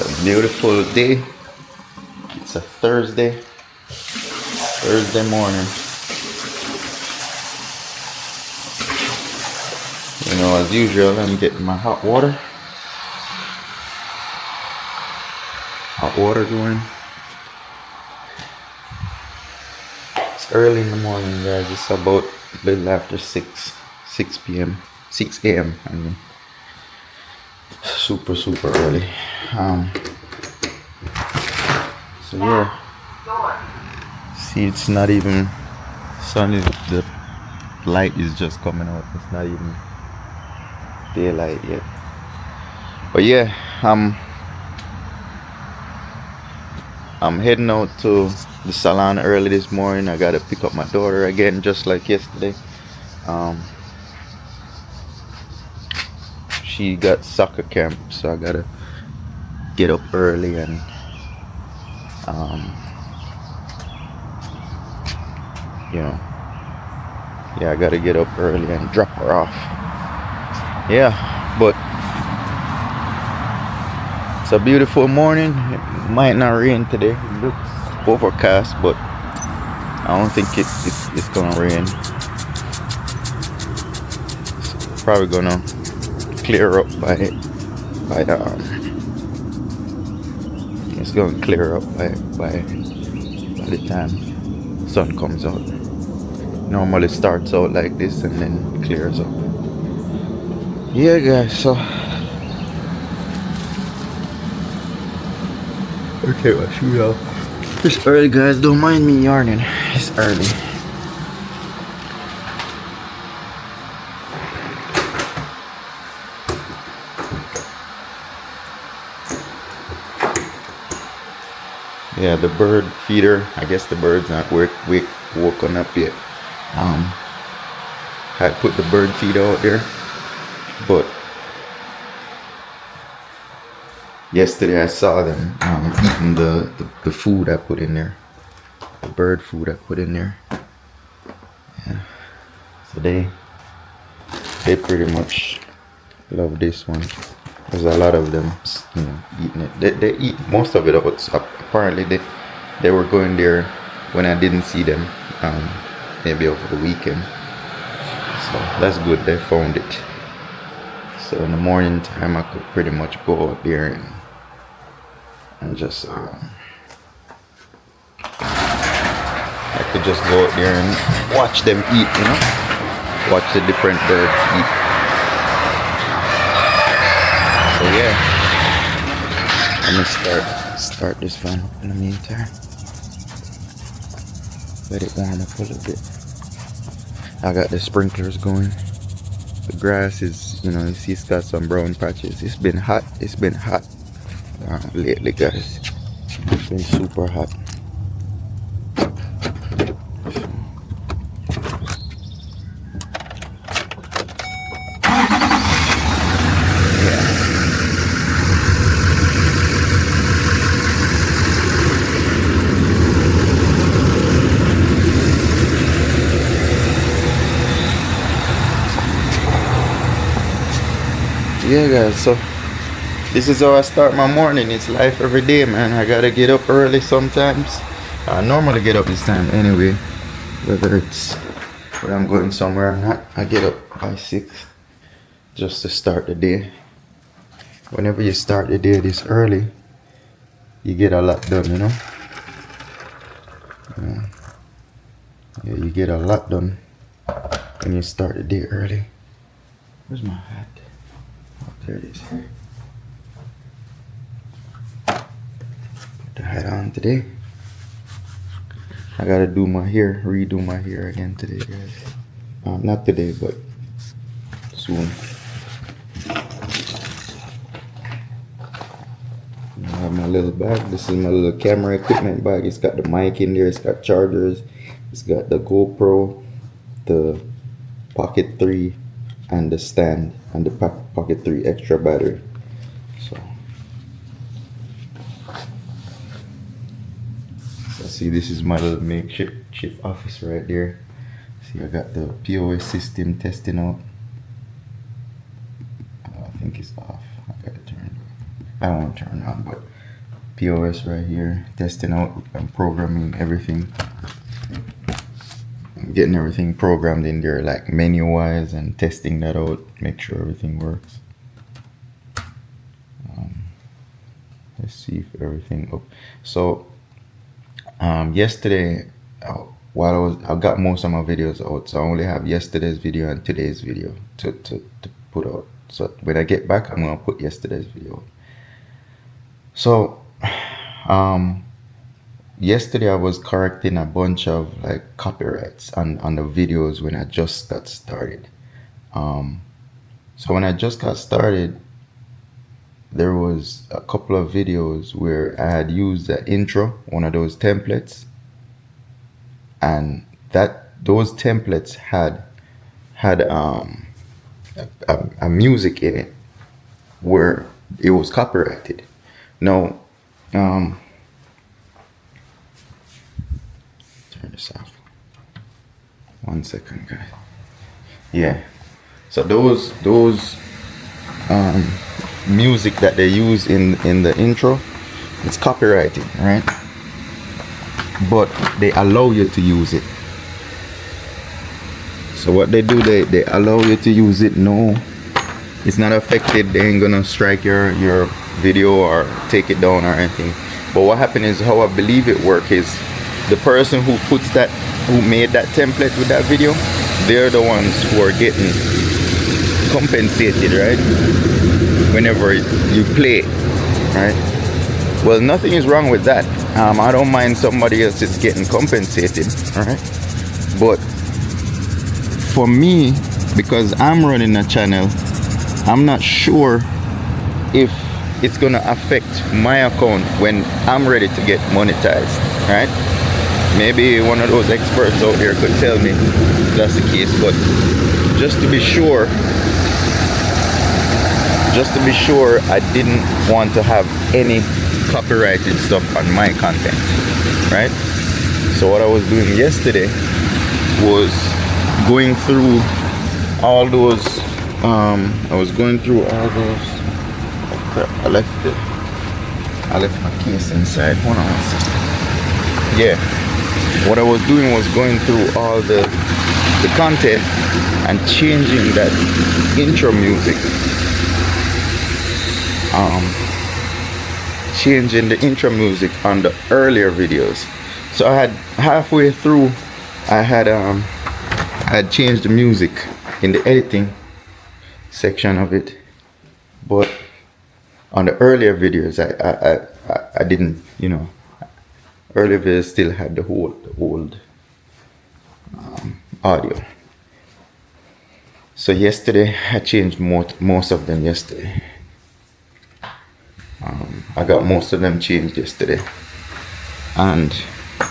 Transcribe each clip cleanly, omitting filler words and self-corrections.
a beautiful day. It's a Thursday morning. You know, as usual, I'm getting my hot water going. It's early in the morning, guys. It's about a little after 6 p.m. 6 a.m. I mean, super early. So yeah, see, it's not even sun. The light is just coming out. It's not even daylight yet. But yeah, I'm heading out to the salon early this morning. I gotta pick up my daughter again, just like yesterday. She got soccer camp, so I gotta get up early and I gotta get up early and drop her off. Yeah, but it's a beautiful morning. It might not rain today. It looks overcast, but I don't think it's gonna rain. It's probably gonna clear up by it's gonna clear up by the time sun comes out. Normally starts out like this and then clears up. Yeah, guys, so okay, my shoe off. It's early, guys. Don't mind me yarning. It's early. Yeah, the bird feeder. I guess the bird's not woken up yet. I put the bird feeder out there, but yesterday I saw them eating the food I put in there, the bird food I put in there. Yeah, so they pretty much love this one. There's a lot of them, you know, eating it. They eat most of it up. Apparently they were going there when I didn't see them, maybe over the weekend. So that's good. They found it. So in the morning time, I could pretty much go out there and just I could just go out there and watch them eat. You know, watch the different birds eat. So yeah, let me start this fan in the meantime. Let it warm up a little bit. I got the sprinklers going. The grass is, you know, you see it's got some brown patches. It's been hot. It's been hot lately, guys. It's been super hot. Yeah, guys, so this is how I start my morning. It's life every day, man. I gotta get up early sometimes. I normally get up this time anyway, whether I'm going somewhere or not. I get up by 6 just to start the day. Whenever you start the day this early, you get a lot done, you know. Yeah, you get a lot done when you start the day early. Where's my hat? Oh, there it is. Put the hat on today. I gotta do my hair, redo my hair again today, guys. Not today, but soon. I have my little bag. This is my little camera equipment bag. It's got the mic in there. It's got chargers. It's got the GoPro, the Pocket 3, and the stand, and the Pocket 3 extra battery. So see, this is my little makeshift office right there. See, I got the POS system testing out. I think it's off. I got it turned on. I don't want to turn on, but POS right here, testing out and programming everything. Getting everything programmed in there, like menu wise, and testing that out, make sure everything works. Let's see if everything up. So yesterday, while I got most of my videos out, so I only have yesterday's video and today's video to put out. So when I get back, I'm gonna put yesterday's video. So yesterday I was correcting a bunch of like copyrights on the videos when I just got started. So when I just got started, there was a couple of videos where I had used the intro, one of those templates, and those templates had a music in it where it was copyrighted. Now, turn this off. 1 second, guys. Yeah. So those music that they use in the intro, it's copyrighted, right? But they allow you to use it. So what they do, they allow you to use it. No, it's not affected. They ain't gonna strike your video or take it down or anything. But what happened is, how I believe it works is, the person who made that template with that video, they're the ones who are getting compensated, right? Whenever you play, right? Well, nothing is wrong with that. I don't mind somebody else is getting compensated, right? But for me, because I'm running a channel, I'm not sure if it's gonna affect my account when I'm ready to get monetized, right? Maybe one of those experts out there could tell me if that's the case, but just to be sure, I didn't want to have any copyrighted stuff on my content, right? So what I was doing yesterday was going through all those, I left my case inside. Hold on 1 second. Yeah, what I was doing was going through all the content and changing that intro music. Changing the intro music on the earlier videos. So I had halfway through, I had changed the music in the editing section of it, but on the earlier videos, I didn't, earlier videos still had the old audio. So yesterday I changed most of them yesterday. I got most of them changed yesterday, and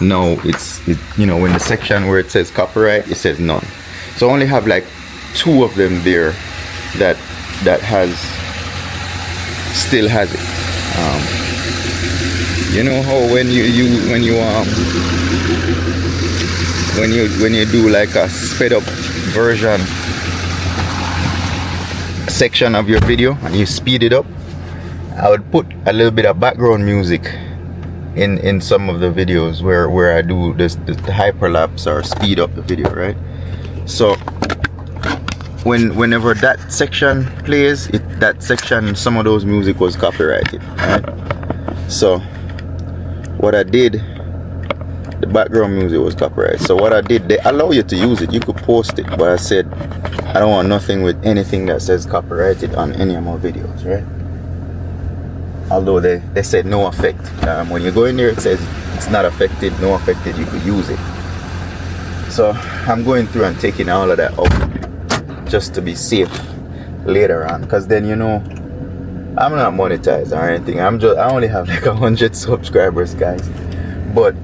now it's when the section where it says copyright, it says none. So I only have like 2 of them there that still has it. You know how when you do like a sped up version section of your video and you speed it up, I would put a little bit of background music in some of the videos where I do the hyperlapse or speed up the video, right? So whenever that section plays, that section, some of those music was copyrighted, right? So what I did, the background music was copyrighted. So what I did, they allow you to use it, you could post it, but I said I don't want nothing with anything that says copyrighted on any of my videos, right? Although they said no effect. When you go in there, it says it's not affected, no affected, you could use it. So I'm going through and taking all of that out just to be safe later on, because then I'm not monetized or anything. I only have like 100 subscribers, guys. But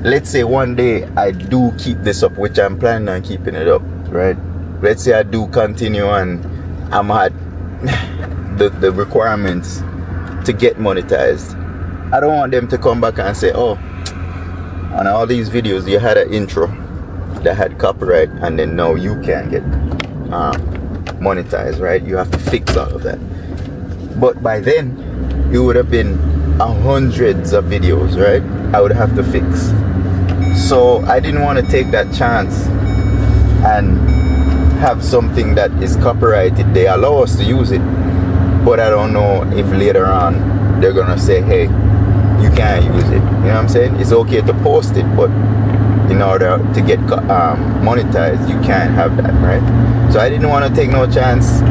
let's say one day I do keep this up, which I'm planning on keeping it up, right? Let's say I do continue and I'm at the requirements to get monetized. I don't want them to come back and say, oh, on all these videos you had an intro that had copyright and then now you can't get monetized, right? You have to fix all of that. But by then, it would have been hundreds of videos, right? I would have to fix. So I didn't want to take that chance and have something that is copyrighted. They allow us to use it, but I don't know if later on they're gonna say, hey, you can't use it. You know what I'm saying? It's okay to post it, but in order to get monetized, you can't have that, right? So I didn't want to take no chance.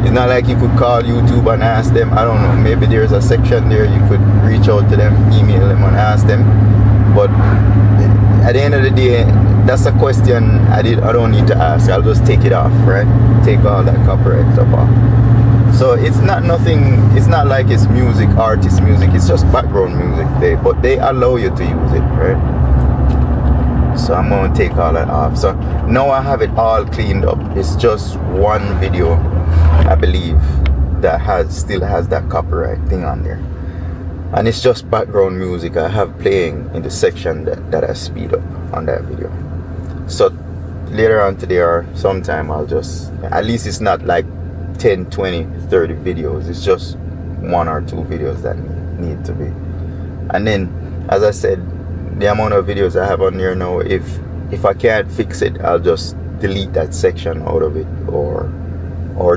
It's not like you could call YouTube and ask them. I don't know, maybe there's a section there you could reach out to them, email them and ask them. But at the end of the day, that's a question I don't need to ask. I'll just take it off, right? Take all that copyright stuff off. So it's not like it's music, artist music, it's just background music, but they allow you to use it, right? So I'm gonna take all that off. So now I have it all cleaned up. It's just one video, I believe, that still has that copyright thing on there, and it's just background music I have playing in the section that I speed up on that video. So later on today or sometime, I'll just, at least it's not like 10, 20, 30 videos. It's just 1 or 2 videos that need to be. And then, as I said, the amount of videos I have on there now, if I can't fix it, I'll just delete that section out of it, or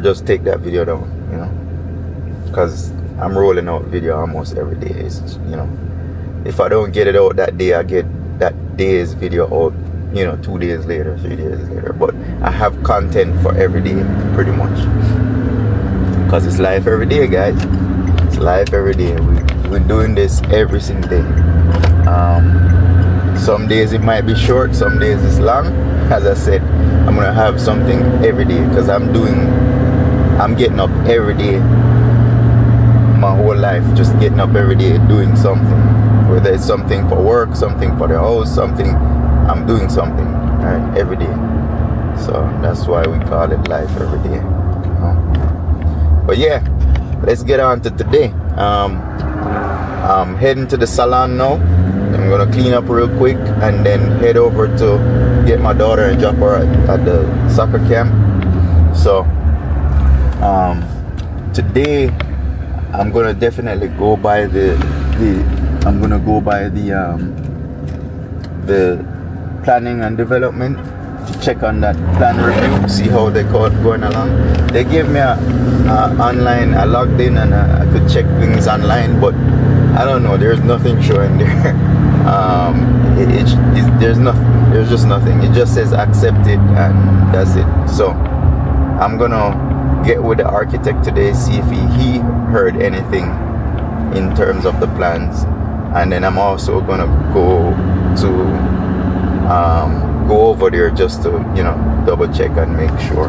just take that video down, you know, because I'm rolling out video almost every day. It's, you know, if I don't get it out that day, I get that day's video out, you know, 2 days later, 3 days later. But I have content for every day, pretty much, because it's life every day, guys. It's life every day. We're doing this every single day. Some days it might be short, some days it's long. As I said, I'm gonna have something every day, because I'm getting up every day my whole life, just getting up every day doing something, whether it's something for work, something for the house, something. I'm doing something, right, every day. So that's why we call it life every day, you know? But yeah, let's get on to today. I'm heading to the salon now. I'm gonna clean up real quick and then head over to get my daughter and drop her at the soccer camp. So today I'm gonna definitely go by the planning and development to check on that plan review, see how they going along. They gave me a online, I logged in and I could check things online, but I don't know, there's nothing showing there. There's just nothing. It just says accepted and that's it. So I'm gonna get with the architect today, see if he heard anything in terms of the plans, and then I'm also gonna go over there just to, you know, double check and make sure,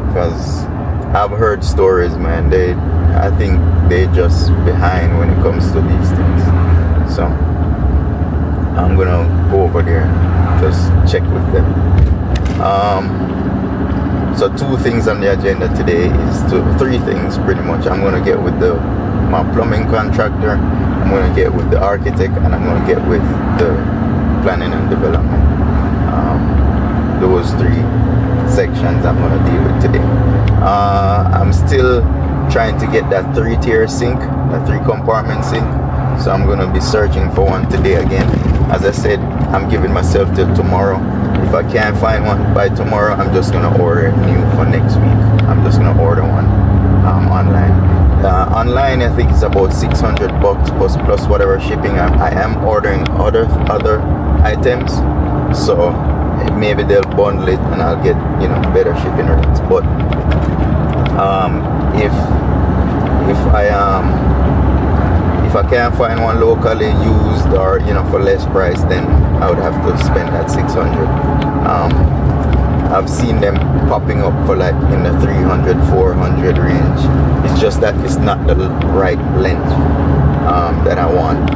because I've heard stories, man, I think they just behind when it comes to these things. So I'm gonna go over there and just check with them. So 2 things on the agenda today is 3 things pretty much. I'm gonna get with my plumbing contractor, I'm gonna get with the architect, and I'm gonna get with the planning and development. Those 3 sections I'm gonna deal with today. I'm still trying to get that 3-tier sink, that 3-compartment sink. So I'm gonna be searching for one today again. As I said, I'm giving myself till tomorrow. If I can't find one by tomorrow, I'm just gonna order it new for next week. I'm just gonna order one online. Online, I think it's about $600 plus whatever shipping. I am ordering other items, so maybe they'll bundle it and I'll get, you know, better shipping rates. But if I can't find one locally used, or, you know, for less price, then I would have to spend that $600. I've seen them popping up for like in the $300, $400 range. It's just that it's not the right length that I want.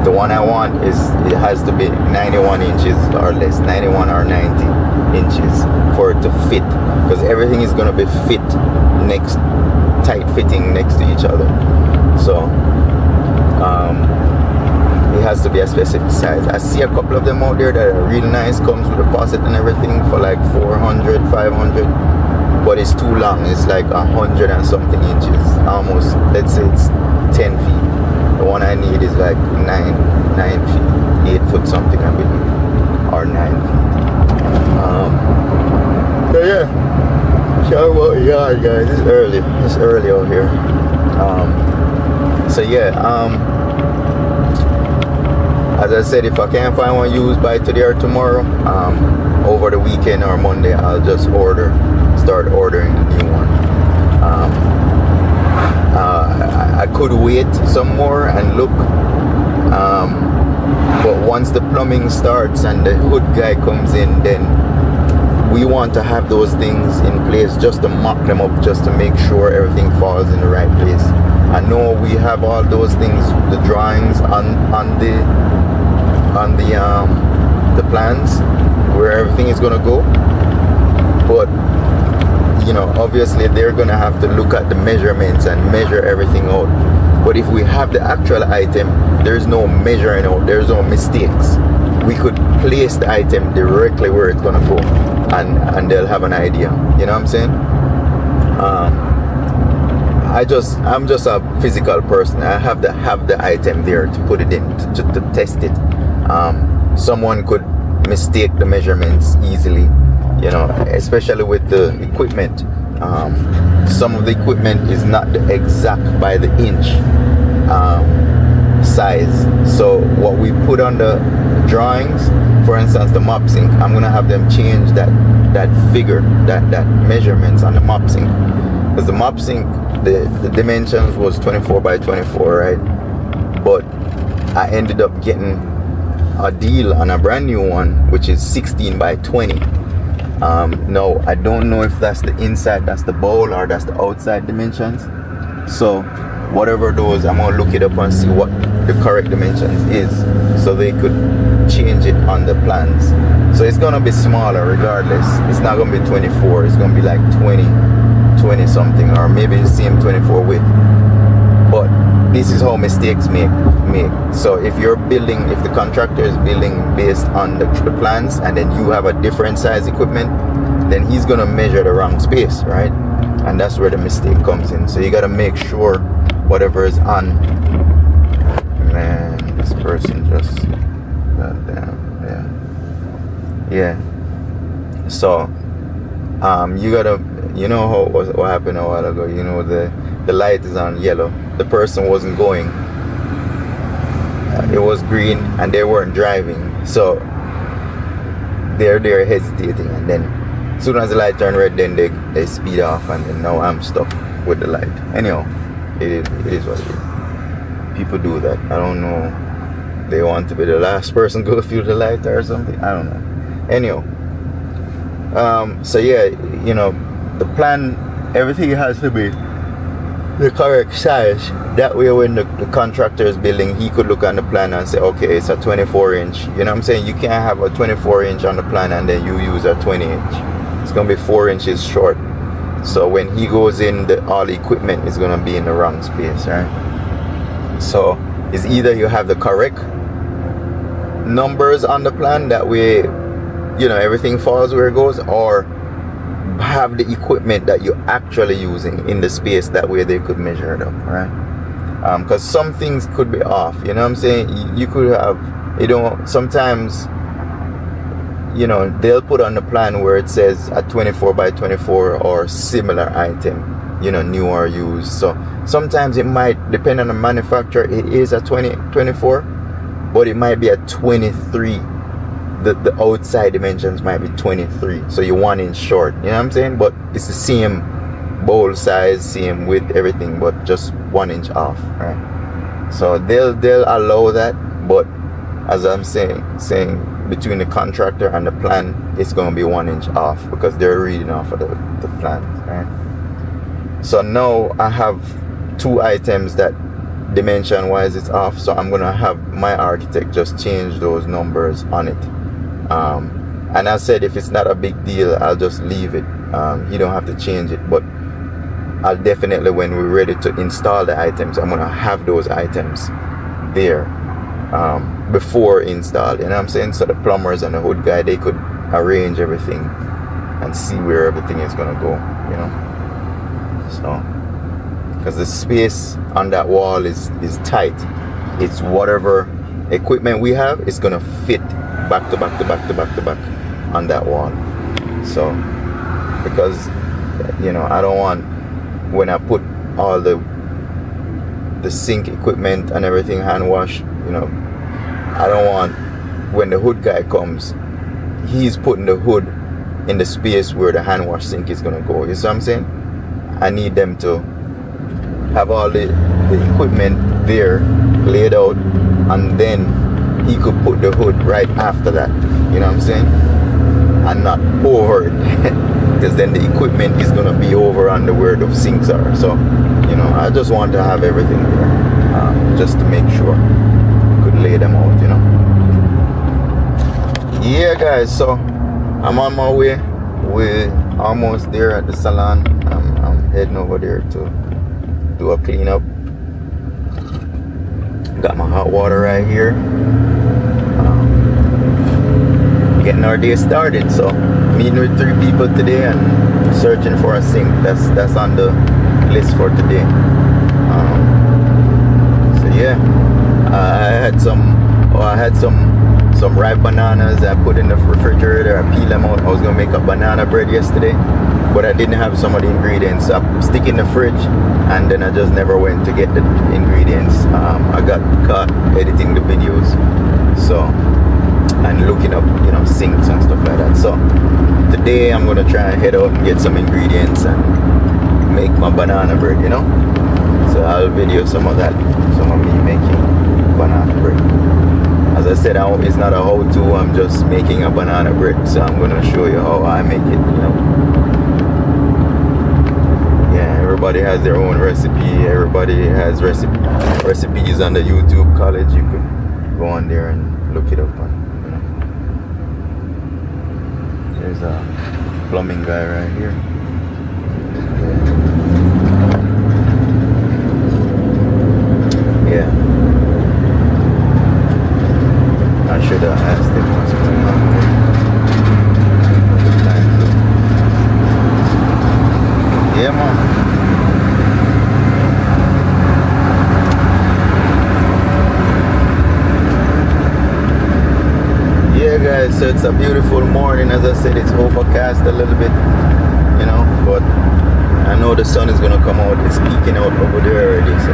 The one I want it has to be 91 inches or less, 91 or 90 inches for it to fit, because everything is going to be tight fitting next to each other. So it has to be a specific size. I see a couple of them out there that are really nice, comes with a faucet and everything, for like $400, $500. but it's too long. It's like 100 and something inches, almost. Let's say it's 10 feet. The one I need is like 9 feet, 8 foot something, I believe, or 9 feet. So yeah, shout out the yard, guys. It's early. It's early out here. So yeah, as I said, if I can't find one used by today or tomorrow, over the weekend or Monday, I'll just start ordering the new one. I could wait some more and look, but once the plumbing starts and the hood guy comes in, then we want to have those things in place just to mock them up, just to make sure everything falls in the right place. I know we have all those things, the drawings on the plans where everything is gonna go, but you know, obviously they're gonna have to look at the measurements and measure everything out. But if we have the actual item, there's no measuring out, there's no mistakes. We could place the item directly where it's gonna go, and they'll have an idea. You know what I'm saying? I'm just a physical person. I have to have the item there to put it in to test it. Someone could mistake the measurements easily, you know, especially with the equipment. Some of the equipment is not the exact by the inch size. So what we put on the drawings, for instance, the mop sink, I'm gonna have them change that figure, that measurements on the mop sink, because the mop sink, the dimensions was 24 by 24, right? But I ended up getting a deal on a brand new one, which is 16 by 20. No, I don't know if that's the inside, that's the bowl, or that's the outside dimensions. So whatever those, I'm gonna look it up and see what the correct dimensions is, so they could change it on the plans. So it's gonna be smaller regardless. It's not gonna be 24, it's gonna be like 20 something, or maybe the same 24 width. But this is how mistakes make. So if the contractor is building based on the plans, and then you have a different size equipment, then he's gonna measure the wrong space, right? And that's where the mistake comes in. So you gotta make sure whatever is on. Man, this person just, goddamn, yeah. So you gotta, you know how what happened a while ago. You know, the light is on yellow. The person wasn't going. It was green and they weren't driving, so they're hesitating, and then as soon as the light turned red, then they speed off, and then now I'm stuck with the light. Anyhow, it is what it is. People do that. I don't know, they want to be the last person go through the light or something, I don't know. Anyhow, so yeah, you know, the plan, everything has to be the correct size. That way when the contractor is building, he could look on the plan and say, okay, it's a 24 inch. You know what I'm saying? You can't have a 24 inch on the plan and then you use a 20 inch. It's gonna be 4 inches short. So when he goes in, all the equipment is gonna be in the wrong space, right? So it's either you have the correct numbers on the plan, that way, you know, everything falls where it goes, or have the equipment that you're actually using in the space, that way they could measure it up, right? Because some things could be off, you know what I'm saying? You could have, you know, sometimes, you know, they'll put on the plan where it says a 24 by 24 or similar item, you know, new or used. So sometimes it might, depend on the manufacturer, it is a 24, but it might be a 23. The outside dimensions might be 23, so you're 1 inch short, you know what I'm saying? But it's the same bowl size, same width, everything, but just 1 inch off, right? So they'll allow that, but as I'm saying between the contractor and the plan, it's going to be 1 inch off, because they're reading off of the plans, right? So now I have 2 items that dimension wise it's off, so I'm going to have my architect just change those numbers on it. And I said, if it's not a big deal, I'll just leave it. You don't have to change it, but I'll definitely, when we're ready to install the items, I'm gonna have those items there before install, you know what I'm saying? So the plumbers and the hood guy, they could arrange everything and see where everything is gonna go, you know. So, because the space on that wall is tight. It's whatever equipment we have is gonna fit back to back to back to back to back on that wall. So, because you know, I don't want, when I put all the sink equipment and everything hand wash, you know, I don't want when the hood guy comes, he's putting the hood in the space where the hand wash sink is gonna go. You see what I'm saying? I need them to have all the equipment there laid out, and then he could put the hood right after that. You know what I'm saying? And not over it. Because then the equipment is gonna be over under where the sinks are. So, you know, I just want to have everything there, just to make sure I could lay them out, you know. Yeah, guys. So I'm on my way. We're almost there at the salon. I'm heading over there to do a cleanup. Got my hot water right here. Getting our day started. So meeting with 3 people today and searching for a sink. That's on the list for today. So yeah, I had some ripe bananas I put in the refrigerator. I peeled them out. I was gonna make a banana bread yesterday, but I didn't have some of the ingredients. So I stick in the fridge, and then I just never went to get the ingredients. I got caught editing the videos, so, and looking up, you know, sinks and stuff like that. So today I'm gonna try and head out and get some ingredients and make my banana bread, you know. So I'll video some of that, some of me making banana bread. As I said, it's not a how-to, I'm just making a banana bread, so I'm gonna show you how I make it, you know. Yeah, everybody has their own recipe. Everybody has recipes on the YouTube college. You could go on there and look it up on, you know. There's a plumbing guy right here. Yeah. I should have asked him what's going on. Yeah, man. Yeah, guys, so it's a beautiful morning. As I said, it's overcast a little bit, you know, but I know the sun is gonna come out. It's peeking out over there already, so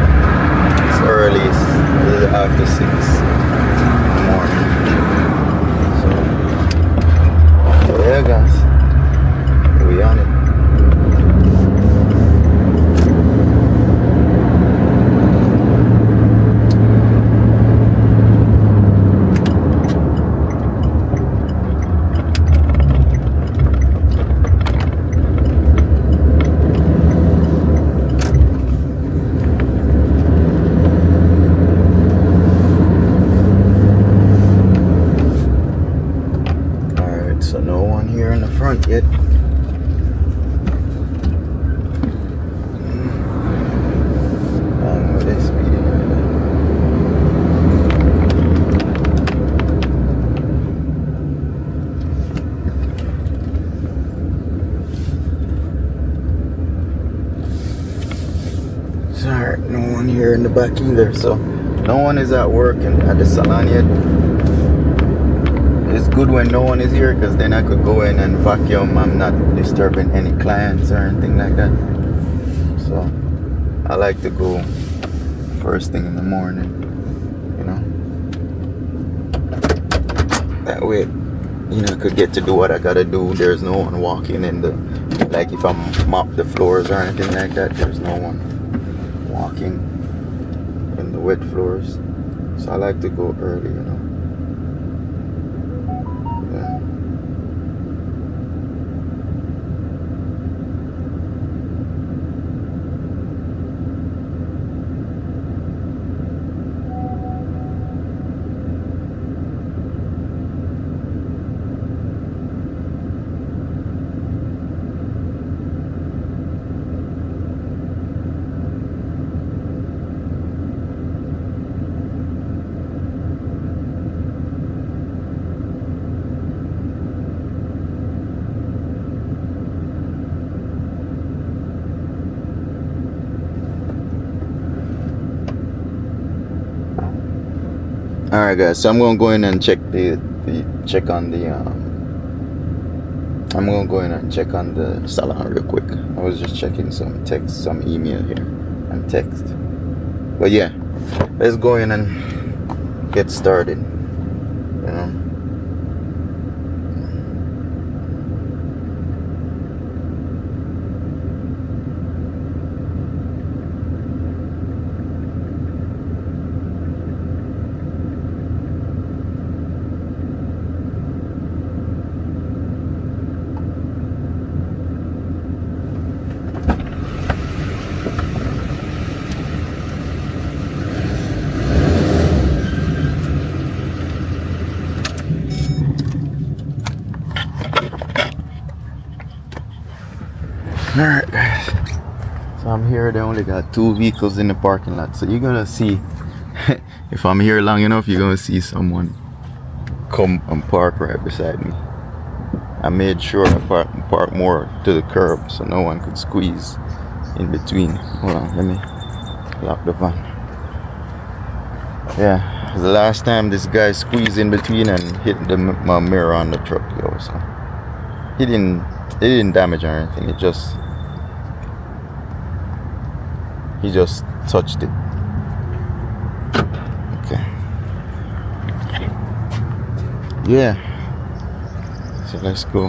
it's early. It's a little after 6 in the morning. So yeah, guys, we on it. So no one here in the front yet. Where they speeding right now? Sorry, no one here in the back either. So no one is at work and at the salon yet. It's good when no one is here, because then I could go in and vacuum. I'm not disturbing any clients or anything like that. So I like to go first thing in the morning, you know. That way, you know, I could get to do what I gotta do. There's no one walking in the, like if I mop the floors or anything like that, there's no one walking in the wet floors. So I like to go early, you know. All right, guys. So I'm gonna go in and check check on the I'm gonna go in and check on the salon real quick. I was just checking some text, some email here, and text. But yeah, let's go in and get started. You know. Alright guys, so I'm here. They only got 2 vehicles in the parking lot, so you're gonna see if I'm here long enough, you're gonna see someone come and park right beside me. I made sure I park more to the curb so no one could squeeze in between. Hold on, let me lock the van. Yeah, the last time this guy squeezed in between and hit my mirror on the truck, yo. So it didn't damage or anything. He just touched it. Okay. Yeah. So let's go.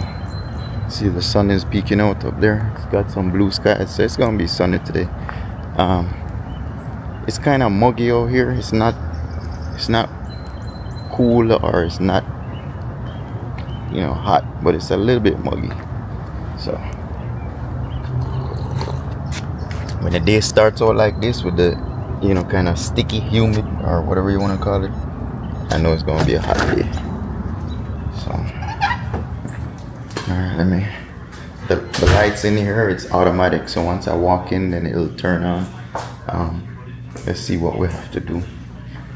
See, the sun is peeking out up there. It's got some blue skies, so it's gonna be sunny today. It's kind of muggy out here. It's not cool or it's not, you know, hot, but it's a little bit muggy. So when the day starts out like this with the, you know, kind of sticky, humid, or whatever you want to call it, I know it's gonna be a hot day. So, all right, the lights in here, it's automatic. So once I walk in, then it'll turn on. Let's see what we have to do.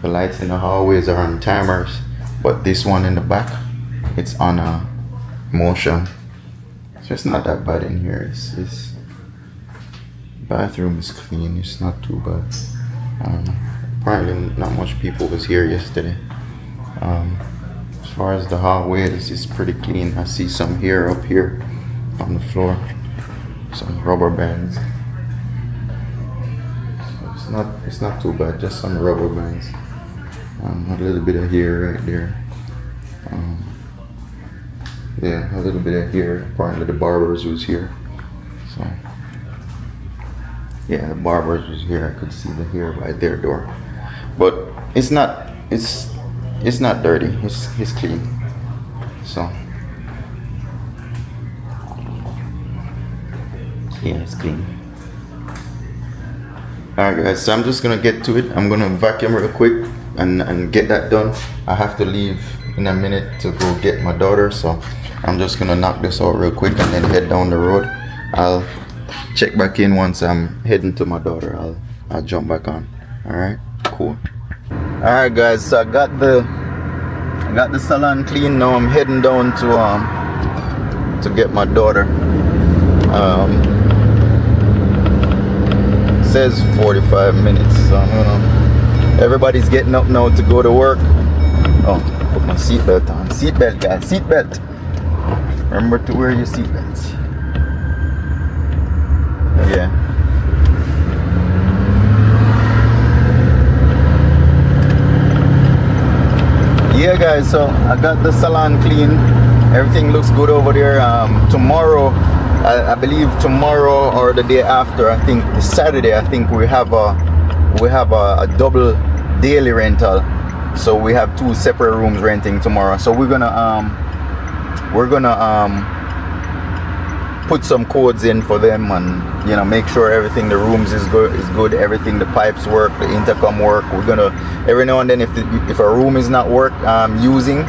The lights in the hallways are on timers, but this one in the back, it's on a motion. So it's not that bad in here. It's bathroom is clean. It's not too bad. Apparently not much people was here yesterday. As far as the hallway, this is pretty clean. I see some hair up here on the floor, some rubber bands. So it's not too bad. Just some rubber bands. A little bit of hair right there. Yeah, a little bit of hair. Apparently the barbers was here. So yeah, the barbers was here. I could see the hair by their door. But it's not dirty. It's clean. So yeah, it's clean. Alright guys, so I'm just gonna get to it. I'm gonna vacuum real quick and get that done. I have to leave in a minute to go get my daughter, so I'm just gonna knock this out real quick and then head down the road. I'll check back in once I'm heading to my daughter. I'll jump back on. Alright, cool. Alright guys, so I got the salon clean. Now I'm heading down to get my daughter. It says 45 minutes, so I'm gonna, everybody's getting up now to go to work. Oh, put my seatbelt on. Seatbelt guys, seatbelt. Remember to wear your seatbelts. Yeah. Yeah guys, so I got the salon clean. Everything looks good over there. Tomorrow, I believe tomorrow or the day after, I think Saturday, I think we have a double daily rental. So we have 2 separate rooms renting tomorrow. So we're gonna put some codes in for them and, you know, make sure everything, the rooms is good, everything, the pipes work, the intercom work. We're gonna, every now and then, if a room is not using,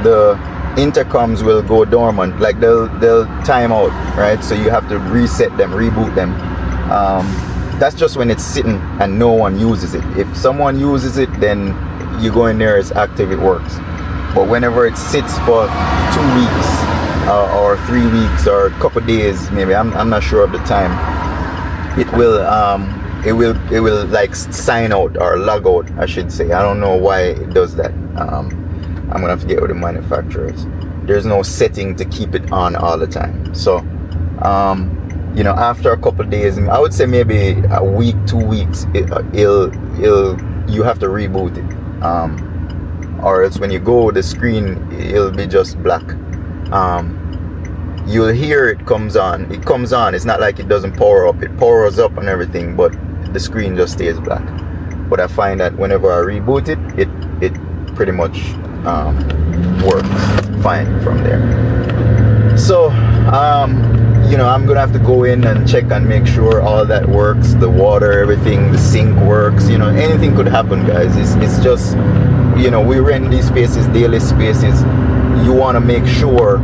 the intercoms will go dormant, like they'll time out, right? So you have to reset them, reboot them. That's just when it's sitting and no one uses it. If someone uses it, then you go in there, it's active, it works. But whenever it sits for 2 weeks or 3 weeks or a couple days, maybe, I'm not sure of the time, it will it will like sign out or log out, I should say. I don't know why it does that. I'm gonna have to get with the manufacturers. There's no setting to keep it on all the time. So you know, after a couple of days, I would say maybe a week, 2 weeks, you have to reboot it, or else when you go, the screen, it'll be just black. You'll hear it comes on. It comes on. It's not like it doesn't power up. It powers up and everything, but the screen just stays black. But I find that whenever I reboot it, it pretty much works fine from there. So you know, I'm gonna have to go in and check and make sure all that works, the water, everything, the sink works. You know, anything could happen, guys. It's just, you know, we rent these spaces, daily spaces. You want to make sure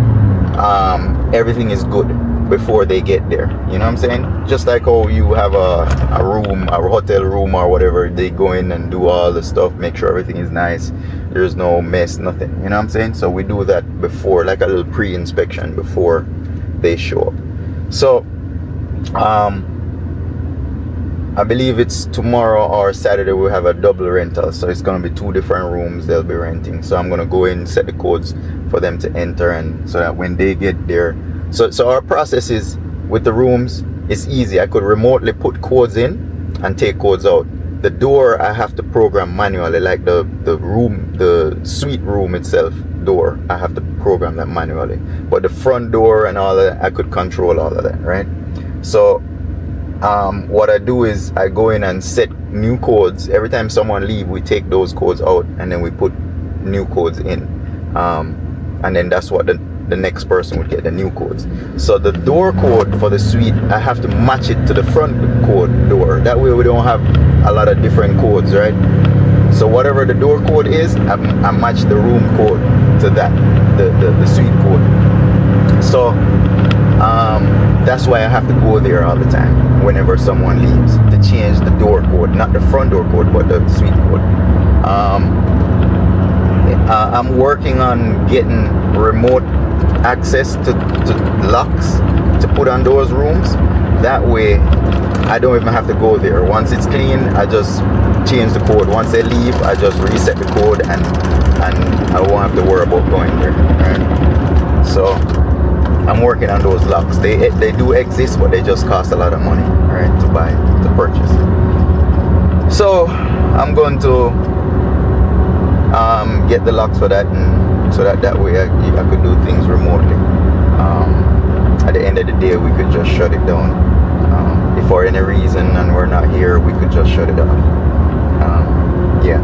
everything is good before they get there. You know what I'm saying? Just like how you have a room, a hotel room or whatever, they go in and do all the stuff, make sure everything is nice, there's no mess, nothing. You know what I'm saying? So we do that before, like a little pre-inspection before they show up. So I believe it's tomorrow or Saturday we have a double rental, so it's gonna be 2 different rooms they'll be renting. So I'm gonna go in, set the codes for them to enter, and so that when they get there, so our process is with the rooms, it's easy. I could remotely put codes in and take codes out. The door I have to program manually, like the room, the suite room itself door, I have to program that manually. But the front door and all that, I could control all of that, right? So what I do is I go in and set new codes. Every time someone leave, we take those codes out and then we put new codes in, and then that's what the next person would get, the new codes. So the door code for the suite, I have to match it to the front code door. That way we don't have a lot of different codes, right? So whatever the door code is, I match the room code to that, the suite code. So that's why I have to go there all the time whenever someone leaves, to change the door code, not the front door code, but the suite code. I'm working on getting remote access to locks to put on those rooms. That way I don't even have to go there. Once it's clean, I just change the code. Once they leave, I just reset the code, and I won't have to worry about going there, right? So I'm working on those locks. They do exist, but they just cost a lot of money, right, to purchase. So I'm going to get the locks for that, and so that way I could do things remotely. At the end of the day, we could just shut it down. If for any reason and we're not here, we could just shut it off. Yeah.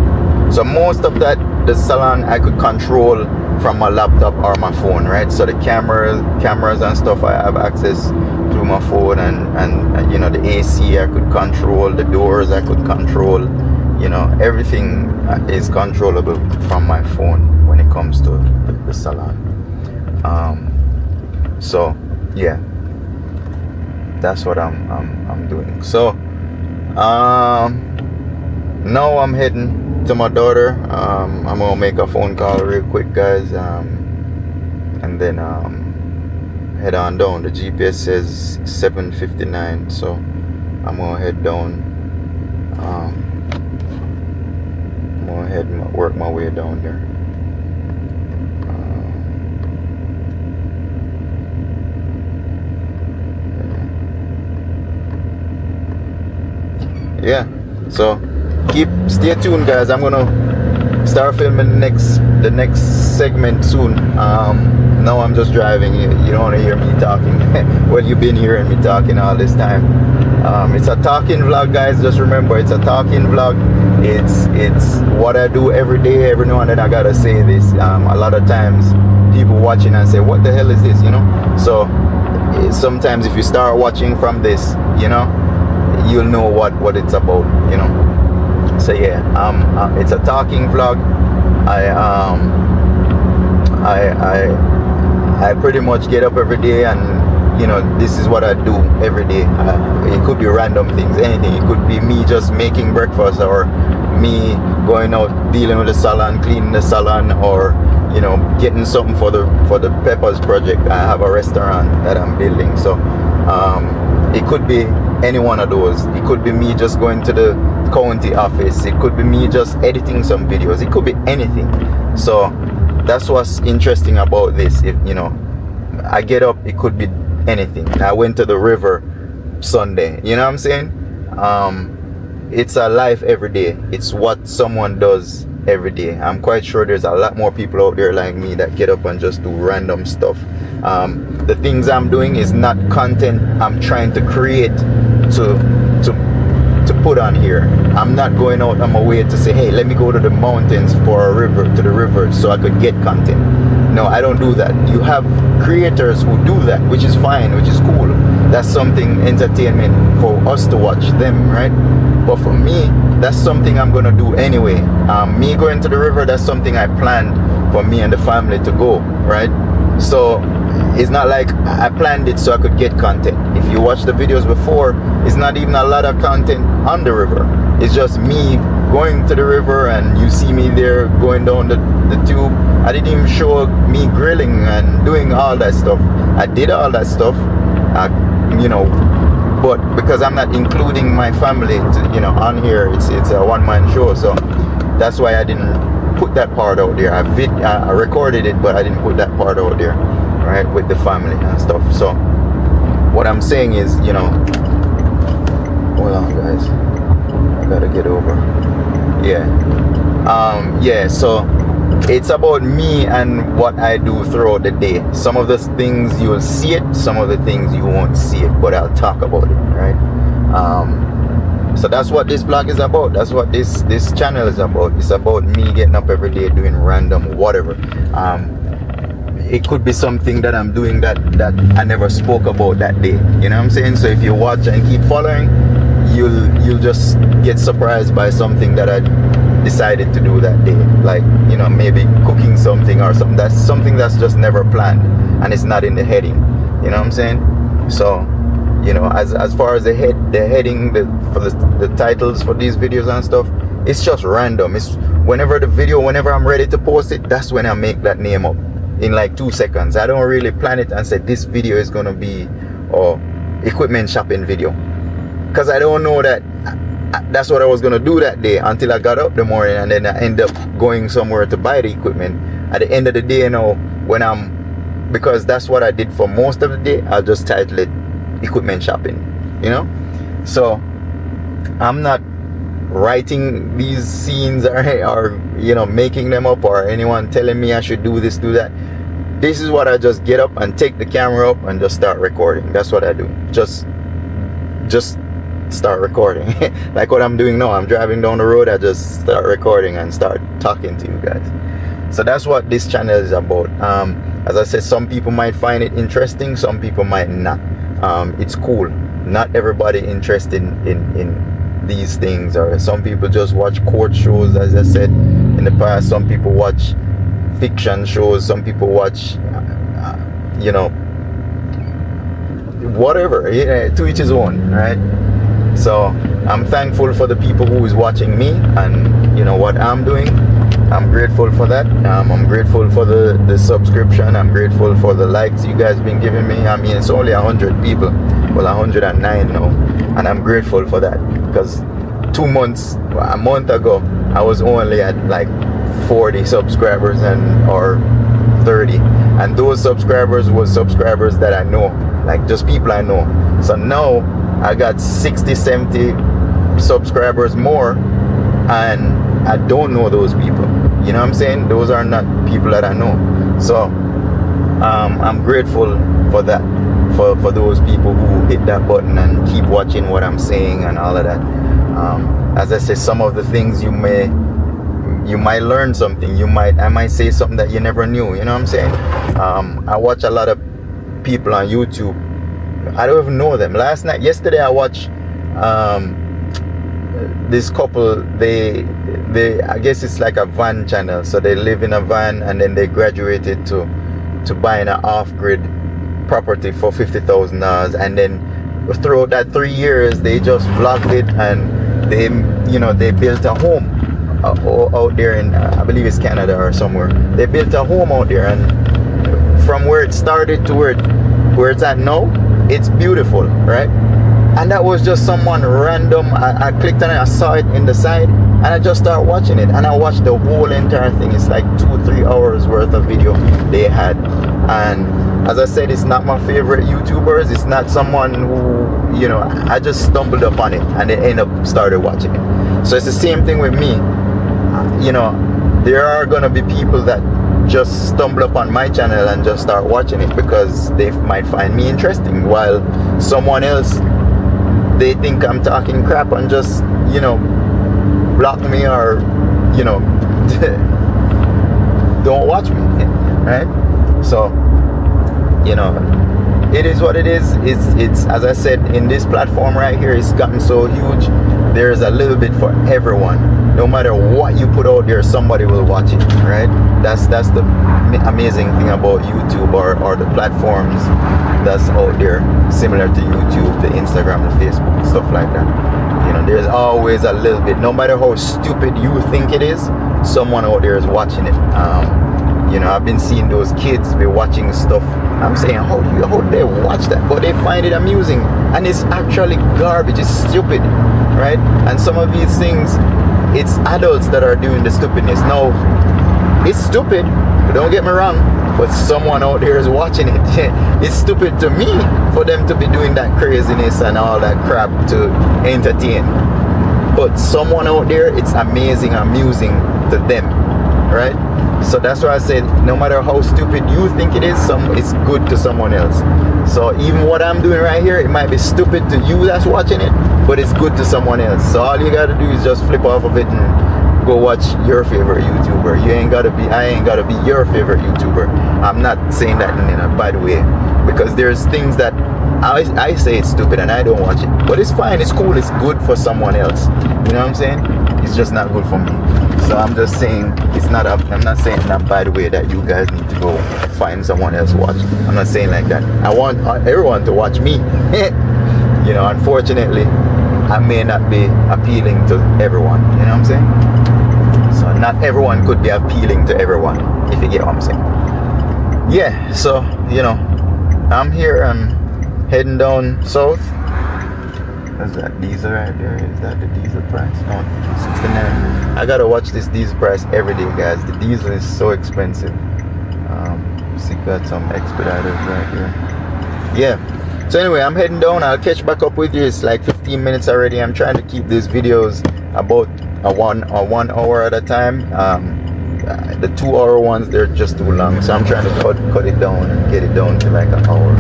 So most of that, the salon, I could control from my laptop or my phone, right? So the cameras and stuff, I have access through my phone, and you know, the AC I could control, the doors I could control, you know, everything is controllable from my phone when it comes to the salon. So yeah, that's what I'm doing. So now I'm heading to my daughter. I'm gonna make a phone call real quick, guys, and then head on down. The GPS says 7:59, so I'm gonna head down. I'm gonna head and work my way down there. Yeah, so stay tuned, guys. I'm gonna start filming the next segment soon. Now I'm just driving. You don't want to hear me talking. Well, you've been hearing me talking all this time. It's a talking vlog, guys. Just remember, it's a talking vlog. It's what I do every day. Every now and then I gotta say this. A lot of times people watching and say, what the hell is this, you know? So sometimes if you start watching from this, you know, you'll know what it's about, you know. So yeah, it's a talking vlog. I pretty much get up every day, and you know, this is what I do every day. It could be random things, anything. It could be me just making breakfast, or me going out dealing with the salon, cleaning the salon, or you know, getting something for the Peppers project. I have a restaurant that I'm building, so It could be any one of those. It could be me just going to the county office. It could be me just editing some videos. It could be anything. So that's what's interesting about this. If you know, I get up, it could be anything. I went to the river Sunday. You know what I'm saying? It's a life every day. It's what someone does every day. I'm quite sure there's a lot more people out there like me that get up and just do random stuff. The things I'm doing is not content I'm trying to create to put on here. I'm not going out on my way to say, hey, let me go to the mountains for a river, to the river, so I could get content. No, I don't do that. You have creators who do that, which is fine, which is cool. That's something entertainment for us to watch them, right? But for me, that's something I'm gonna do anyway. Me going to the river, that's something I planned for me and the family to go, right? So it's not like I planned it so I could get content. If you watch the videos before, it's not even a lot of content on the river. It's just me going to the river, and you see me there going down the tube. I didn't even show me grilling and doing all that stuff. I did all that stuff, you know, but because I'm not including my family to, you know, on here, it's a one-man show. So that's why I didn't put that part out there. I recorded it, but I didn't put that part out there, right, with the family and stuff. So what I'm saying is, you know, hold on guys, I gotta get over. Yeah, so it's about me and what I do throughout the day. Some of the things you will see it, some of the things you won't see it, but I'll talk about it, right? So that's what this vlog is about. That's what this channel is about. It's about me getting up every day doing random whatever. It could be something that I'm doing that I never spoke about that day. You know what I'm saying? So if you watch and keep following, you'll just get surprised by something that I decided to do that day. Like, you know, maybe cooking something or something. That's something that's just never planned and it's not in the heading. You know what I'm saying? So, you know, as far as the heading for the titles for these videos and stuff, it's just random. It's whenever I'm ready to post it, that's when I make that name up in like 2 seconds. I don't really plan it and say this video is gonna be equipment shopping video, because I don't know that that's what I was gonna do that day until I got up the morning, and then I end up going somewhere to buy the equipment. At the end of the day, you know, because that's what I did for most of the day, I'll just title it equipment shopping, you know. So I'm not writing these scenes or you know, making them up, or anyone telling me I should do this, do that. This is what I just get up and take the camera up and just start recording. That's what I do. Just start recording. Like what I'm doing now. I'm driving down the road, I just start recording and start talking to you guys. So that's what this channel is about. As I said, some people might find it interesting, some people might not. It's cool. Not everybody interested in these things, or some people just watch court shows. As I said in the past, some people watch fiction shows, some people watch you know, whatever, to each his own, right? So I'm thankful for the people who is watching me and, you know, what I'm doing. I'm grateful for that. I'm grateful for the subscription. I'm grateful for the likes you guys been giving me. I mean, it's only 100 people, well, 109 now, and I'm grateful for that, because a month ago I was only at like 40 subscribers or 30, and those subscribers was subscribers that I know, like just people I know. So now I got 60, 70 subscribers more, and I don't know those people. You know what I'm saying? Those are not people that I know. So I'm grateful for that, for those people who hit that button and keep watching what I'm saying and all of that. As I say, some of the things you might learn something. I might say something that you never knew. You know what I'm saying? I watch a lot of people on YouTube. I don't even know them. Yesterday I watched this couple. They I guess it's like a van channel. So they live in a van, and then they graduated to buying an off-grid property for $50,000, and then throughout that 3 years they just vlogged it, and they built a home out there in I believe it's Canada or somewhere. They built a home out there, and from where it started to where it's at now, it's beautiful, right? And that was just someone random. I clicked on it, I saw it in the side, and I just started watching it. And I watched the whole entire thing. It's like 2-3 hours worth of video they had. And as I said, it's not my favorite YouTubers. It's not someone who, you know, I just stumbled upon it and then end up started watching it. So it's the same thing with me. You know, there are gonna be people that just stumble upon my channel and just start watching it because they might find me interesting, while someone else, they think I'm talking crap and just, you know, block me or, you know, don't watch me, right? So, you know, it is what it is. It's as I said, in this platform right here, it's gotten so huge. There's a little bit for everyone. No matter what you put out there, somebody will watch it, right? That's the amazing thing about YouTube or the platforms that's out there, similar to YouTube, the Instagram, the Facebook, stuff like that. You know, there's always a little bit. No matter how stupid you think it is, someone out there is watching it. You know, I've been seeing those kids be watching stuff. I'm saying, how do they watch that? But they find it amusing, and it's actually garbage. It's stupid, right? And some of these things, it's adults that are doing the stupidness. No, it's stupid, don't get me wrong, but someone out there is watching it. It's stupid to me for them to be doing that craziness and all that crap to entertain. But someone out there, it's amazing, amusing to them, right? So that's why I said, no matter how stupid you think it is, it's good to someone else. So even what I'm doing right here, it might be stupid to you that's watching it, but it's good to someone else. So all you gotta do is just flip off of it and go watch your favorite YouTuber. I ain't gotta be your favorite YouTuber. I'm not saying that in a bad way, because there's things that I say it's stupid and I don't watch it, but it's fine, it's cool, it's good for someone else. You know what I'm saying? It's just not good for me. So I'm just saying, I'm not saying in a bad way that you guys need to go find someone else to watch. I'm not saying like that. I want everyone to watch me. You know, unfortunately, I may not be appealing to everyone. You know what I'm saying? So not everyone could be appealing to everyone, if you get what I'm saying. Yeah, so, you know, I'm here, I'm heading down south. Is that diesel right there? Is that the diesel price? No, 69. I gotta watch this diesel price every day, guys. The diesel is so expensive. See, got some expediters right here. Yeah. So anyway, I'm heading down. I'll catch back up with you. It's like 15 minutes already. I'm trying to keep these videos about a 1 hour at a time. The 2 hour ones, they're just too long. So I'm trying to cut it down and get it down to like an hour.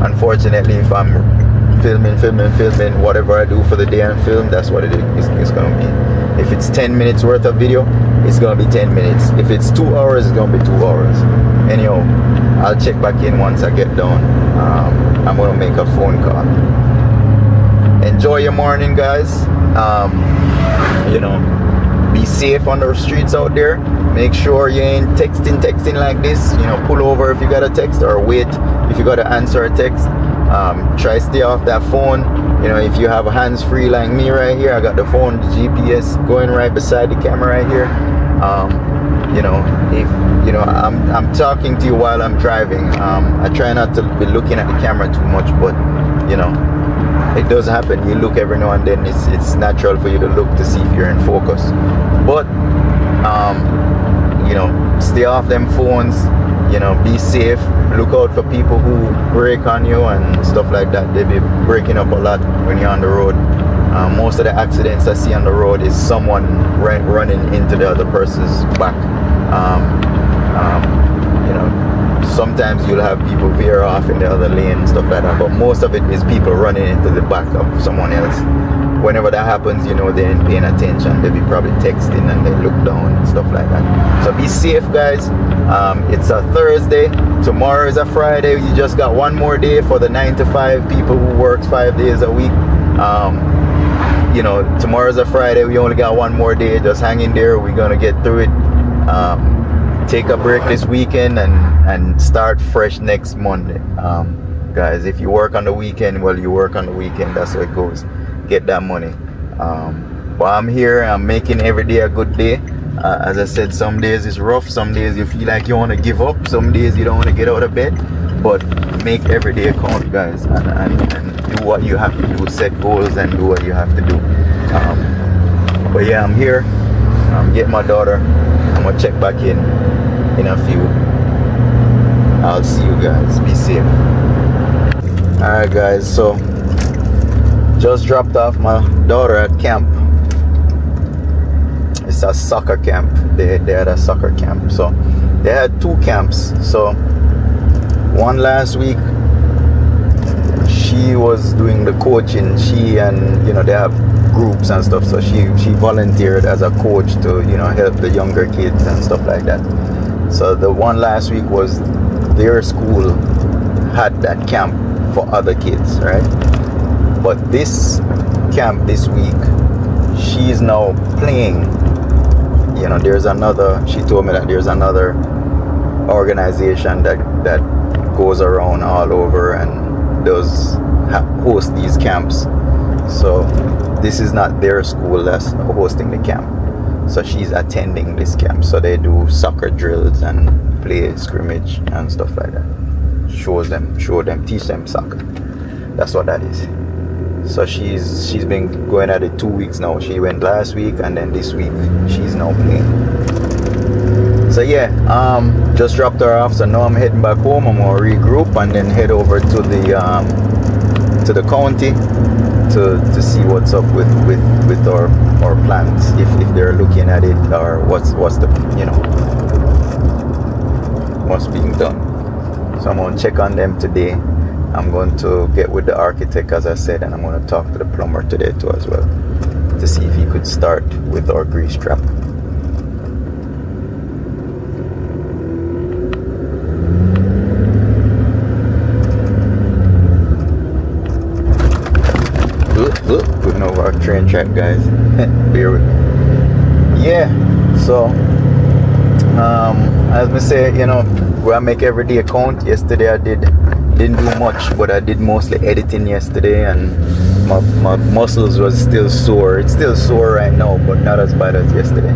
Unfortunately, if I'm filming whatever I do for the day and film, that's what it's gonna be. If it's 10 minutes worth of video, it's gonna be 10 minutes. If it's 2 hours, it's gonna be 2 hours. Anyhow, I'll check back in once I get done. I'm gonna make a phone call. Enjoy your morning, guys. You know, be safe on the streets out there. Make sure you ain't texting like this. You know, pull over if you gotta text, or wait if you gotta answer a text. Try stay off that phone. You know, if you have hands free like me right here, I got the phone, the GPS going right beside the camera right here. You know, if you know, I'm talking to you while I'm driving. I try not to be looking at the camera too much, but you know, it does happen. You look every now and then. It's natural for you to look to see if you're in focus. But you know, stay off them phones. You know, be safe. Look out for people who brake on you and stuff like that. They be breaking up a lot when you're on the road. Most of the accidents I see on the road is someone running into the other person's back. You know, sometimes you'll have people veer off in the other lane and stuff like that, but most of it is people running into the back of someone else. Whenever that happens, you know, they ain't paying attention. They be probably texting and they look down and stuff like that. So be safe, guys. It's a Thursday. Tomorrow is a Friday. You just got one more day for the 9 to 5 people who works 5 days a week. You know, tomorrow's a Friday. We only got one more day. Just hang in there. We're gonna get through it. Take a break this weekend and start fresh next Monday. Guys, if you work on the weekend, well, you work on the weekend. That's how it goes. Get that money. But I'm here. I'm making every day a good day. As I said, some days it's rough. Some days you feel like you want to give up. Some days you don't want to get out of bed. but make every day count, guys, and do what you have to do. Set goals and do what you have to do. But yeah, I'm here. I'm getting my daughter. I'm gonna check back in a few. I'll see you guys. Be safe. Alright guys, so just dropped off my daughter at camp. It's a soccer camp. They had a soccer camp. So they had 2 camps. So one last week, she was doing the coaching. She and they have groups and stuff. So she volunteered as a coach to help the younger kids and stuff like that. So the one last week was their school had that camp for other kids, right? But this camp this week, she's now playing. There's another. She told me that there's another organization that goes around all over and does host these camps. So this is not their school that's hosting the camp. So she's attending this camp. So they do soccer drills and play scrimmage and stuff like that. Show them, teach them soccer. That's what that is. So she's been going at it 2 weeks now. She went last week and then this week she's now playing. So yeah, just dropped her off. So now I'm heading back home. I'm gonna regroup and then head over to the county to see what's up with our plans, if they're looking at it or what's the what's being done. So I'm going to check on them today. I'm going to get with the architect, as I said, and I'm going to talk to the plumber today too as well, to see if he could start with our grease trap. Putting over our train track, guys. Bear with me. Yeah, so as I say, where I make every day count. Yesterday I didn't do much, but I did mostly editing yesterday, and my muscles was still sore. It's still sore right now, but not as bad as yesterday.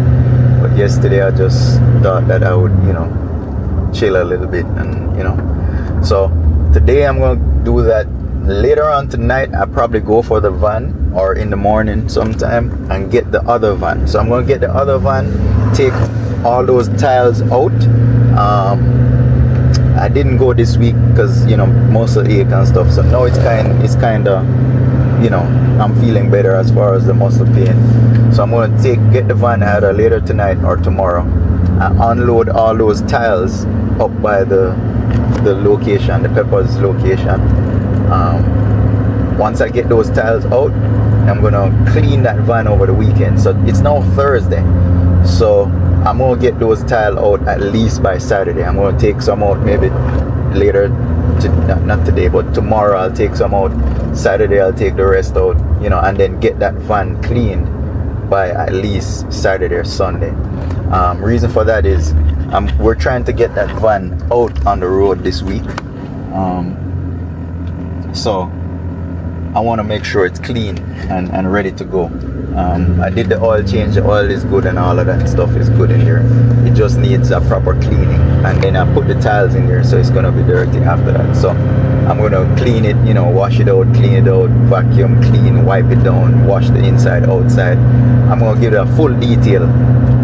But yesterday I just thought that I would chill a little bit, and so today I'm gonna do that. Later on tonight I probably go for the van, or in the morning sometime, and get the other van. So I'm gonna get the other van, take all those tiles out. I didn't go this week because muscle ache and stuff. So now it's kind of I'm feeling better as far as the muscle pain. So I'm gonna get the van either later tonight or tomorrow and unload all those tiles up by the location, the Peppers location. Once I get those tiles out, I'm gonna clean that van over the weekend. So it's now Thursday, so I'm gonna get those tiles out at least by Saturday. I'm gonna take some out maybe later, not today, but tomorrow I'll take some out. Saturday I'll take the rest out, and then get that van cleaned by at least Saturday or Sunday. Reason for that is we're trying to get that van out on the road this week. So I want to make sure it's clean and ready to go. I did the oil change. The oil is good and all of that stuff is good in here. It just needs a proper cleaning, and then I put the tiles in there, so it's gonna be dirty after that. So I'm gonna clean it, wash it out, clean it out, vacuum clean, wipe it down, wash the inside, outside. I'm gonna give it a full detail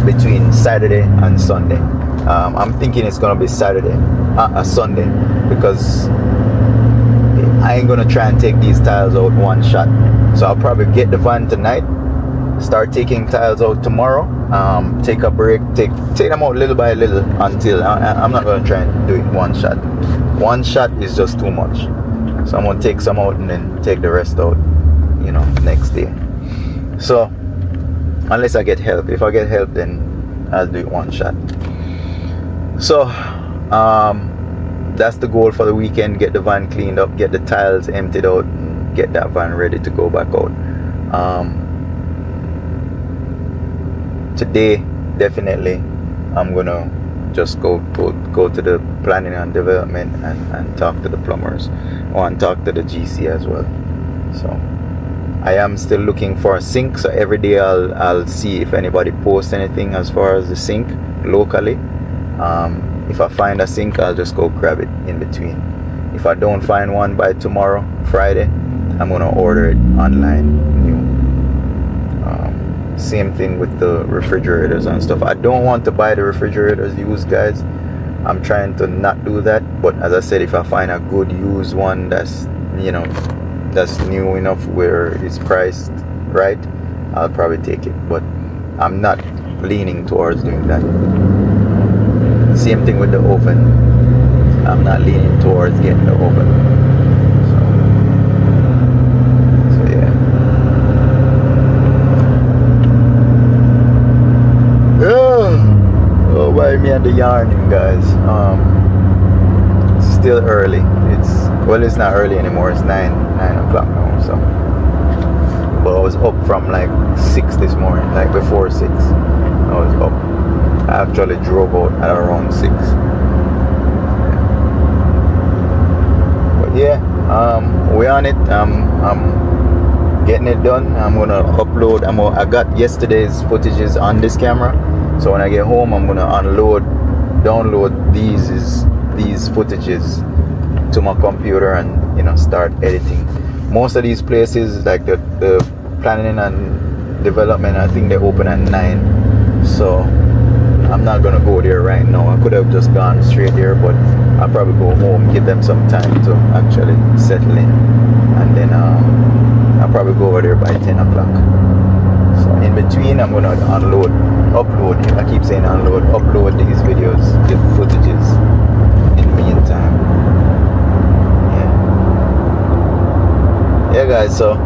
between Saturday and Sunday. I'm thinking it's gonna be Sunday, because I ain't gonna try and take these tiles out one shot. So I'll probably get the van tonight, start taking tiles out tomorrow, take a break, take them out little by little until I'm not gonna try and do it one shot. One shot is just too much. So I'm gonna take some out and then take the rest out, next day. So unless I get help. If I get help, then I'll do it one shot. So that's the goal for the weekend. Get the van cleaned up, get the tiles emptied out, and get that van ready to go back out. Today definitely I'm gonna just go to the planning and development and talk to the plumbers, and talk to the GC as well. So I am still looking for a sink, so every day I'll see if anybody posts anything as far as the sink locally. If I find a sink, I'll just go grab it in between. If I don't find one by tomorrow, Friday, I'm gonna order it online new. Same thing with the refrigerators and stuff. I don't want to buy the refrigerators used, guys. I'm trying to not do that, but as I said, if I find a good used one that's, you know, that's new enough where it's priced right, I'll probably take it. But I'm not leaning towards doing that. Same thing with the oven. I'm not leaning towards getting the oven. So yeah. Oh, why me and the yarning, guys? It's still early. It's not early anymore. It's 9 o'clock now. So, but I was up from like 6 this morning, like before 6. I was up. I actually drove out at around 6. But yeah, we're on it. I'm getting it done. I'm gonna upload. I got yesterday's footages on this camera. So when I get home, I'm gonna download these footages to my computer and, you know, start editing. Most of these places, like the planning and development, I think they open at 9. So I'm not gonna go there right now. I could have just gone straight there, but I'll probably go home, give them some time to actually settle in, and then I'll probably go over there by 10 o'clock. So in between, I'm gonna upload. I keep saying upload these videos, the footages. In the meantime, yeah, guys. So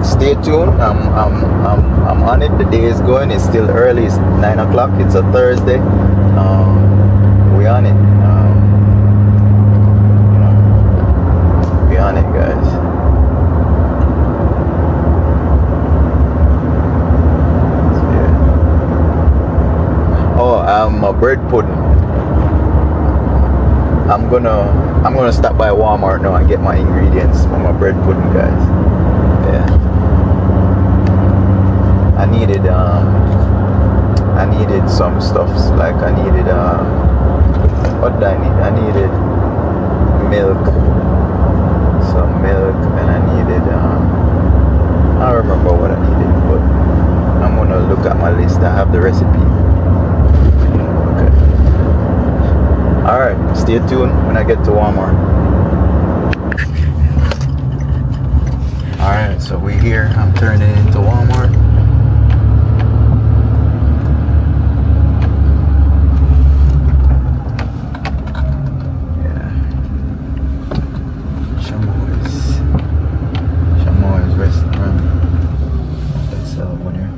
stay tuned. I'm on it. The day is going. It's still early. It's 9 o'clock. It's a Thursday. We on it. We on it, guys. A bread pudding. I'm gonna stop by Walmart now and get my ingredients for my bread pudding, guys. Yeah. I needed some stuffs, like I needed what did I need? I needed milk, some milk, and I needed I don't remember what I needed, but I'm gonna look at my list. I have the recipe. Alright, stay tuned when I get to Walmart. Alright, so we're here. I'm turning into Walmart. Yeah. Chamois restaurant. They sell over there.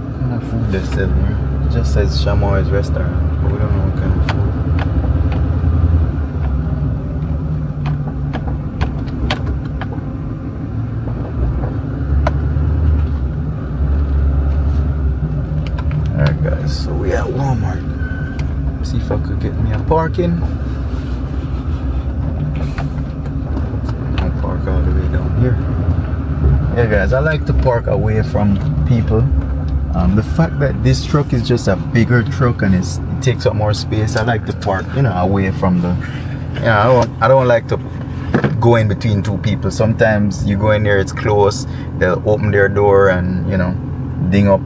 What kind of food they sell there? It just says Chamois restaurant, but we don't know what kind of food. Alright, guys, so we at Walmart. See if I could get me a parking. I'll park all the way down here. Yeah, guys, I like to park away from people. The fact that this truck is just a bigger truck and it takes up more space, I like to park, you know, away from the, you know, I don't like to go in between two people. Sometimes you go in there, it's close, they'll open their door and, you know, ding up.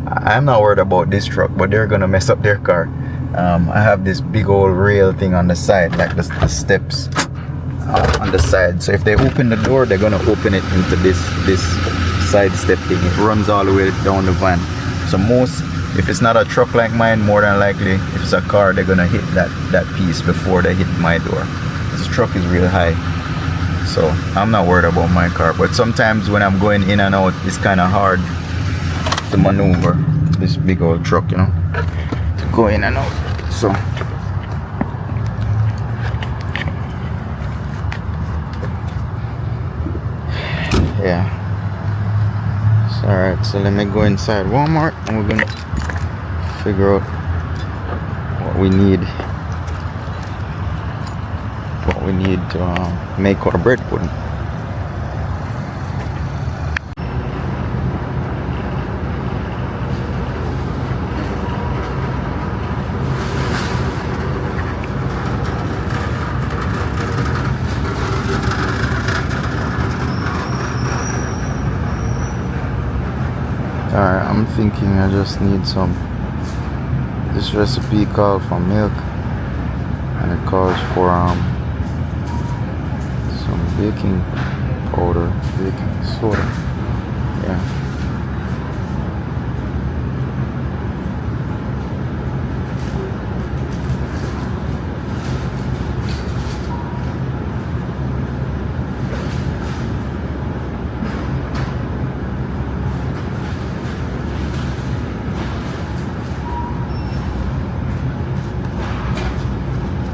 I'm not worried about this truck, but they're gonna mess up their car. I have this big old rail thing on the side, like the steps on the side. So if they open the door, they're gonna open it into this side step thing. It runs all the way down the van. So if it's not a truck like mine, more than likely, if it's a car, they're gonna hit that piece before they hit my door. This truck is real high, so I'm not worried about my car. But sometimes when I'm going in and out, it's kind of hard to maneuver this big old truck, you know, to go in and out. So yeah. Alright, so let me go inside Walmart and we're gonna figure out what we need to make our bread pudding. Alright, I'm thinking I just need some. This recipe calls for milk, and it calls for some baking powder, baking soda. Yeah.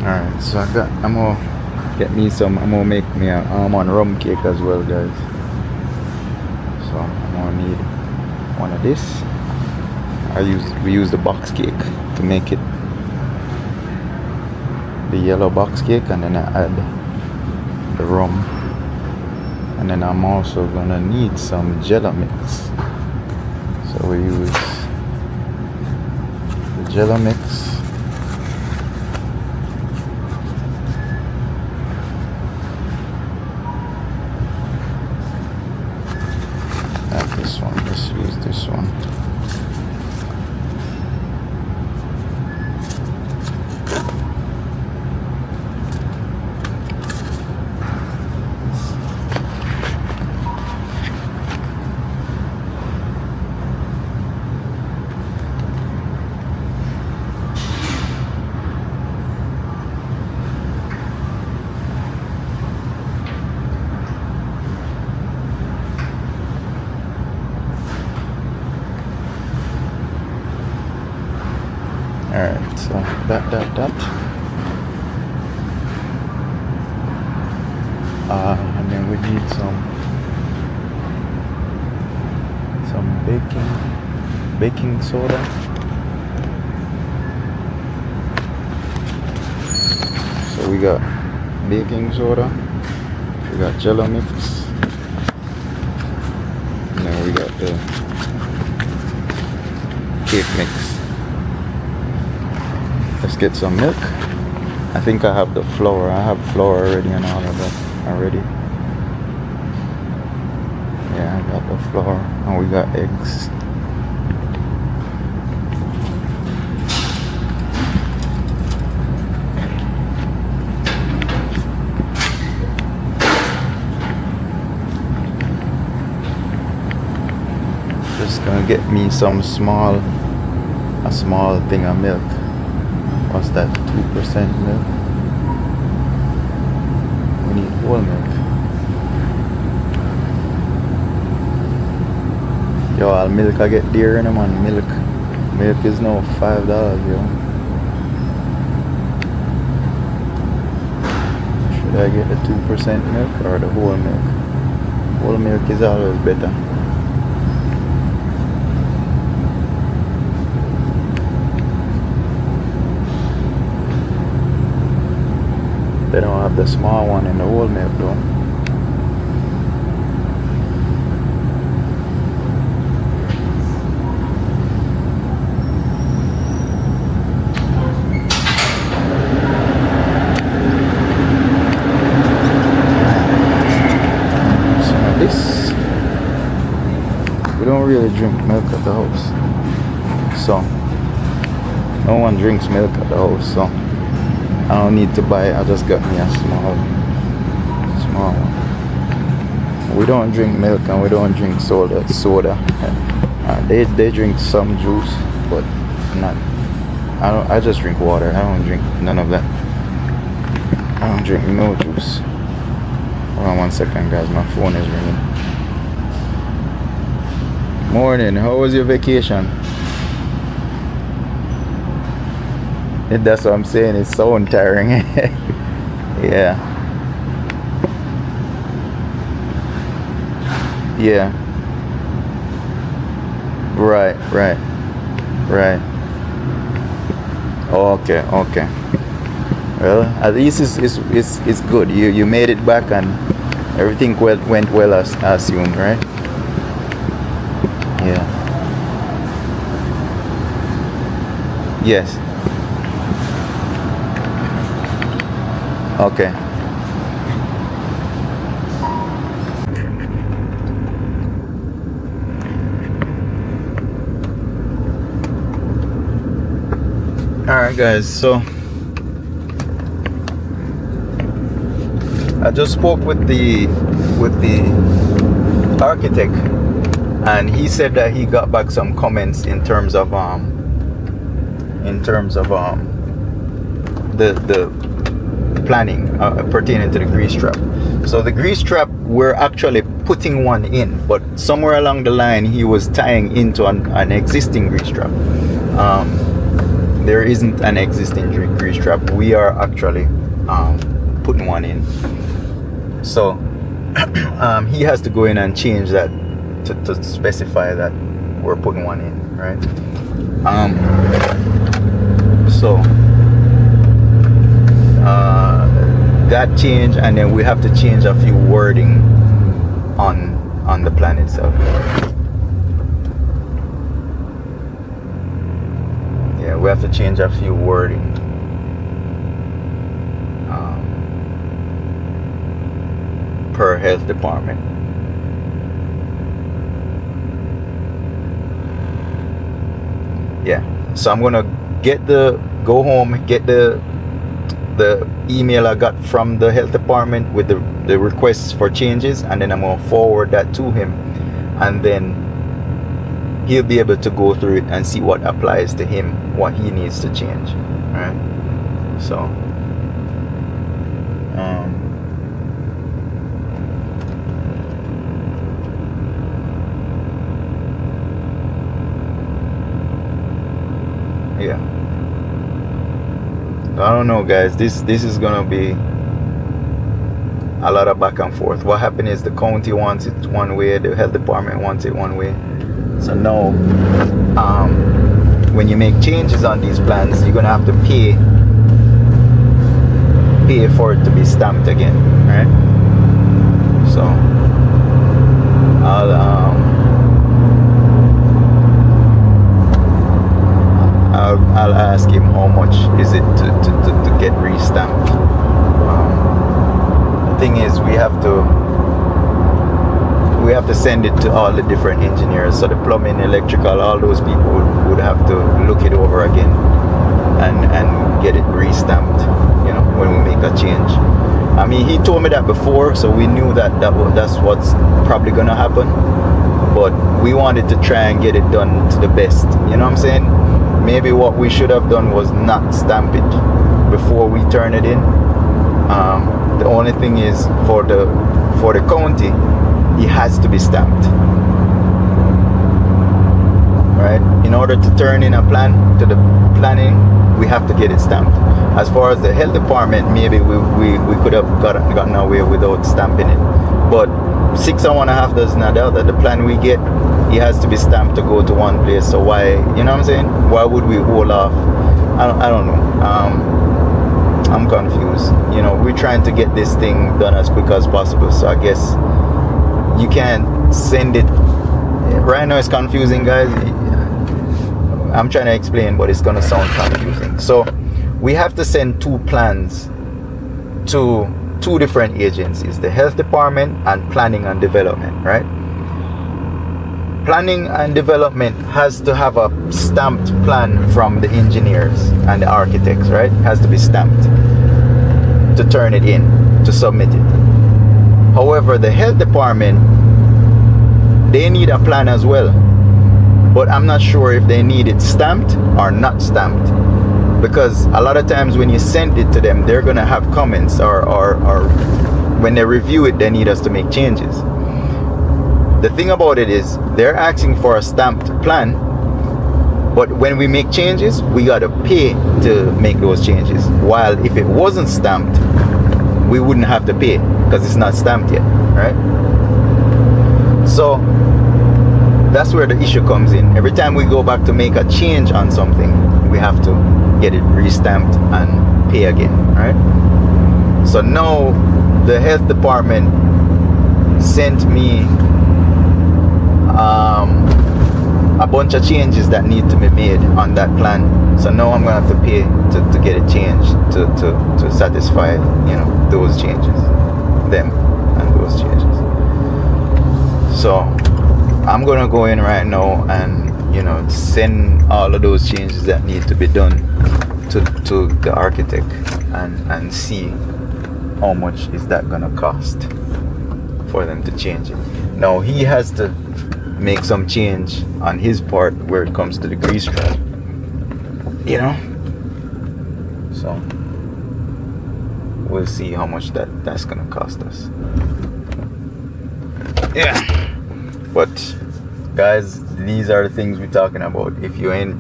Alright, so I'm gonna get me some, I'm gonna make me an almond rum cake as well, guys. So I'm gonna need one of this. We use the box cake to make it, the yellow box cake, and then I add the rum. And then I'm also gonna need some Jello mix. So we use the Jello mix. This one, let's use this one. Alright, so that. And then we need some baking soda. So we got baking soda, we got Jello mix, and then we got the cake mix. Let's get some milk. I think I have the flour. I have flour already and all of that already. Yeah, I got the flour, and we got eggs. Just gonna get me a small thing of milk. What's that? 2% milk. We need whole milk. Yo, all milk I get dear in man. Milk is now $5, yo. Should I get the 2% milk or the whole milk? Whole milk is always better. They don't have the small one in the whole milk though. So this, we don't really drink milk at the house. So no one drinks milk at the house, so I don't need to buy it. I just got me a small one. We don't drink milk and we don't drink soda. They drink some juice, but not. I just drink water. I don't drink none of that. I don't drink no juice. Hold on 1 second, guys. My phone is ringing. Morning. How was your vacation? That's what I'm saying, it's so tiring. Yeah. Yeah. Right. Okay. Well, at least it's good. You made it back and everything went well as assumed, right? Yeah. Yes. Okay. Alright guys, so I just spoke with the architect, and he said that he got back some comments in terms of the planning pertaining to the grease trap. So the grease trap, we're actually putting one in, but somewhere along the line he was tying into an existing grease trap. There isn't an existing grease trap. We are actually putting one in. So he has to go in and change that to specify that we're putting one in, right? So that change, and then we have to change a few wording on the plan itself. Yeah, we have to change a few wording. Per health department. Yeah, so I'm gonna go home, get the email I got from the health department with the requests for changes, and then I'm gonna forward that to him, and then he'll be able to go through it and see what applies to him, what he needs to change. Right? So yeah, I don't know guys, this is gonna be a lot of back and forth. What happened is the county wants it one way, the health department wants it one way. So now when you make changes on these plans, you're gonna have to pay for it to be stamped again, right? So I'll ask him how much is it to get re-stamped. The thing is, we have to send it to all the different engineers. So the plumbing, electrical, all those people would have to look it over again and get it re-stamped, you know, when we make a change. I mean, he told me that before, so we knew that's what's probably gonna happen, but we wanted to try and get it done to the best, you know what I'm saying? Maybe what we should have done was not stamp it before we turn it in. The only thing is, for the county, it has to be stamped, right? In order to turn in a plan to the planning, we have to get it stamped. As far as the health department, maybe we could have gotten away without stamping it, but 6 and 1/2 dozen of the other, the plan we get, it has to be stamped to go to one place. So why, you know what I'm saying, why would we hold off? I don't know. I'm confused. You know, we're trying to get this thing done as quick as possible, so I guess you can't send it right now. It's confusing, guys. I'm trying to explain, but it's gonna sound confusing. So we have to send 2 plans to 2 different agencies, the health department and planning and development, right? Planning and development has to have a stamped plan from the engineers and the architects, right? It has to be stamped to turn it in, to submit it. However, the health department, they need a plan as well, but I'm not sure if they need it stamped or not stamped, because a lot of times when you send it to them, they're gonna have comments, or when they review it, they need us to make changes. The thing about it is, they're asking for a stamped plan, but when we make changes, we gotta pay to make those changes. While if it wasn't stamped, we wouldn't have to pay because it's not stamped yet, right? So that's where the issue comes in. Every time we go back to make a change on something, we have to get it re-stamped and pay again, right? So now the health department sent me a bunch of changes that need to be made on that plan. So now I'm gonna have to pay to get it changed to satisfy, you know, those changes, them and those changes. So I'm gonna go in right now and, you know, send all of those changes that need to be done to the architect and see how much is that gonna cost for them to change it. Now he has to make some change on his part where it comes to the grease trap, you know. So we'll see how much that's gonna cost us. Yeah, but guys, these are the things we're talking about. If you ain't,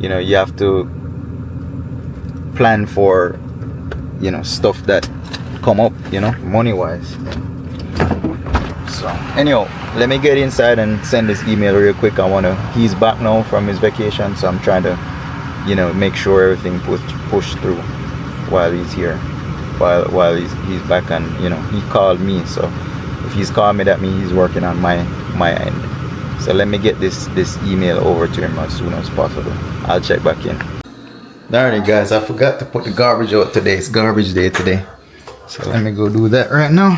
you know, you have to plan for, you know, stuff that come up, you know, money wise. So anyhow, let me get inside and send this email real quick. He's back now from his vacation, so I'm trying to, you know, make sure everything pushed through while he's here, while he's back. And you know, he called me, so if he's called me, that means he's working on my end. So let me get this email over to him as soon as possible. I'll check back in. Alright guys, I forgot to put the garbage out today. It's garbage day today, so let me go do that right now.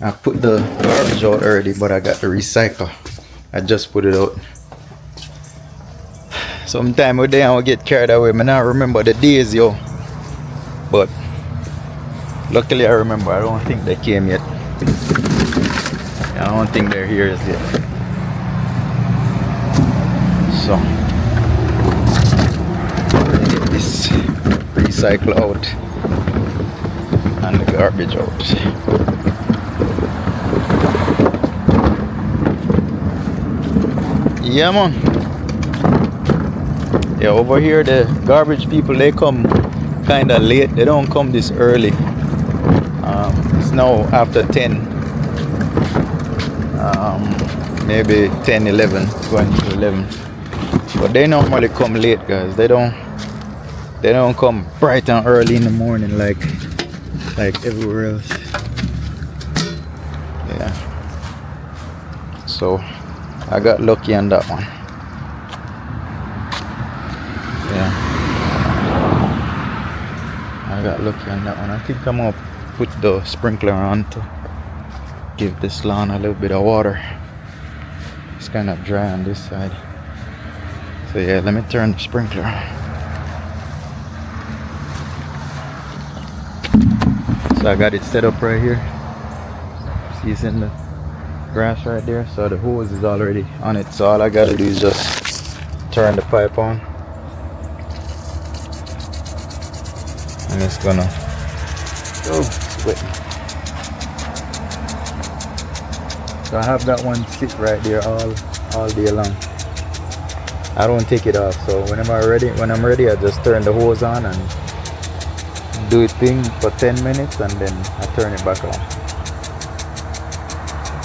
I put the garbage out already, but I got the recycle. I just put it out. Sometime a day I will get carried away. I not remember the days, yo. But luckily I remember. I don't think they came yet. I don't think they're here yet. So get this recycle out and the garbage out. Yeah man. Yeah, over here the garbage people, they come kinda late. They don't come this early. It's now after 10. Maybe 10, 11, going to 11. But they normally come late, guys. They don't come bright and early in the morning like everywhere else. Yeah. So I got lucky on that one. Yeah. I got lucky on that one. I think I'm gonna put the sprinkler on to give this lawn a little bit of water. It's kind of dry on this side. So yeah, let me turn the sprinkler on. So I got it set up right here. See, it's in the grass right there. So the hose is already on it. So all I gotta do is just turn the pipe on. And it's gonna wait. So I have that one sit right there all day long. I don't take it off. So when I'm ready, I just turn the hose on and do it thing for 10 minutes, and then I turn it back on.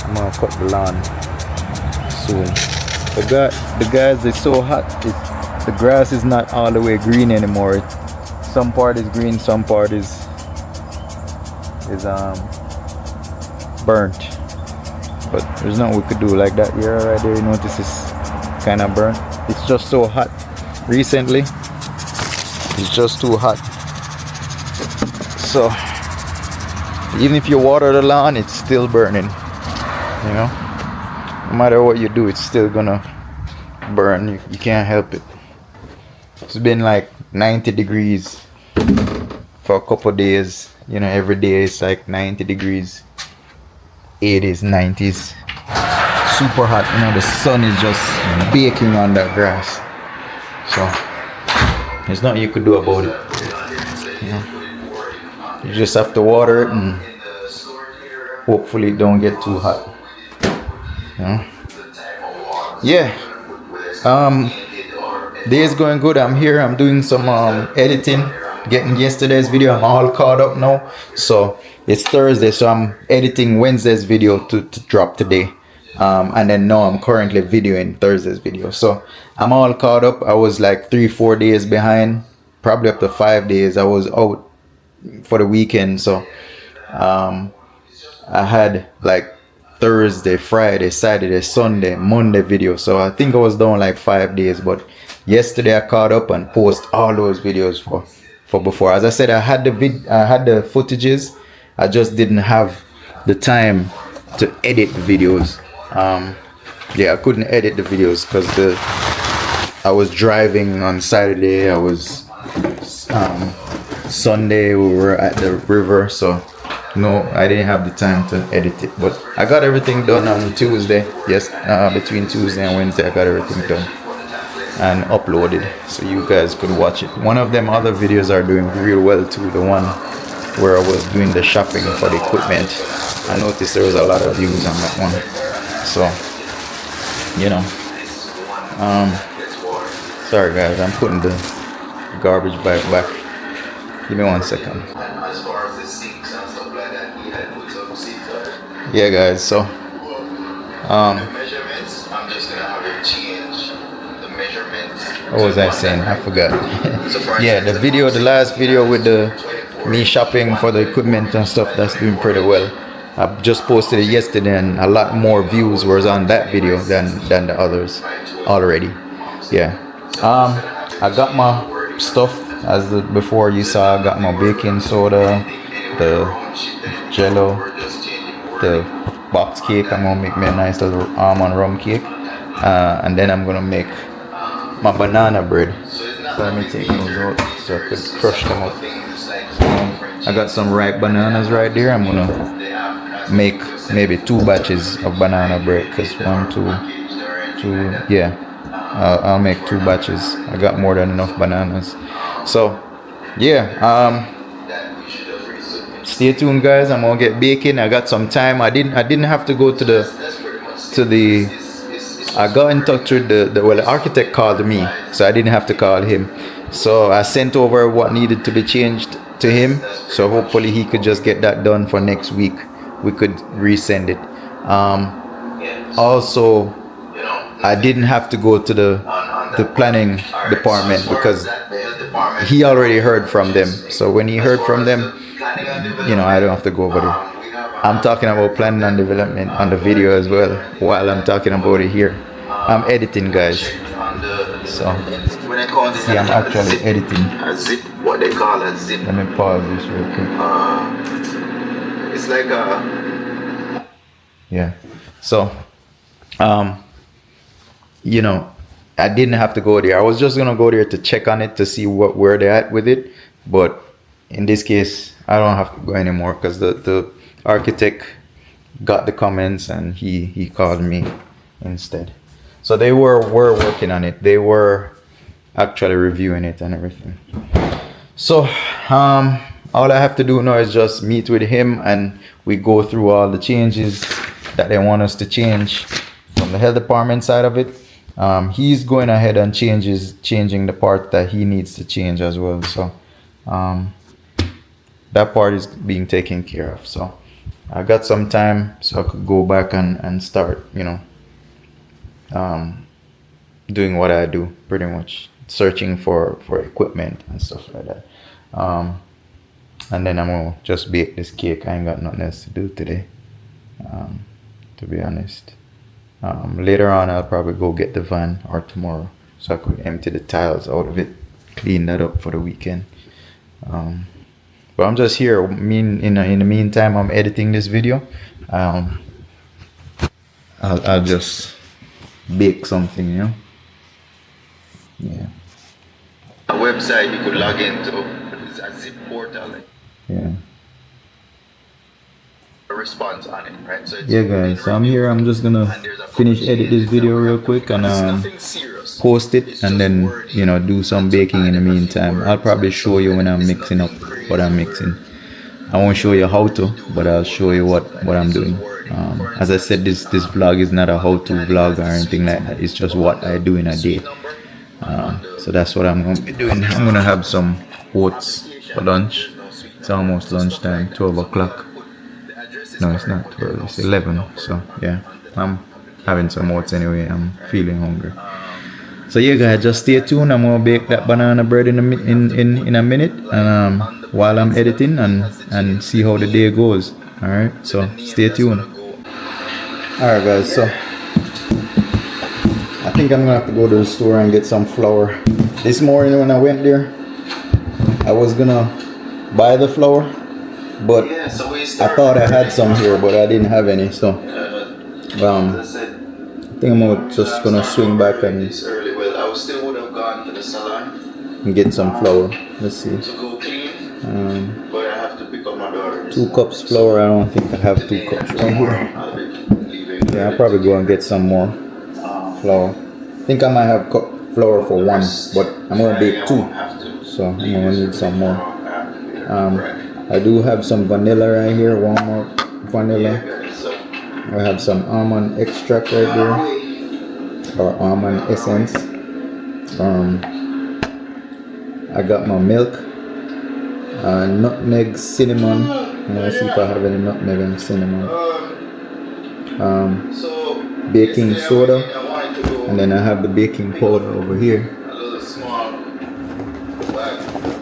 I'm gonna cut the lawn soon. The guys, it's so hot. The grass is not all the way green anymore. Some part is green, some part is burnt. But there's nothing we could do. Like that here right there, you notice it's kind of burnt. It's just so hot recently. It's just too hot. So even if you water the lawn, it's still burning. You know, no matter what you do, it's still gonna burn. You can't help it. It's been like 90 degrees for a couple days. You know, every day it's like 90 degrees, 80s, 90s. Super hot. You know, the sun is just baking on that grass. So there's nothing you could do about it. You know, you just have to water it and hopefully it don't get too hot. You know? Yeah. Day is going good. I'm here. I'm doing some editing, getting yesterday's video. I'm all caught up now. So it's Thursday, so I'm editing Wednesday's video to drop today. And then now I'm currently videoing Thursday's video. So I'm all caught up. I was like 3-4 days behind, probably up to 5 days. I was out for the weekend, so I had like Thursday, Friday, Saturday, Sunday, Monday video. So I think I was down like 5 days, but yesterday I caught up and post all those videos for before. As I said, I had the footages. I just didn't have the time to edit the videos. Yeah, I couldn't edit the videos because I was driving on Saturday. I was Sunday we were at the river, so no, I didn't have the time to edit it. But I got everything done on Tuesday. Yes, between Tuesday and Wednesday, I got everything done and uploaded, so you guys could watch it. One of them other videos are doing real well too. The one where I was doing the shopping for the equipment. I noticed there was a lot of views on that one. So, you know, sorry guys, I'm putting the garbage bag back. Give me 1 second. Yeah guys, so what was I saying? I forgot. Yeah, the last video with me shopping for the equipment and stuff, that's doing pretty well. I just posted it yesterday and a lot more views was on that video than the others already. Yeah. I got my stuff before you saw. I got my baking soda, the jello, the box cake. I'm gonna make me a nice little almond rum cake, and then I'm gonna make my banana bread. So let me take those out so I could crush them up. I got some ripe bananas right there. I'm gonna make maybe 2 batches of banana bread, because 1, 2, yeah, I'll make 2 batches. I got more than enough bananas. So yeah, stay tuned guys. I'm gonna get baking. I got some time. I didn't have to go to the I got in touch with the architect called me, so I didn't have to call him. So I sent over what needed to be changed to him, so hopefully he could just get that done for next week. We could resend it. Also, I didn't have to go to the planning department because he already heard from them. So when he heard from them, you know, I don't have to go over there. I'm talking about planning and development on the video as well, while I'm talking about it here. I'm editing guys. So see, I'm actually editing. A zip, what they call a zip. Let me pause this real quick. It's like a... Yeah. So, you know, I didn't have to go there. I was just gonna go there to check on it to see where they're at with it. But in this case, I don't have to go anymore because the architect got the comments and he called me instead. So they were working on it. They were actually reviewing it and everything. So all I have to do now is just meet with him and we go through all the changes that they want us to change from the health department side of it. He's going ahead and changing the part that he needs to change as well. So that part is being taken care of. So I got some time, so I could go back and start, you know, doing what I do, pretty much searching for equipment and stuff like that. And then I'm gonna just bake this cake. I ain't got nothing else to do today, to be honest. Later on I'll probably go get the van, or tomorrow, so I could empty the tiles out of it, clean that up for the weekend. But I'm just here. In the meantime, I'm editing this video. I'll just bake something, you know. Yeah. A website you could log into. It's a zip portal. Yeah. A response on it, right? So yeah, guys. So I'm here. I'm just gonna finish edit this video real quick and post it, and then, you know, do some baking in the meantime. I'll probably show you when I'm mixing up what I'm mixing. I won't show you how to, but I'll show you what I'm doing. As I said, this vlog is not a how-to vlog or anything like that. It's just what I do in a day. So that's what I'm gonna be doing. I'm gonna have some oats for lunch. It's almost lunchtime, 12 o'clock. No, it's not 12, it's 11. So yeah, I'm having some oats anyway. I'm feeling hungry. So yeah, guys, just stay tuned. I'm gonna bake that banana bread in a minute, and while I'm editing and see how the day goes. All right, so stay tuned. All right, guys. So I think I'm gonna have to go to the store and get some flour. This morning when I went there, I was gonna buy the flour, but I thought I had some here, but I didn't have any. So I think I'm just gonna swing back and. I still would have gone to the salon, and get some flour. Let's see. to go clean, but I have to pick up my daughter. 2 cups flour. I don't think I have 2 cups right here. I'll be leaving. Yeah, I'll probably go and get some more flour. I think I might have flour for 1, but I'm gonna bake 2, so I'm gonna need some more. I do have some vanilla right here, Walmart vanilla. I have some almond extract right there, or almond essence. I got my milk, nutmeg, cinnamon. Let's see if I have any nutmeg and cinnamon. Baking soda, and then I have the baking powder over here.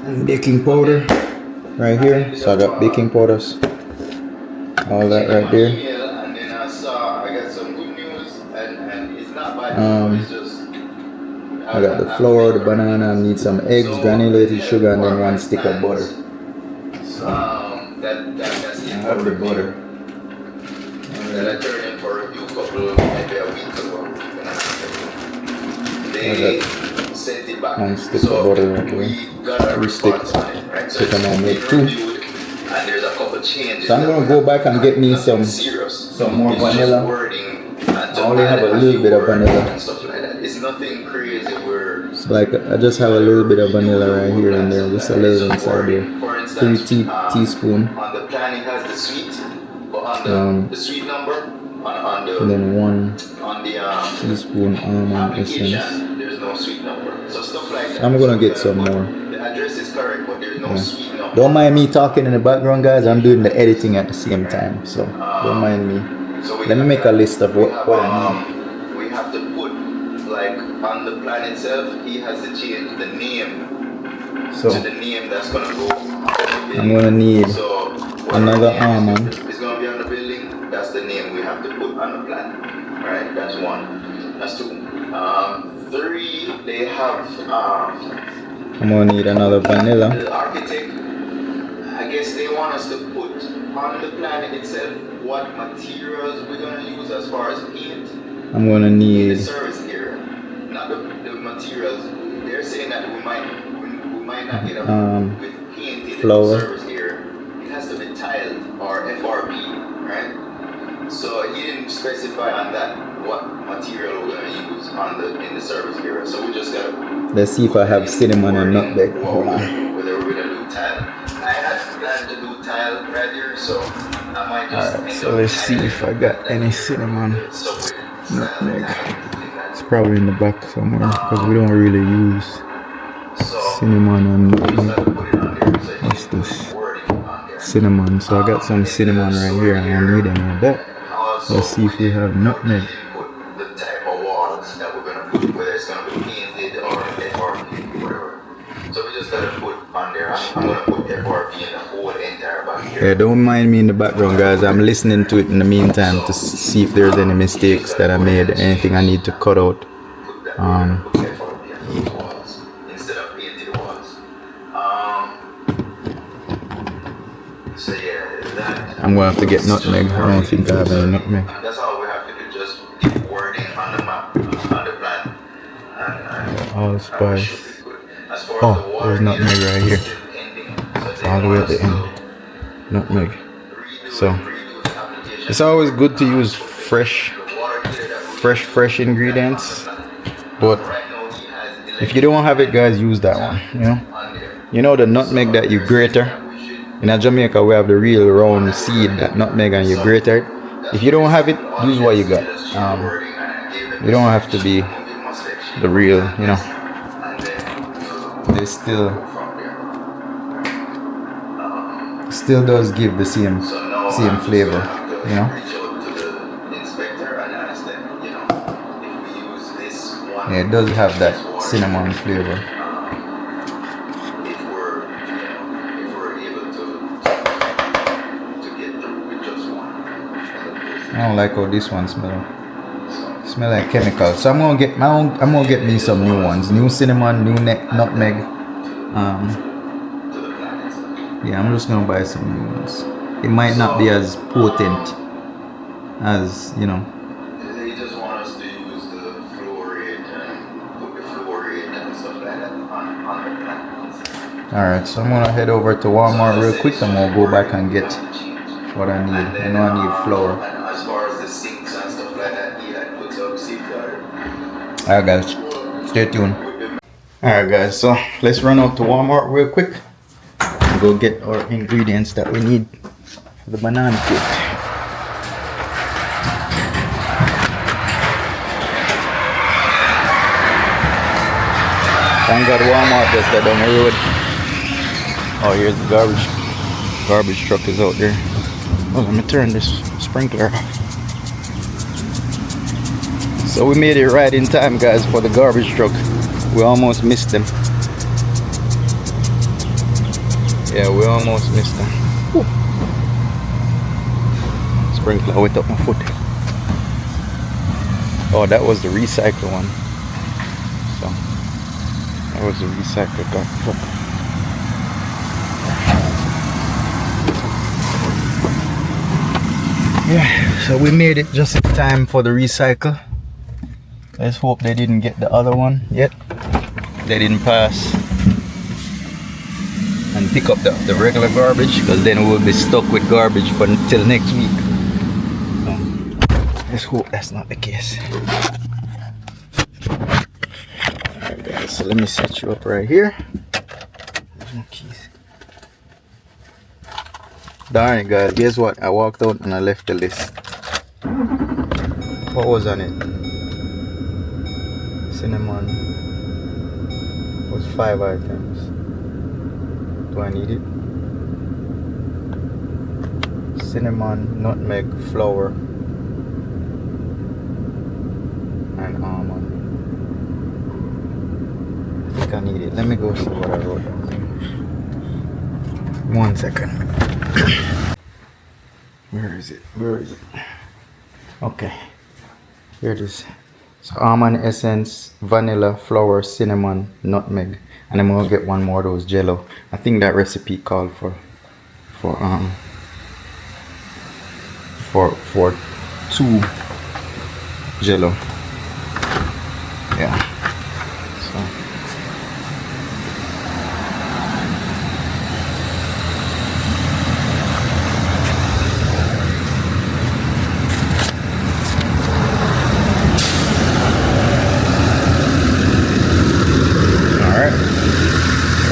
And baking powder right here. So I got baking powders, all that right there. I got the flour, the banana, I need some eggs, granulated sugar, and then 1 stick of butter. So I have the butter. That I turned in for a few maybe a week ago. They sent it back. 1 stick of butter right there. We got a response on it, right? So I'm gonna make 2. And there's a couple changes. So I'm gonna go back and get me some more vanilla. I only have a little bit of vanilla. And stuff like that. It's nothing crazy where It's like I just have a little bit of vanilla right here and there, just a little inside there. For instance, 3 teaspoon. on the plan it has the sweet, but on the sweet number on the And then 1 on the teaspoon almond essence. application, there's no sweet number. So stuff like that. I'm gonna get some more. The address is correct, but there's no sweet number. Don't mind me talking in the background, guys. I'm doing the editing at the same time, so don't mind me. So Let me make a list of what I need. We have to put, like, on the plan itself, he has to change the name need. So to the name that's gonna go on the building. I'm gonna need So another whatever name almond. is gonna be on the building, that's the name we have to put on the plan. Right? That's 1. That's 2. 3, they have I'm gonna need another vanilla. the architect, I guess they want us to put on the plan itself what materials we're going to use as far as paint I'm gonna in the need service area. Not the materials. They're saying that we might not get up with paint in flour. the service area. It has to be tiled or FRP, right? So he didn't specify on that what material we're going to use in the service area. So we just got to Let's see if I have cinnamon and nutmeg. Hold on. whether we're gonna do tile. I had planned to do tile right here, so I might just Alright, so let's see if I got any cinnamon, nutmeg. It's probably in the back somewhere because we don't really use cinnamon and nutmeg. What's this? Cinnamon. So I got some cinnamon right here. I don't need any of that. Let's see if we have nutmeg. The type of walls that we're gonna put, whether it's gonna be painted or FRP, whatever. So we just gotta put on there. I'm gonna put FRP in the whole entire back here. Yeah, don't mind me in the background, guys. I'm listening to it in the meantime to see if there's any mistakes that I made, anything I need to cut out. Put FRP on those walls instead of painted walls. So yeah, that. I'm gonna have to get nutmeg. I don't think I have any nutmeg. That's all we have to do. Just give wording on the map, on the plan. And Allspice. as far Oh, as the water there's nutmeg is right here. still pending. So All the way at the end. Nutmeg. So it's always good to use fresh ingredients, but if you don't have it, guys, use that one. You know the nutmeg that you grater. In Jamaica, we have the real round seed, that nutmeg, and you grater it. If you don't have it, use what you got. You don't have to be the real, They still does give the same flavor, Yeah, it does have that cinnamon flavor. I don't like how this one smells. Smell like chemicals. So I'm gonna get me some new ones. New cinnamon, new nutmeg. Yeah, I'm just gonna buy some new ones. It might not be as potent as They just want us to use the fluoride and put the fluoride and stuff like that on the plan. Alright, so I'm gonna head over to Walmart real quick and we'll go back and get what I need. I know I need flour. And as far as the sinks and stuff like that, he had put up safeguard. Alright guys, stay tuned. Alright guys, so let's run out to Walmart real quick and go get our ingredients that we need for the banana cake. Thank God Walmart just that down the road. Oh, here's the garbage truck is out there. Oh, let me turn this sprinkler off. So we made it right in time guys for the garbage truck. We almost missed them. Yeah, we almost missed them. Whew. Sprinkler wet up my foot. Oh, that was the recycle one. So that was the recycle truck. Yeah, so we made it just in time for the recycle. Let's hope they didn't get the other one yet. They didn't pass and pick up the regular garbage, because then we'll be stuck with garbage for until next week. So let's hope that's not the case. Alright guys, so let me set you up right here. There's no keys. Darn it guys, guess what? I walked out and I left the list. What was on it? Cinnamon was 5 items. Do I need it? Cinnamon, nutmeg, flour, and almond. I think I need it. Let me go see what I wrote down. 1 second. Where is it? Okay, here it is. So almond essence, vanilla, flour, cinnamon, nutmeg, and I'm gonna get one more of those jello. I think that recipe called for 2 jello. Yeah. So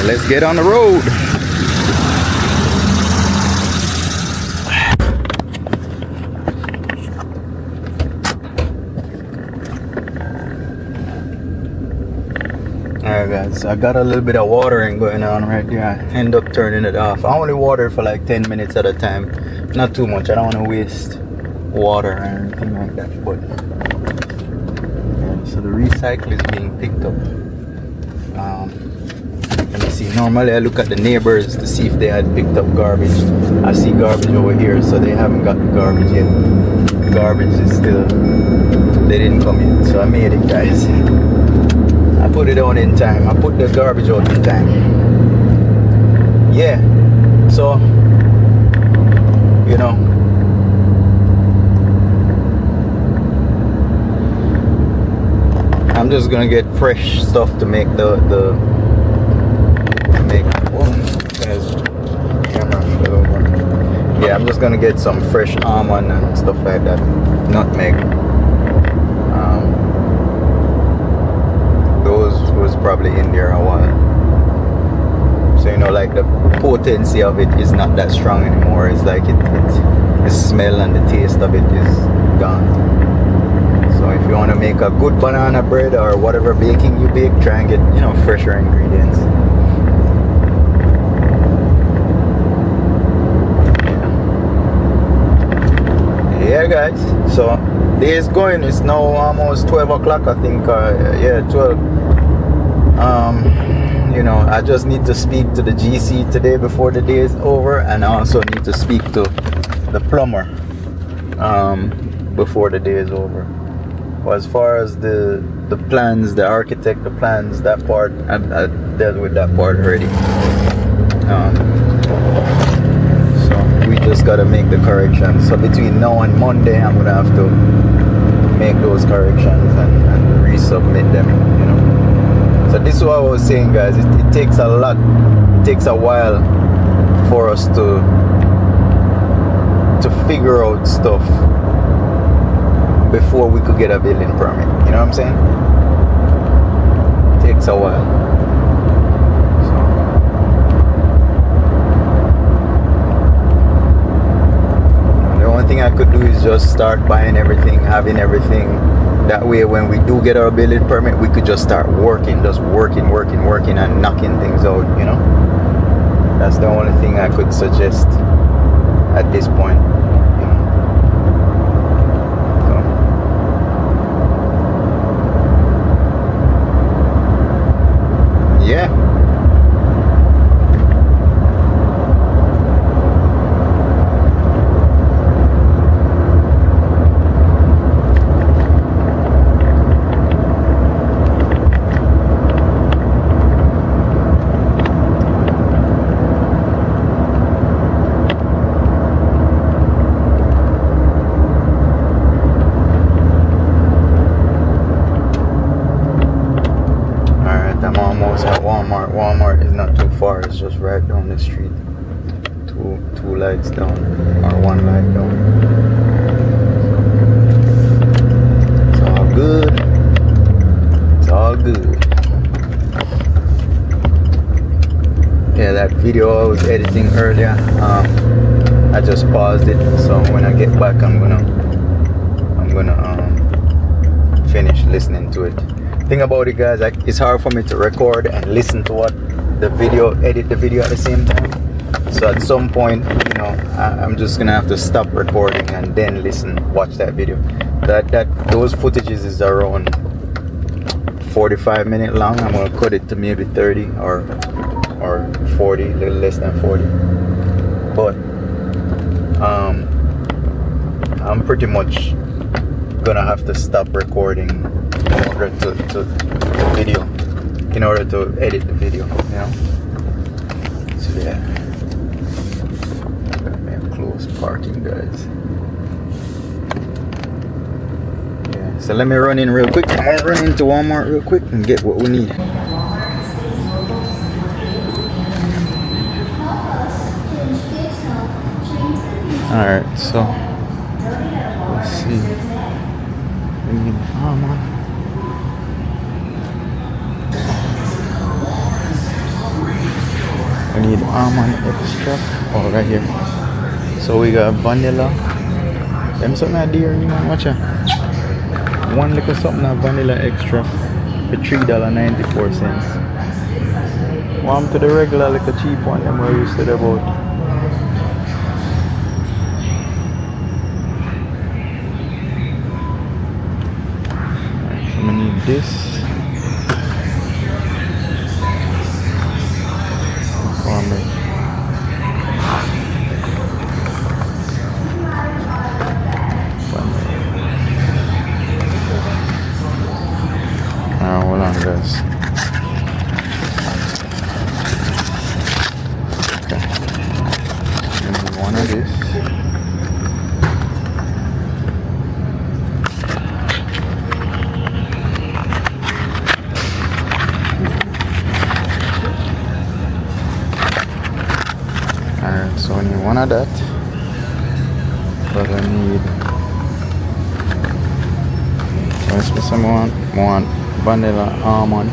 let's get on the road. Alright guys, so I got a little bit of watering going on right there. I end up turning it off. I only water for like 10 minutes at a time. Not too much. I don't want to waste water or anything like that. But yeah, so the recycle is being picked up. Let me see. Normally I look at the neighbors to see if they had picked up garbage. I see garbage over here, so they haven't got the garbage yet. The garbage is still, they didn't come in. So I made it guys. I put it on in time. I put the garbage out in time. Yeah. So, you know, I'm just gonna get fresh stuff to make yeah, I'm just gonna get some fresh almond and stuff like that, nutmeg. Those was probably in there a while, so you know, like the potency of it is not that strong anymore. It's like the smell and the taste of it is gone. So if you want to make a good banana bread or whatever baking you bake, try and get, you know, fresher ingredients. Yeah guys, so day is going. It's now almost 12 o'clock I think. Yeah, 12. You know, I just need to speak to the GC today before the day is over, and I also need to speak to the plumber before the day is over. Well, as far as the plans, the architect, the plans, that part, I dealt with that part already. So we just gotta make the corrections. So between now and Monday, I'm gonna have to make those corrections and resubmit them, you know. So So this is what I was saying, guys. It takes a lot. It takes a while for us to figure out stuff before we could get a building permit. You know what I'm saying? It takes a while. So, the only thing I could do is just start buying everything, having everything. That way, when we do get our building permit, we could just start working, and knocking things out, you know? That's the only thing I could suggest at this point, you know? So, yeah. Walmart is not too far. It's just right down the street. Two lights down, or one light down. It's all good. It's all good. Yeah, that video I was editing earlier, I just paused it. So when I get back, I'm gonna finish listening to it. Thing about it, guys, it's hard for me to record and listen to edit the video at the same time. So at some point, you know, I'm just gonna have to stop recording and then watch that video. Those footages is around 45 minutes long. I'm gonna cut it to maybe 30 or 40, a little less than 40. But I'm pretty much gonna have to stop recording in order to edit the video, you know. So yeah, got me a close parking, guys. Yeah, so let me run in real quick. I'm gonna run into Walmart real quick and get what we need. Alright, so let's see. We need almond. We need almond extract. Oh, right here. So we got vanilla. Them something dear, you know, watch out. One little something of vanilla extract for $3.94. One to the regular like a cheap one, them we're used to the about. I need this. Hold on, guys. Okay. I need one of this. Alright, so I need one of that, but I need some more vanilla almond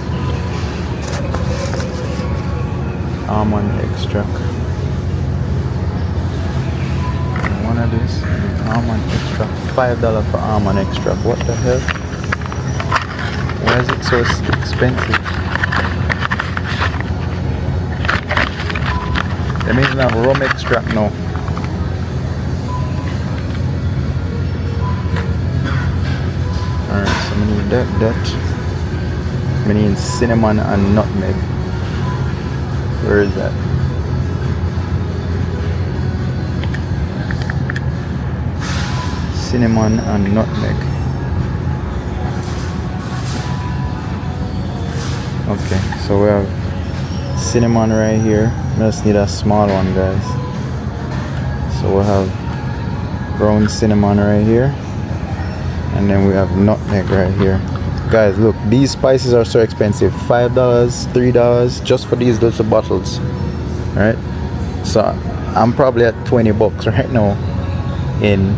extract, and one of this almond extract. $5 for almond extract. What the hell? Why is it so expensive? That means I have rum extract now. Alright, so I need that. I need cinnamon and nutmeg. Where is that? Cinnamon and nutmeg. Okay, so we have cinnamon right here. I just need a small one, guys. So we'll have ground cinnamon right here, and then we have nutmeg right here. Guys, look, these spices are so expensive. $5, $3 just for these little bottles. Right? So I'm probably at $20 right now in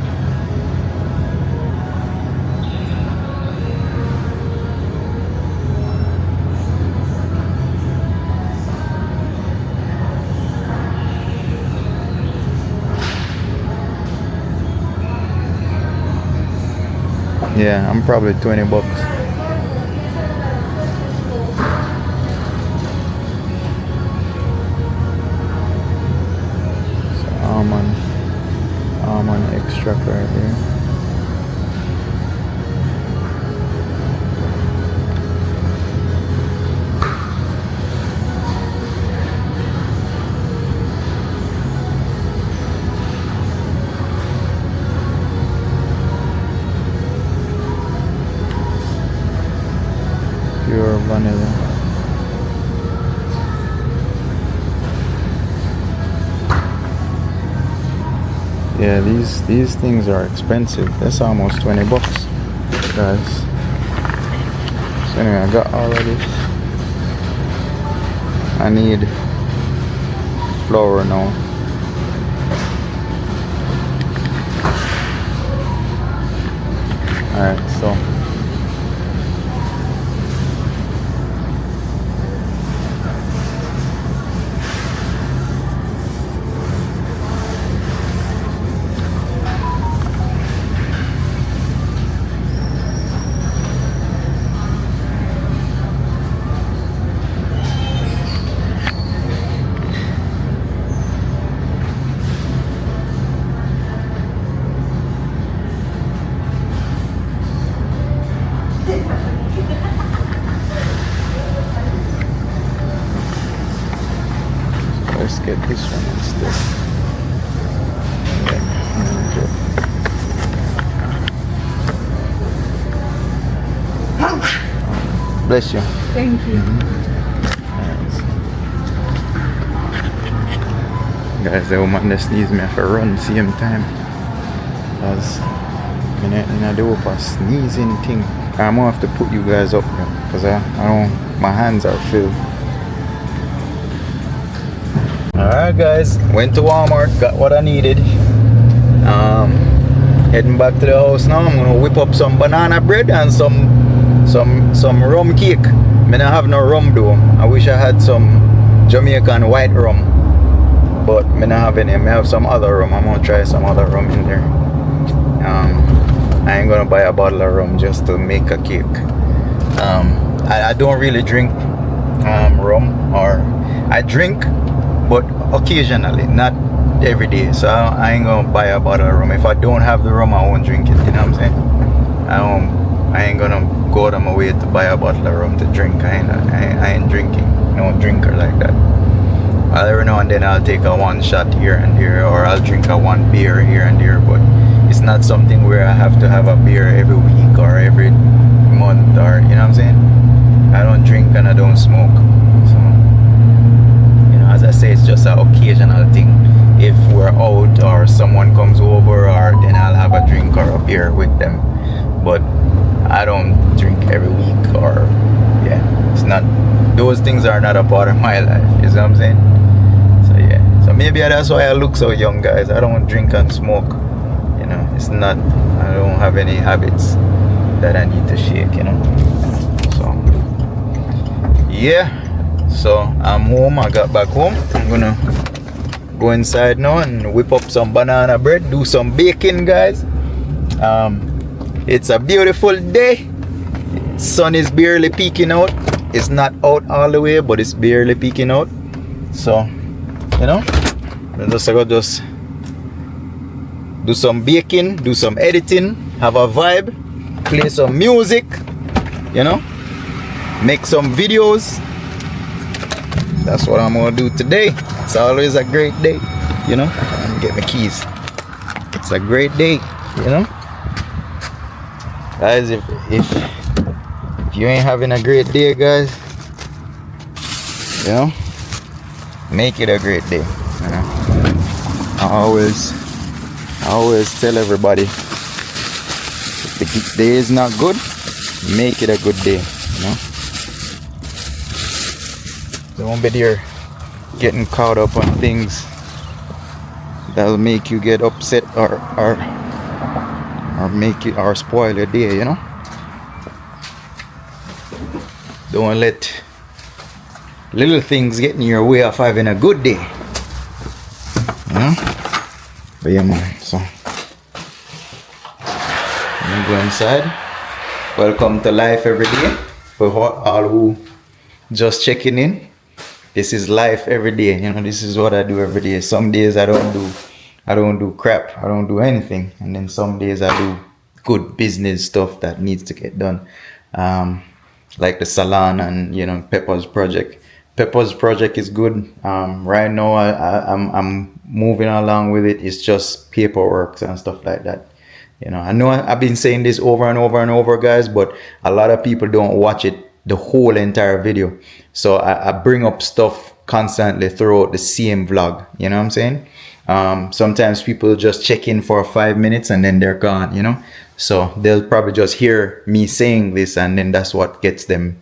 yeah, I'm probably $20. Almond extract right here. Pure vanilla. Yeah, these things are expensive. That's almost $20, guys. So anyway, I got all of this. I need flour now. Alright, so let's get this one instead. Bless you. Thank you. Guys, the woman that sneeze me have to run same time. Because I do up a sneezing thing. I'm gonna have to put you guys up now because I don't, my hands are filled. Alright guys, went to Walmart, got what I needed. Heading back to the house now. I'm gonna whip up some banana bread and some rum cake. I don't have no rum though. I wish I had some Jamaican white rum, but I don't have any. I have some other rum. I'm gonna try some other rum in there. I ain't gonna buy a bottle of rum just to make a cake. I don't really drink rum, or I drink but occasionally, not every day. So I ain't gonna buy a bottle of rum. If I don't have the rum, I won't drink it. You know what I'm saying? I ain't gonna go out of my way to buy a bottle of rum to drink. I ain't drinking. No drinker like that. Every now and then I'll take a one shot here and there, or I'll drink a one beer here and there, but it's not something where I have to have a beer every week or every month, or you know what I'm saying? I don't drink and I don't smoke. So, you know, as I say, it's just an occasional thing. If we're out or someone comes over, or then I'll have a drink or a beer with them. But I don't drink every week, or yeah, it's not, those things are not a part of my life, you know what I'm saying? So yeah, so maybe that's why I look so young, guys. I don't drink and smoke, you know. It's not, I don't have any habits that I need to shake, you know. So yeah, so I'm home. I got back home. I'm gonna go inside now and whip up some banana bread, do some baking, guys. It's a beautiful day. Sun is barely peeking out. It's not out all the way, but it's barely peeking out. So, you know, I just do some baking, do some editing, have a vibe, play some music, you know, make some videos. That's what I'm gonna do today. It's always a great day, you know. Let me get my keys. It's a great day, you know. Guys, if you ain't having a great day, guys, you know, make it a great day, you know. I always tell everybody, if the day is not good, make it a good day, you know. Don't be there getting caught up on things that'll make you get upset or make it or spoil your day, you know. Don't let little things get in your way of having a good day, you know. But yeah, man, so I'm gonna go inside. Welcome to Life Every Day. For all who just checking in, this is life every day. You know, this is what I do every day. Some days I don't do crap. I don't do anything. And then some days I do good business stuff that needs to get done. Like the salon and, you know, Pepper's project. Pepper's project is good. Right now I'm moving along with it. It's just paperwork and stuff like that. You know I've been saying this over and over and over, guys, but a lot of people don't watch it the whole entire video. So I bring up stuff constantly throughout the same vlog. You know what I'm saying? Sometimes people just check in for 5 minutes and then they're gone, you know. So they'll probably just hear me saying this and then that's what gets them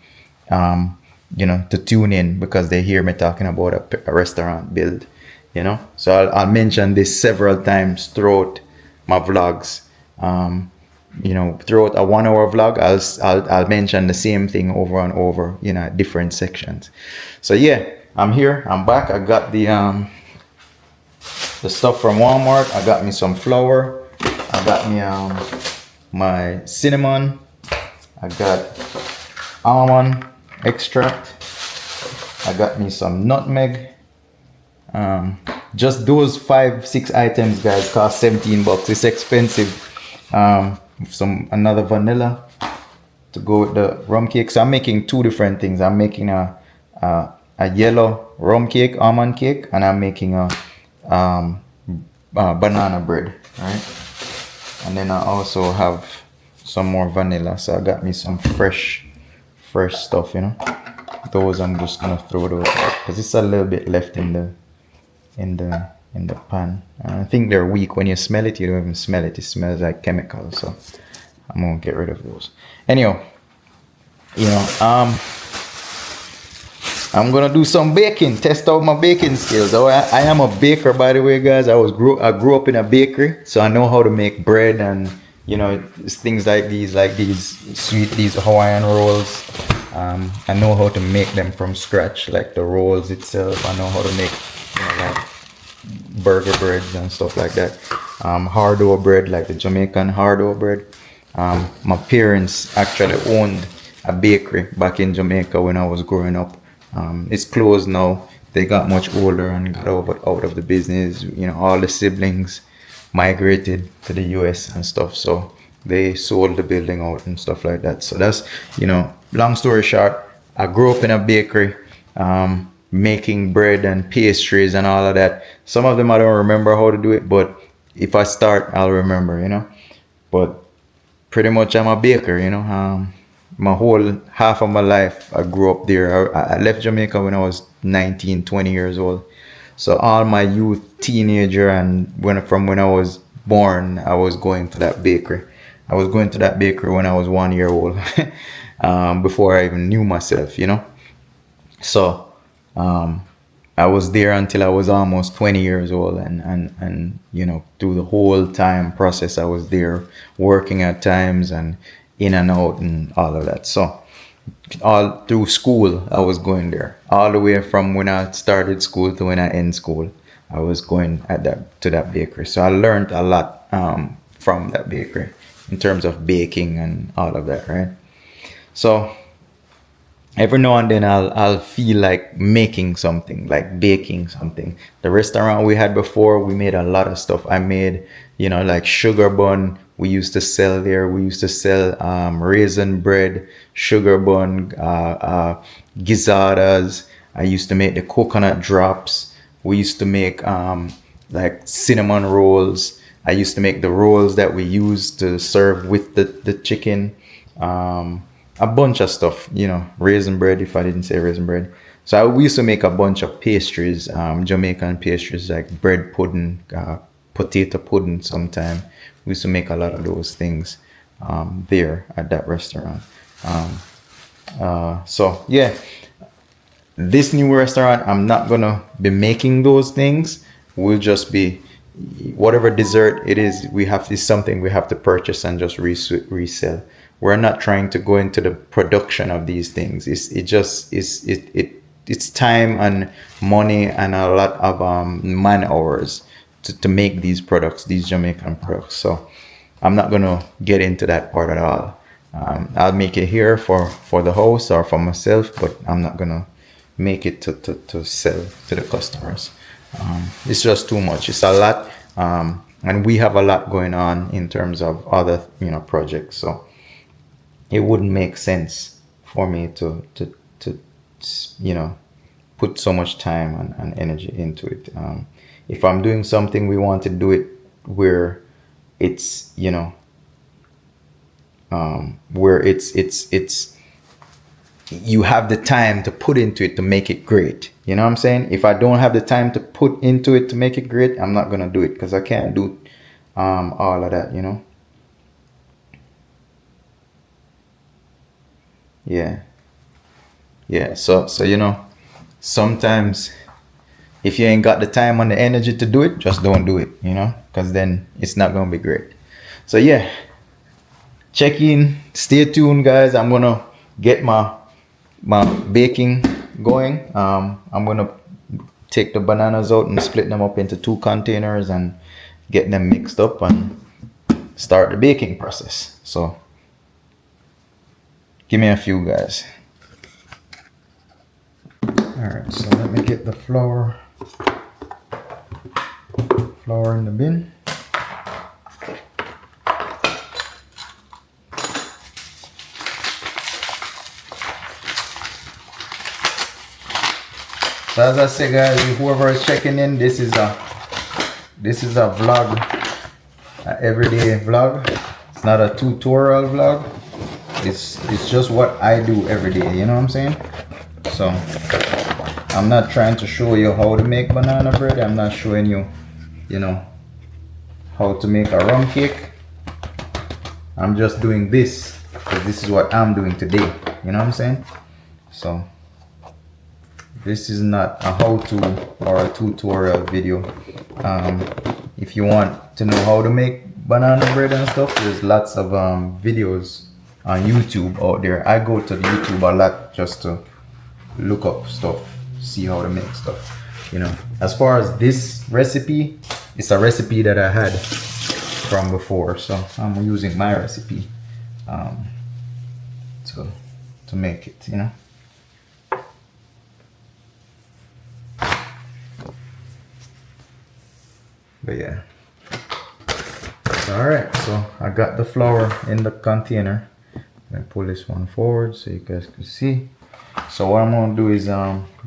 you know, to tune in, because they hear me talking about a restaurant build, you know. So I'll mention this several times throughout my vlogs. You know, throughout a 1 hour vlog, I'll mention the same thing over and over, you know, different sections. So yeah, I'm here, I'm back. I got the stuff from Walmart. I got me some flour. I got me my cinnamon. I got almond extract. I got me some nutmeg. Just those 5-6 items, guys, cost $17. It's expensive. Another vanilla to go with the rum cake. So I'm making two different things. I'm making a yellow rum cake, almond cake, and I'm making a banana bread, right? And then I also have some more vanilla. So I got me some fresh stuff, you know. Those I'm just gonna throw those out because it's a little bit left in the pan. I think they're weak. When you smell it, you don't even smell it. It smells like chemicals. So I'm gonna get rid of those. Anyhow, you know, I'm gonna do some baking. Test out my baking skills. I am a baker, by the way, guys. I grew up in a bakery, so I know how to make bread and, you know, things like these these Hawaiian rolls. I know how to make them from scratch, like the rolls itself. I know how to make, you know, like burger breads and stuff like that. Hard-dough bread, like the Jamaican hard-dough bread. My parents actually owned a bakery back in Jamaica when I was growing up. It's closed now. They got much older and got out of the business. You know, all the siblings migrated to the US and stuff, so they sold the building out and stuff like that. So that's, you know, long story short, I grew up in a bakery, making bread and pastries and all of that. Some of them I don't remember how to do it, but if I start, I'll remember, you know. But pretty much I'm a baker, you know. My whole half of my life I grew up there. I left Jamaica when I was 19, 20 years old. So all my youth, teenager, and from when I was born, I was going to that bakery. I was going to that bakery when I was 1 year old, before I even knew myself, you know. So I was there until I was almost 20 years old, and you know, through the whole time process, I was there working at times and in and out and all of that. So all through school, I was going there. All the way from when I started school to when I end school, I was going to that bakery. So I learned a lot from that bakery in terms of baking and all of that, right? So every now and then I'll feel like making something, like baking something. The restaurant we had before, we made a lot of stuff. I made, you know, like sugar bun. We used to sell there. We used to sell raisin bread, sugar bun, gizadas. I used to make the coconut drops. We used to make like cinnamon rolls. I used to make the rolls that we used to serve with the chicken. A bunch of stuff, you know, raisin bread, if I didn't say raisin bread. So we used to make a bunch of pastries, Jamaican pastries, like bread pudding, potato pudding sometime. We used to make a lot of those things there at that restaurant. So yeah, this new restaurant, I'm not gonna be making those things. We'll just be whatever dessert it is. We have is something we have to purchase and just resell. We're not trying to go into the production of these things. It's time and money and a lot of man hours to make these products, these Jamaican products. So I'm not gonna get into that part at all. I'll make it here for the host or for myself, but I'm not gonna make it to sell to the customers. It's just too much. It's a lot, and we have a lot going on in terms of other projects. So it wouldn't make sense for me to put so much time and energy into it. If I'm doing something, we want to do it where it's where it's you have the time to put into it to make it great. You know what I'm saying? If I don't have the time to put into it to make it great, I'm not gonna do it because I can't do all of that. Yeah. So sometimes if you ain't got the time and the energy to do it, just don't do it. Because then it's not gonna be great. So yeah, check in, stay tuned, guys. I'm gonna get my baking going. I'm gonna take the bananas out and split them up into 2 containers and get them mixed up and start the baking process. So give me a few, guys. All right, so let me get the flour in the bin. So as I say, guys, whoever is checking in, this is a vlog, an everyday vlog. It's not a tutorial vlog. It's just what I do every day. You know what I'm saying? So I'm not trying to show you how to make banana bread. I'm not showing you, how to make a rum cake. I'm just doing this because this is what I'm doing today. You know what I'm saying? So this is not a how-to or a tutorial video. If you want to know how to make banana bread and stuff, there's lots of videos on YouTube out there. I go to YouTube a lot just to look up stuff, see how to make stuff. As far as this recipe, it's a recipe that I had from before, so I'm using my recipe to make it. But yeah. All right, so I got the flour in the container. I pull this one forward so you guys can see. So what I'm gonna do is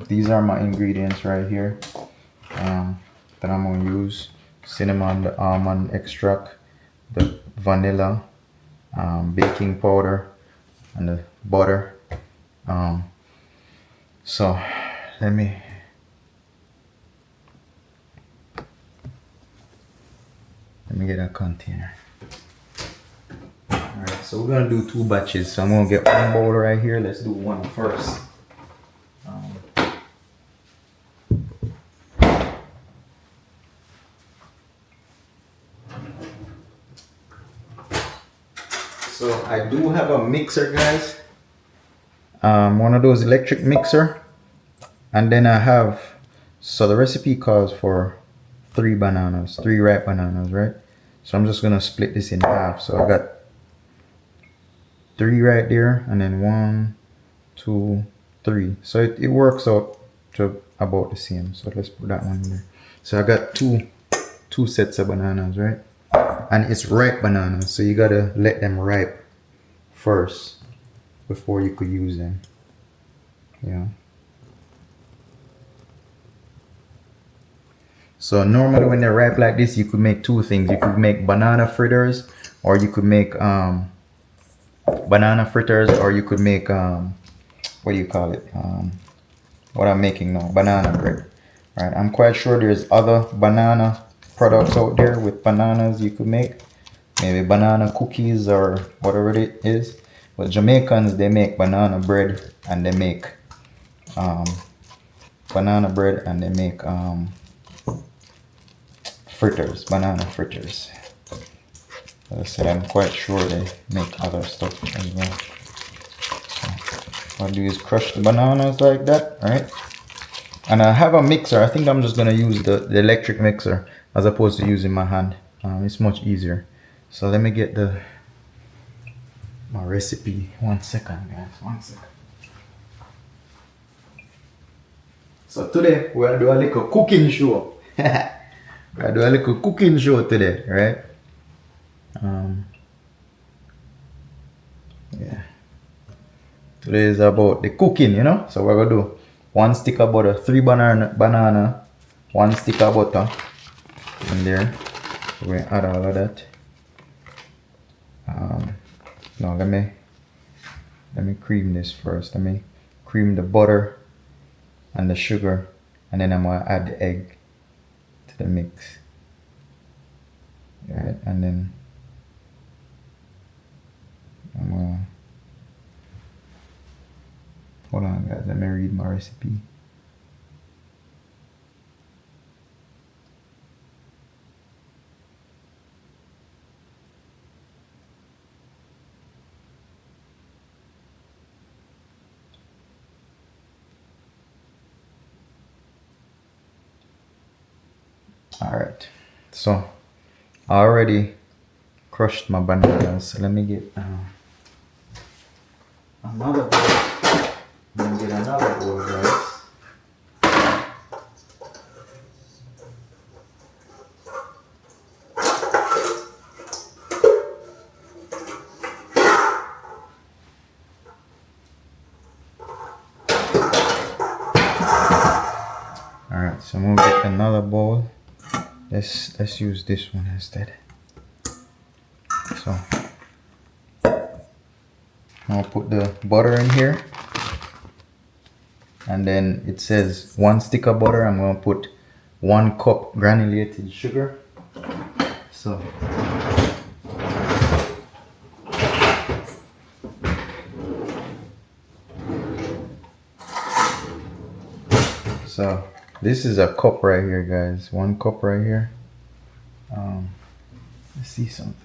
these are my ingredients right here that I'm gonna use: cinnamon, the almond extract, the vanilla, baking powder, and the butter. So let me get a container. Alright, so we're gonna do 2 batches. So I'm gonna get one bowl right here. Let's do one first. So I do have a mixer, guys. One of those electric mixer. And then I have, so the recipe calls for 3 ripe bananas, right? So I'm just gonna split this in half. So I got 3 right there, and then 1, 2, 3. So it works out to about the same. So let's put that one in there. So I got two sets of bananas, right? And it's ripe bananas, so you gotta let them ripe first before you could use them. Yeah. So normally when they're ripe like this, you could make 2 things. You could make banana fritters, or you could make or you could make what do you call it? What I'm making now, banana bread. Right? I'm quite sure there's other banana products out there with bananas you could make. Maybe banana cookies or whatever it is. But Jamaicans, they make banana bread and they make banana bread and they make fritters, banana fritters. As I said, I'm quite sure they make other stuff as well. So what I do is crush the bananas like that, right? And I have a mixer. I think I'm just gonna use the electric mixer as opposed to using my hand. It's much easier. So let me get my recipe. 1 second, guys. 1 second. So today we'll do a little cooking show. We'll do a little cooking show today, right? Yeah. Today is about the cooking, you know. So we're gonna do 1 stick of butter, 3 banana, 1 stick of butter in there. So we're gonna add all of that. Now let me cream this first. Let me cream the butter and the sugar, and then I'm gonna add the egg to the mix. Alright, and then I'm gonna hold on, guys. Let me read my recipe. Alright, so I already crushed my bananas. So let me get another bowl. Let me get another bowl, guys. Alright, so I'm gonna get another bowl. Let's use this one instead. So I'll put the butter in here, and then it says 1 stick of butter. I'm gonna put 1 cup granulated sugar. So this is a cup right here, guys. 1 cup right here. Let's see something.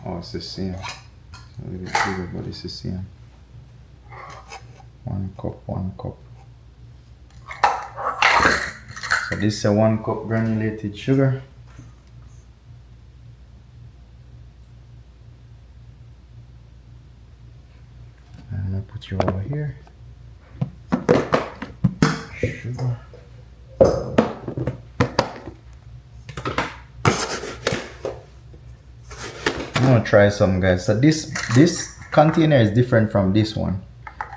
Oh, it's the same. It's a little bit bigger, but it's the same. 1 cup, 1 cup. So this is a 1 cup granulated sugar. And I'm gonna put you over here. Sugar. I'm gonna try some, guys. So this container is different from this one.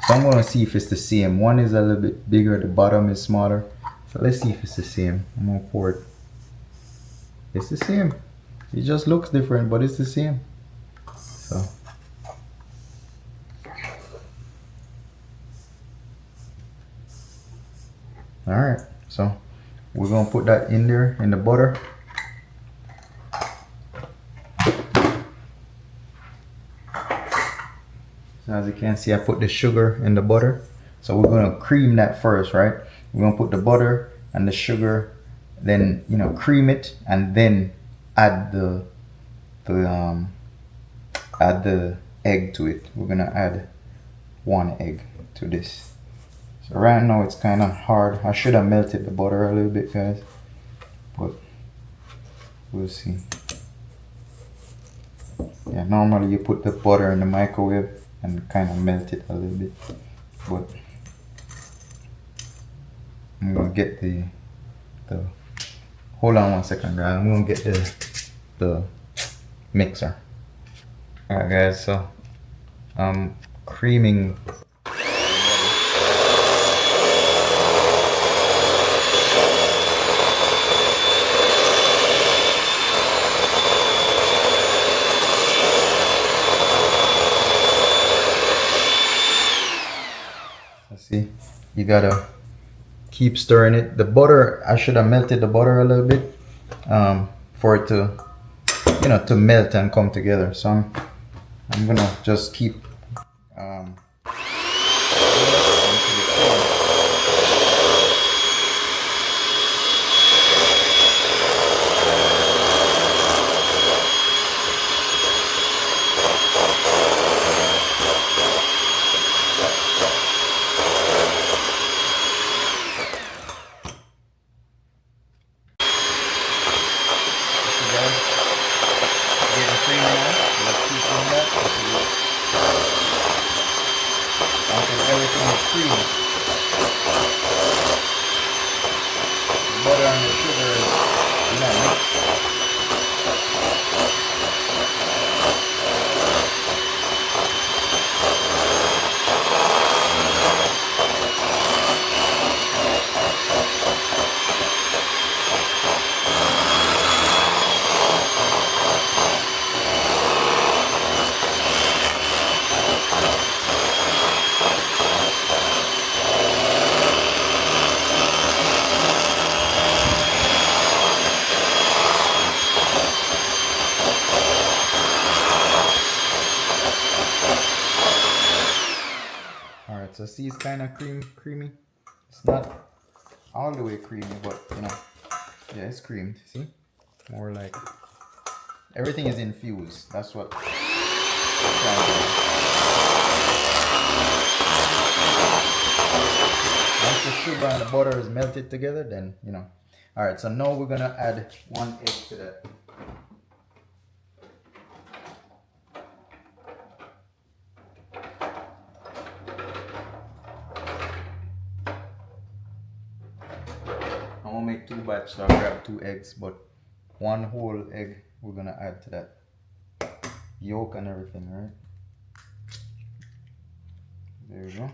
So I'm gonna see if it's the same. One is a little bit bigger, the bottom is smaller. So let's see if it's the same. I'm gonna pour it. It's the same. It just looks different, but it's the same. So alright, so we're gonna put that in there in the butter. So as you can see, I put the sugar in the butter. So we're gonna cream that first, right? We're gonna put the butter and the sugar, then cream it, and then add the egg to it. We're gonna add 1 egg to this. So right now it's kind of hard. I should have melted the butter a little bit, guys, but we'll see. Yeah, normally you put the butter in the microwave and kind of melt it a little bit, but I'm gonna get the hold on 1 second, guys. I'm gonna get the mixer. Alright, guys, so I'm creaming. See, you gotta keep stirring it. The butter, I should have melted the butter a little bit for it to to melt and come together. So I'm gonna just keep um, getting creamy now. Let's keep doing that until everything is creamy. The butter and the sugar is, mixed. Alright, so see, it's kind of creamy. It's not all the way creamy, but yeah, it's creamed. See, more like everything is infused. That's what. Once the sugar and the butter is melted together, then Alright, so now we're gonna add 1 egg to that. I won't make 2 batches, so I'll grab 2 eggs, but 1 whole egg we're gonna add to that yolk and everything, right? There you go.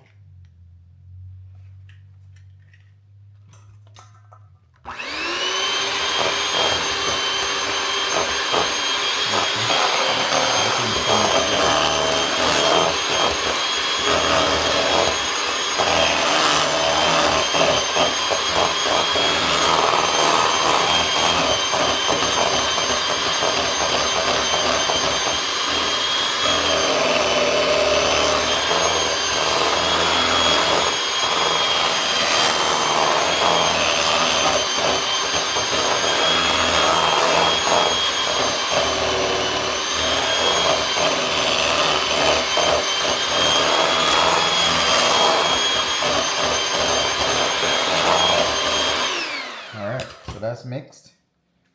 That's mixed.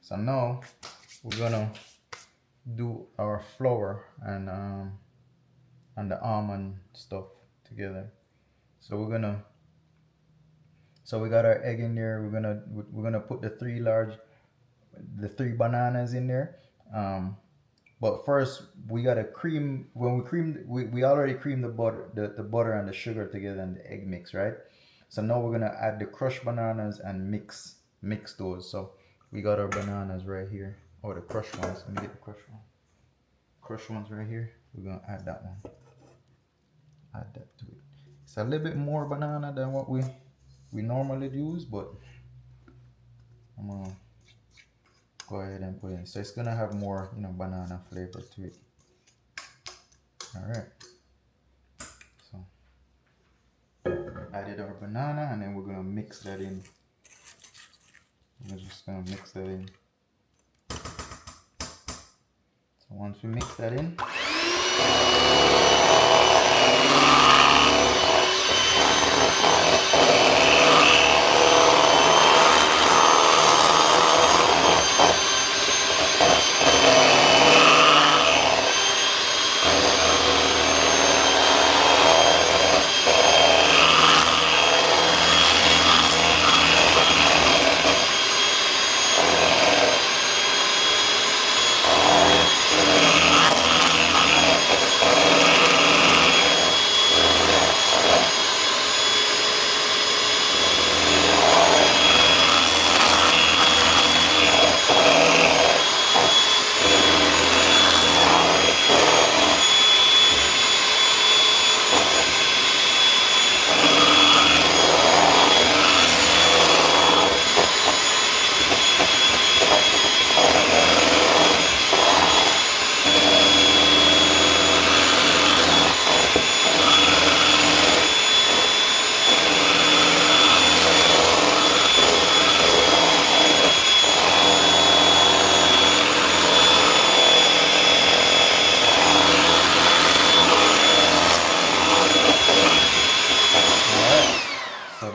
So now we're gonna do our flour and the almond stuff together. So we got our egg in there. We're gonna put the 3 bananas in there. But first we gotta cream. When we cream, we already creamed the butter and the sugar together and the egg mix, right? So now we're gonna add the crushed bananas and mix those. So we got our bananas right here, or the crushed ones. Let me get the crushed one. Crushed ones right here. We're gonna add that one. Add that to it. It's a little bit more banana than what we normally use, but I'm gonna go ahead and put it in. So it's gonna have more, banana flavor to it. All right. So added our banana, and then we're gonna mix that in. We're just gonna mix that in. So once we mix that in,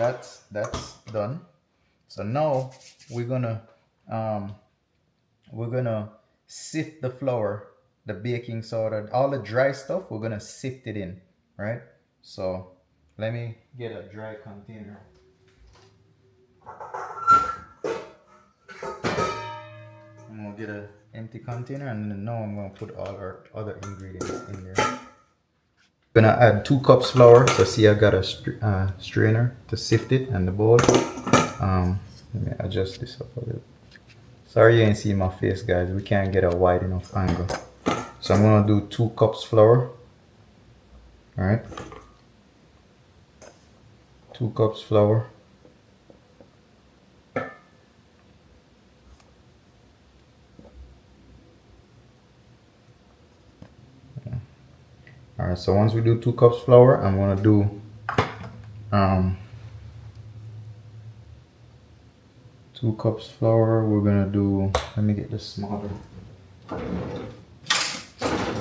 that's done. So now we're gonna um, we're gonna sift the flour, the baking soda, all the dry stuff. We're gonna sift it in, right? So let me get a dry container. I'm gonna get an empty container, and then now I'm gonna put all our other ingredients in there. Gonna add 2 cups flour. So see, I got a strainer to sift it and the bowl. Let me adjust this up a little. Sorry you ain't see my face, guys. We can't get a wide enough angle. So I'm gonna do 2 cups flour. All right, 2 cups flour. All right, so once we do 2 cups flour, I'm gonna do 2 cups flour. We're gonna do, let me get this smaller. We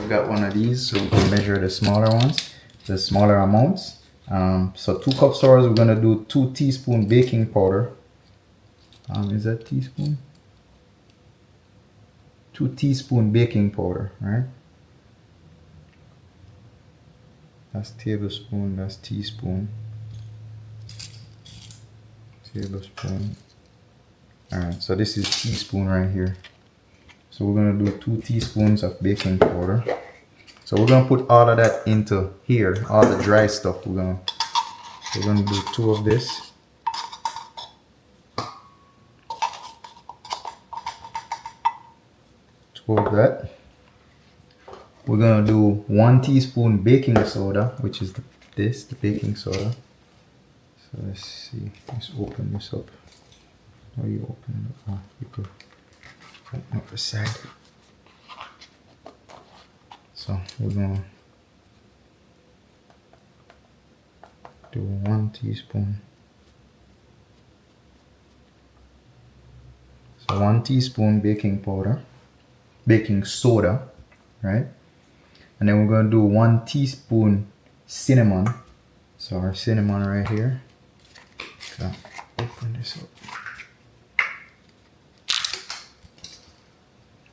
got one of these, so we can measure the smaller ones, the smaller amounts. So 2 cups flour, we're gonna do 2 teaspoons baking powder. Is that teaspoon? 2 teaspoons baking powder, right? That's tablespoon, that's teaspoon. Tablespoon. Alright, so this is teaspoon right here. So we're gonna do 2 teaspoons of baking powder. So we're gonna put all of that into here, all the dry stuff. We're gonna do 2 of this. Two of that. We're gonna do 1 teaspoon baking soda, which is the baking soda. So let's see. Let's open this up. How do you open it? Oh, you could open up the side. So we're gonna do 1 teaspoon. So 1 teaspoon baking powder, baking soda, right? And then we're gonna do 1 teaspoon cinnamon. So our cinnamon right here. So open this up.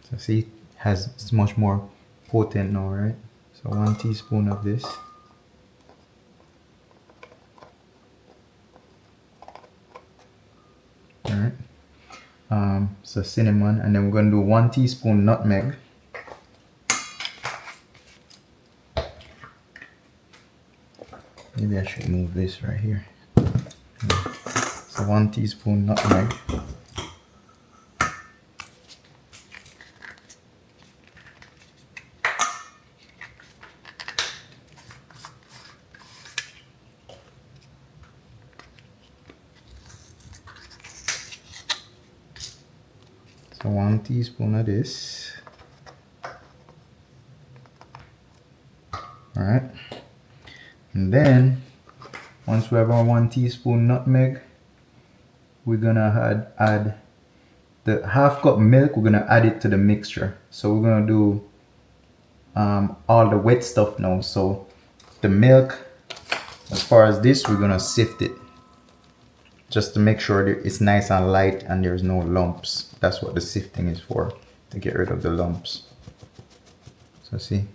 So see, it's much more potent now, right? So 1 teaspoon of this. All right. So cinnamon, and then we're gonna do 1 teaspoon nutmeg. Maybe I should move this right here. So 1 teaspoon nutmeg. So 1 teaspoon of this. All right. And then once we have our 1 teaspoon nutmeg, we're gonna add the half cup milk. We're gonna add it to the mixture. So we're gonna do all the wet stuff now. So the milk, as far as this, we're gonna sift it just to make sure that it's nice and light and there's no lumps. That's what the sifting is for, to get rid of the lumps. So see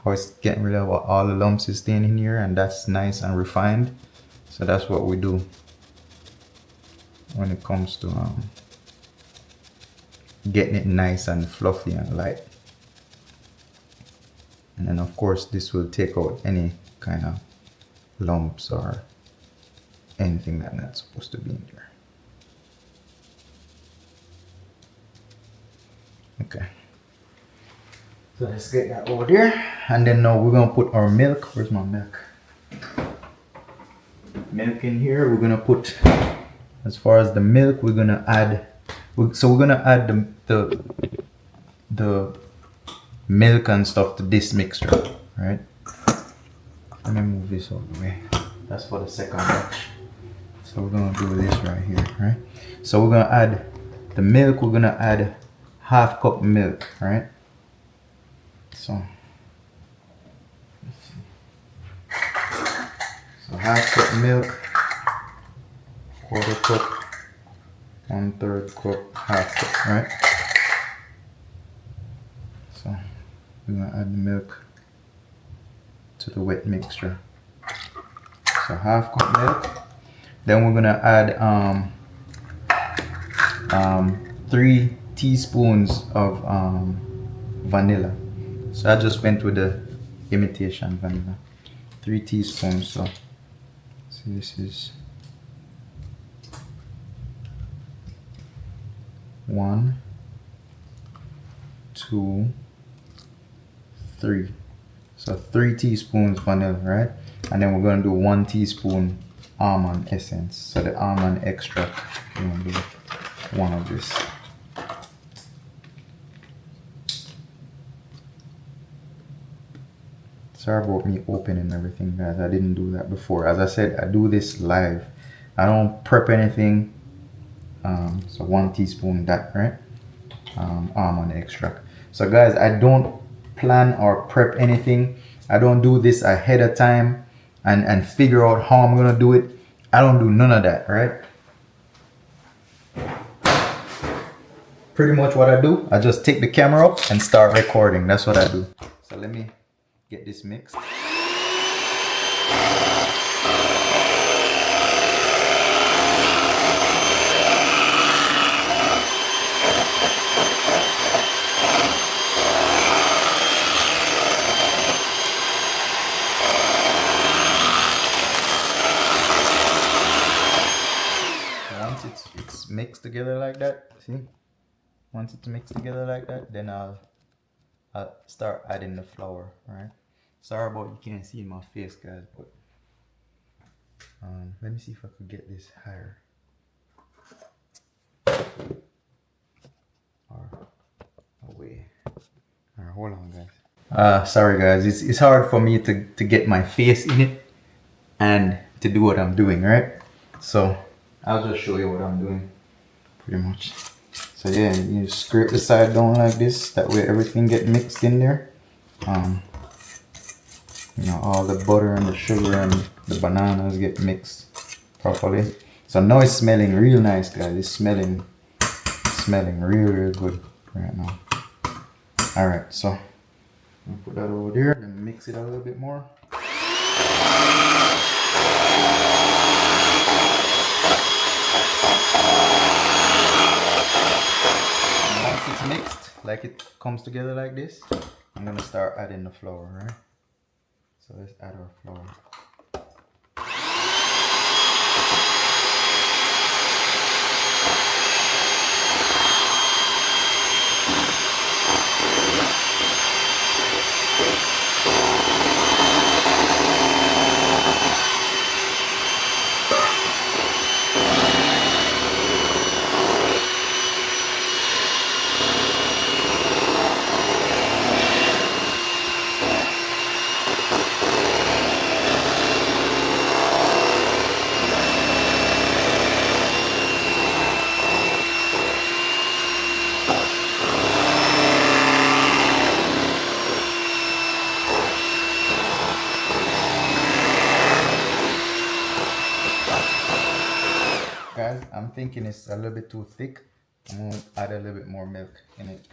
how it's getting rid of all the lumps is staying in here, and that's nice and refined. So that's what we do when it comes to getting it nice and fluffy and light. And then of course this will take out any kind of lumps or anything that's not supposed to be in there. Okay. So let's get that over there. And then now we're gonna put our milk. Where's my milk? Milk in here. We're gonna put, as far as the milk, we're gonna add, so we're gonna add the milk and stuff to this mixture, right? Let me move this out of the way. That's for the second batch. So we're gonna do this right here, right? So we're gonna add the milk. We're gonna add half cup milk, right? So half cup milk. quarter cup, 1/3 cup, half cup, right? So we're gonna add the milk to the wet mixture. So half cup milk. Then we're gonna add 3 teaspoons of vanilla. So I just went with the imitation vanilla. 3 teaspoons. So this is 1, 2, 3. So 3 teaspoons vanilla, right? And then we're gonna do 1 teaspoon almond essence. So the almond extract, we're gonna do 1 of this. Sorry about me opening everything, guys. I didn't do that before. As I said, I do this live. I don't prep anything. So 1 teaspoon that, right? Almond extract. So guys, I don't plan or prep anything. I don't do this ahead of time and figure out how I'm gonna do it. I don't do none of that, right? Pretty much what I do, I just take the camera up and start recording. That's what I do. So let me get this mixed. Once it's mixed together like that, see? Once it's mixed together like that, then I'll start adding the flour, right? Sorry about you can't see my face, guys, but let me see if I could get this higher. Or away. Alright, hold on, guys. Sorry guys, it's hard for me to get my face in it and to do what I'm doing, right? So I'll just show you what I'm doing, pretty much. So yeah, you scrape the side down like this, that way everything get mixed in there. You know, all the butter and the sugar and the bananas get mixed properly. So now it's smelling real nice, guys. It's smelling real good right now. All right, so I'll put that over there and mix it a little bit more. Once it's mixed, like it comes together like this, I'm gonna start adding the flour, right? So let's add our flour. Guys, I'm thinking it's a little bit too thick. I'm going to add a little bit more milk in it.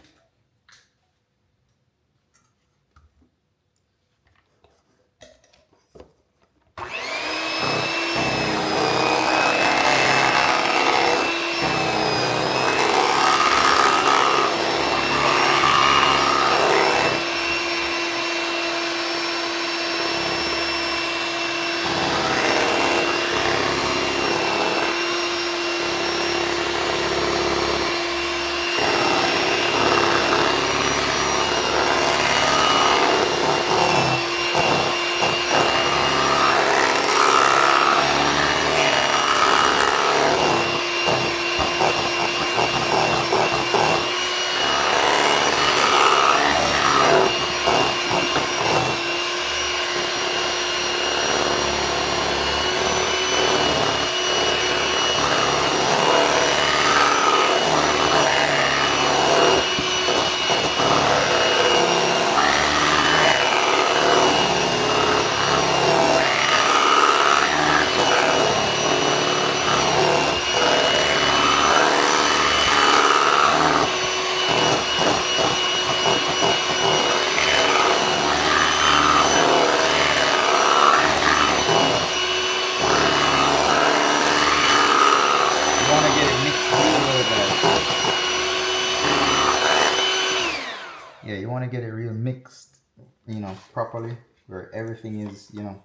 get it real mixed, you know, properly, where everything is, you know,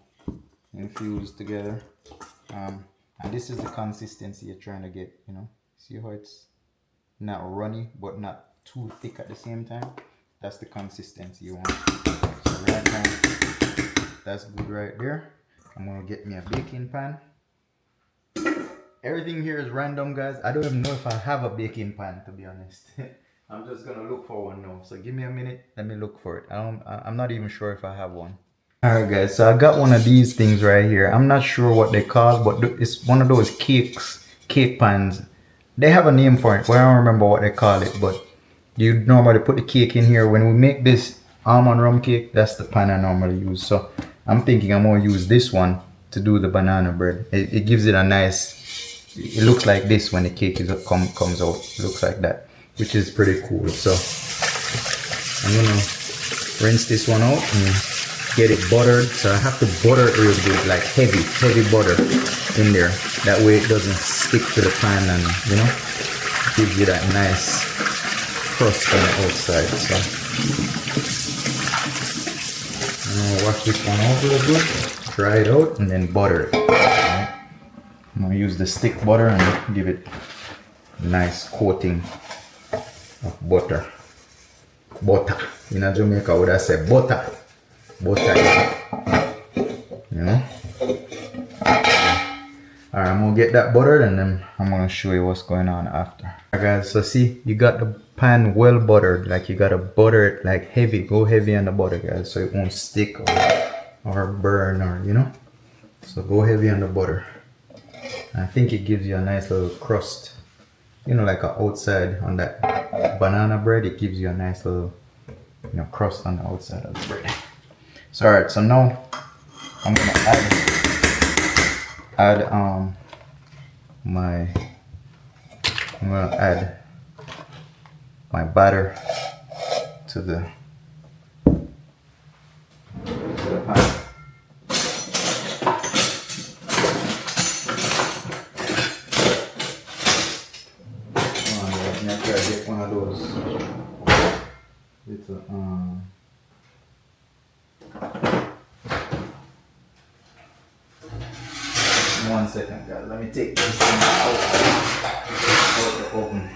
infused together. And this is the consistency you're trying to get, you know. See how it's not runny but not too thick at the same time? That's the consistency you want. So right now, that's good right there. I'm gonna get me a baking pan. Everything here is random, guys. I don't even know if I have a baking pan, to be honest. I'm just gonna look for one now. So give me a minute, let me look for it. I'm not even sure if I have one. Alright guys, so I got one of these things right here. I'm not sure what they call, but it's one of those cake pans. They have a name for it, but I don't remember what they call it. But you normally put the cake in here. When we make this almond rum cake, that's the pan I normally use. So I'm thinking I'm gonna use this one to do the banana bread. It gives it a nice, it looks like this when the cake comes out. It looks like that, which is pretty cool. So I'm gonna rinse this one out and get it buttered. So I have to butter it real good, like heavy butter in there. That way it doesn't stick to the pan and, you know, gives you that nice crust on the outside. So I'm gonna wash this one out real good, dry it out, and then butter it. Right? I'm gonna use the stick butter and give it a nice coating of butter. Butter. In Jamaica, would I say butter? Butter, you know. Alright, I'm gonna get that buttered and then I'm gonna show you what's going on after. Alright guys, so see, you got the pan well buttered. Like you gotta butter it like heavy. Go heavy on the butter, guys, so it won't stick or burn, or you know. So go heavy on the butter. I think it gives you a nice little crust, you know, like a outside on that banana bread. It gives you a nice little, you know, crust on the outside of the bread. So alright, so now I'm gonna add my batter to the pan. I'm gonna try to get one of those little 1 second, guys. Let me take this thing out the oven.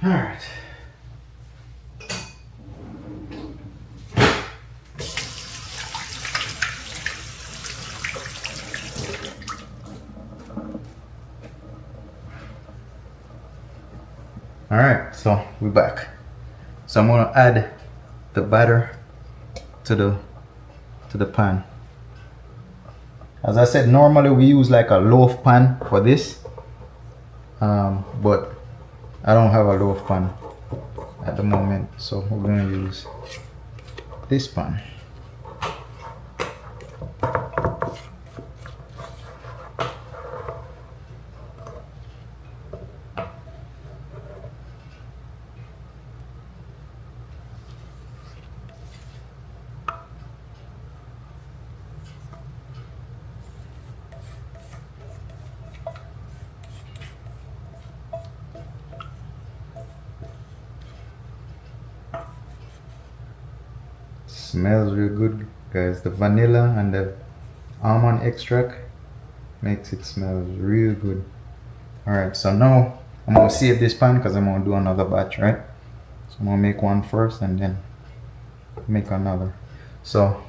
Alright. Alright, so we're back. So I'm gonna add the batter to the pan. As I said, normally we use like a loaf pan for this, but I don't have a loaf pan at the moment, so we're gonna use this pan. Smells real good, guys. The vanilla and the almond extract makes it smell real good. Alright, so now I'm gonna save this pan because I'm gonna do another batch, right? So I'm gonna make one first and then make another. So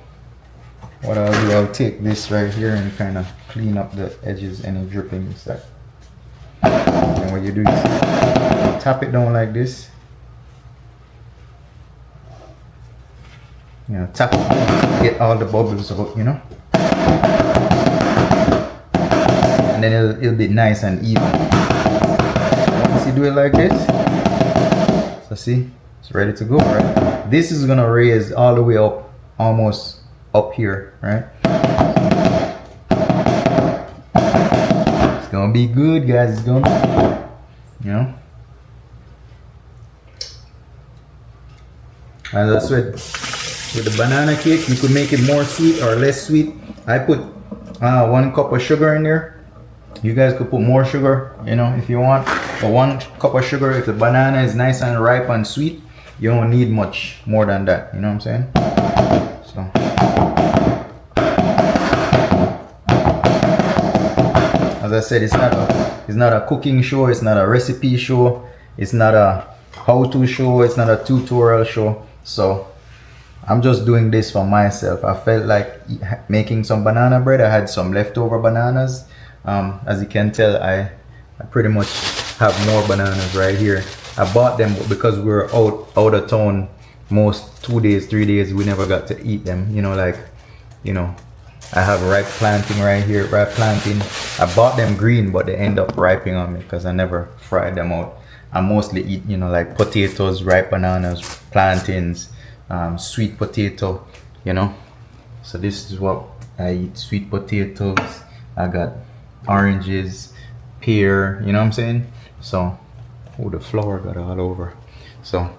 what I'll do, I'll take this right here and kind of clean up the edges, any drippings that. And what you do is tap it down like this. You know, tap it down to get all the bubbles out, you know. And then it'll be nice and even. So once you do it like this, so see, it's ready to go, right? This is gonna raise all the way up, almost up here, right? It's gonna be good, guys. It's gonna be good, you know. As I said, with the banana cake, you could make it more sweet or less sweet. I put 1 cup of sugar in there, You guys could put more sugar, you know, if you want. But 1 cup of sugar, if the banana is nice and ripe and sweet, you don't need much more than that. You know what I'm saying? So. As I said, it's not a cooking show. It's not a recipe show. It's not a how-to show. It's not a tutorial show. So I'm just doing this for myself. I felt like making some banana bread. I had some leftover bananas. As you can tell, I pretty much have more bananas right here. I bought them because we were out of town most 2 days, 3 days. We never got to eat them. You know, like, you know, I have ripe plantain right here, ripe plantain. I bought them green, but they end up ripening on me because I never fried them out. I mostly eat, you know, like potatoes, ripe bananas, plantains, sweet potato, you know. So this is what I eat: sweet potatoes. I got oranges, pear, you know what I'm saying? So, oh, the flour got all over. So,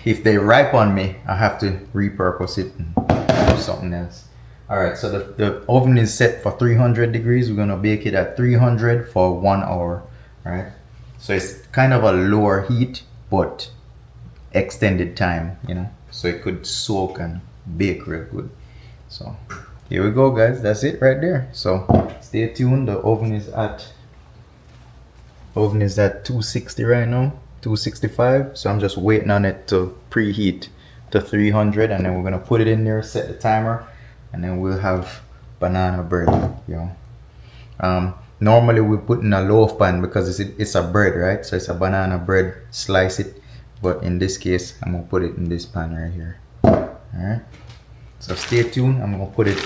if they ripe on me, I have to repurpose it and do something else. All right, so the oven is set for 300 degrees. We're gonna bake it at 300 for 1 hour. All right, so it's kind of a lower heat, but extended time, you know, so it could soak and bake real good. So here we go, guys. That's it right there. So stay tuned. The oven is at 260 right now, 265. So I'm just waiting on it to preheat to 300, and then we're gonna put it in there, set the timer, and then we'll have banana bread, you know. Normally we put in a loaf pan because it's a bread, right? So it's a banana bread, slice it, but in this case I'm gonna put it in this pan right here. All right, so stay tuned. I'm gonna put it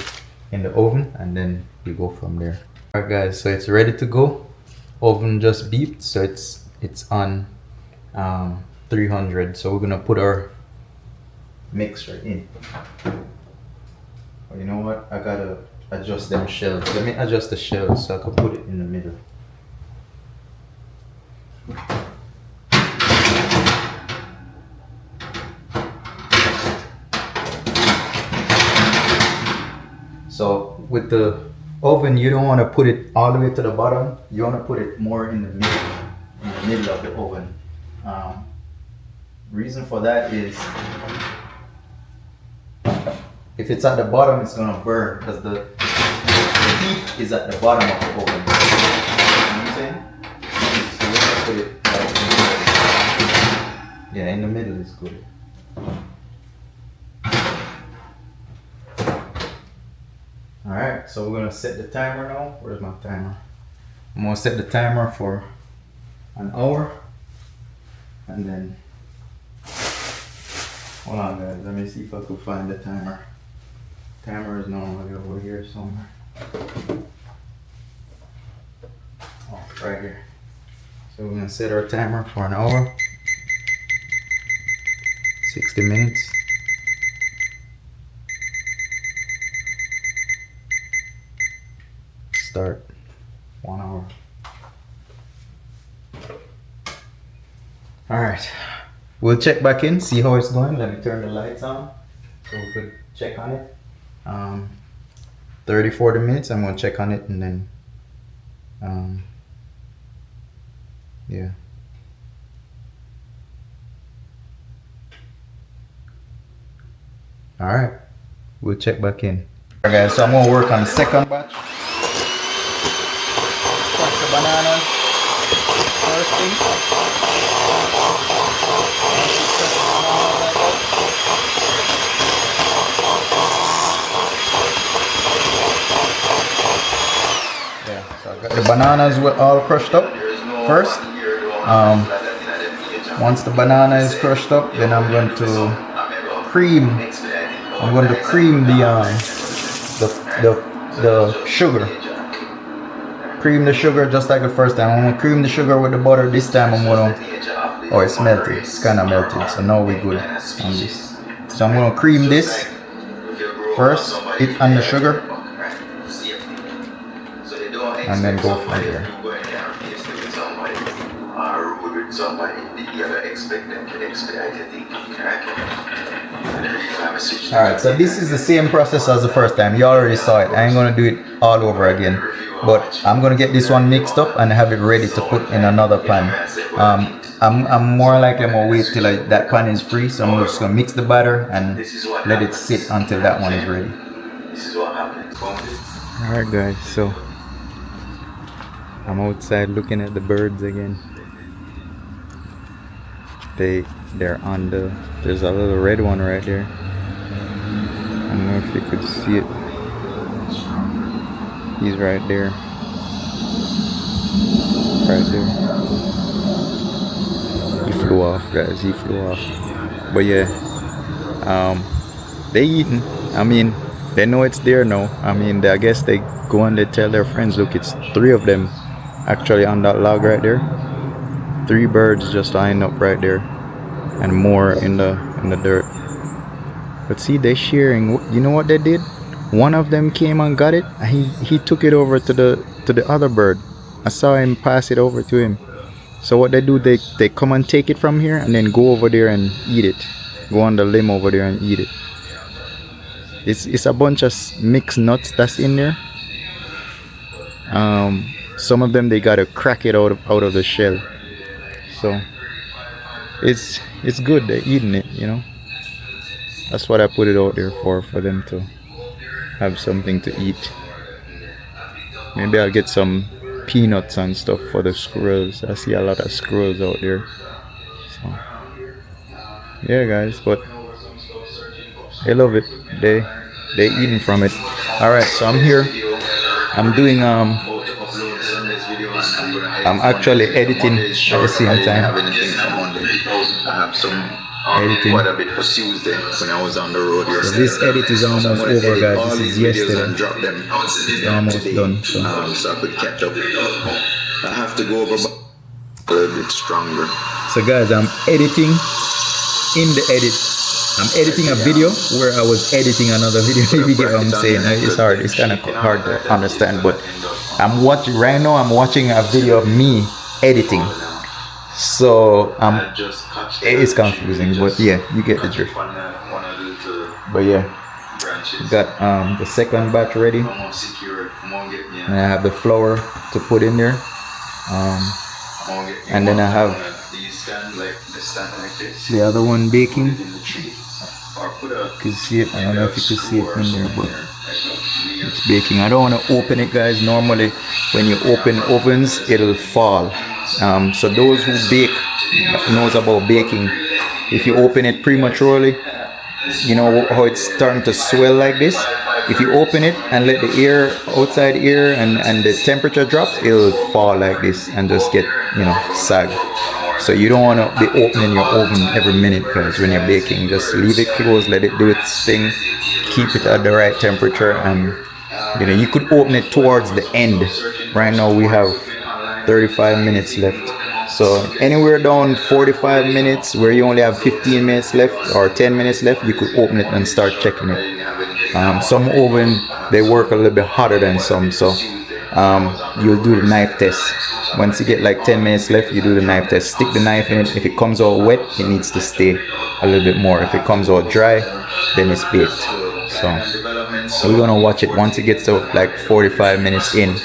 in the oven and then we go from there. All right, guys, so it's ready to go. Oven just beeped, so it's on 300. So we're gonna put our mixture in. But you know what, I gotta adjust them shells. Let me adjust the shells so I can put it in the middle. So with the oven, you don't want to put it all the way to the bottom. You want to put it more in the middle of the oven. Reason for that is if it's at the bottom, it's gonna burn because the heat is at the bottom of the oven. You know what I'm saying? So we're gonna put it right in the middle. Yeah, in the middle is good. Alright, so we're gonna set the timer now. Where's my timer? I'm gonna set the timer for an hour, and then hold on, guys, let me see if I can find the timer. Timer is normally over here somewhere. Oh, right here. So we're gonna set our timer for an hour, 60 minutes. Start 1 hour. All right, we'll check back in, see how it's going. Let me turn the lights on so we could check on it. 30-40 minutes, I'm gonna check on it, and then yeah. All right, we'll check back in. All right, guys, so I'm gonna work on the second batch. Crush the bananas first thing. Yeah, so I got the bananas were all crushed up first. Once the banana is crushed up, then I'm going to cream. I'm going to cream the sugar. Cream the sugar just like the first time. I'm gonna cream the sugar with the butter. This time I'm gonna, oh, it's melted. It's kind of melted. So now we're good on this. So I'm gonna cream this first, it on the sugar, and then go from there. you gotta expect them to expedite your thing. Alright, so this is the same process as the first time. You already saw it. I ain't gonna do it all over again. But I'm gonna get this one mixed up and have it ready to put in another pan. I'm more likely I'm gonna wait till that pan is free, so I'm just gonna mix the batter and let it sit until that one is ready. This is what happens. Alright guys, so I'm outside looking at the birds again. They're on there's a little red one right there. I don't know if you could see it. He's right there. Right there. He flew off, guys. He flew off. But yeah, they eating. I mean, they know it's there now. I mean, I guess they go and they tell their friends, look, it's 3 of them actually on that log right there. 3 birds just lined up right there, and more in the dirt. But see, they're sharing. You know what they did? One of them came and got it. He took it over to the other bird. I saw him pass it over to him. So what they do, they come and take it from here and then go over there and eat it. Go on the limb over there and eat it. It's a bunch of mixed nuts that's in there. Some of them they gotta crack it out of the shell. So it's good. They're eating it, you know. That's what I put it out there for them to have something to eat. Maybe I'll get some peanuts and stuff for the squirrels. I see a lot of squirrels out there. So yeah guys, but they love it. They eating from it. Alright, so I'm here. I'm doing I'm actually editing at the same time. I have some Editing. quite a bit for Tuesday when I was on the road So yesterday. this edit is almost over guys. This is yesterday. Drop them It's almost done. So so I could catch up. I have to go over a little bit stronger. So guys, I'm editing in the edit. I'm editing a video where I was editing another video. If you get what I'm saying. It's hard. It's kind of hard to understand. But I'm watching right now. I'm watching a video of me editing. So it's confusing. But yeah, you get the drift. But yeah, got the second batch ready, and I have the flour to put in there. And then I have the other one baking. You can see it. I don't know if you can see it in there, but it's baking. I don't want to open it guys. Normally when you open ovens it'll fall. So those who bake knows about baking. If you open it prematurely, you know how it's starting to swell like this. If you open it and let the air, outside air and the temperature drops, it'll fall like this and just get, you know, sag. So you don't want to be opening your oven every minute guys when you're baking. Just leave it closed, let it do its thing, keep it at the right temperature, and you know, you could open it towards the end. Right now we have 35 minutes left. So anywhere down 45 minutes where you only have 15 minutes left or 10 minutes left, you could open it and start checking it. Some oven, they work a little bit hotter than some, so you'll do the knife test. Once you get like 10 minutes left, you do the knife test. Stick the knife in it. If it comes out wet, it needs to stay a little bit more. If it comes out dry, then it's baked. So we're gonna watch it. Once it gets to like 45 minutes in,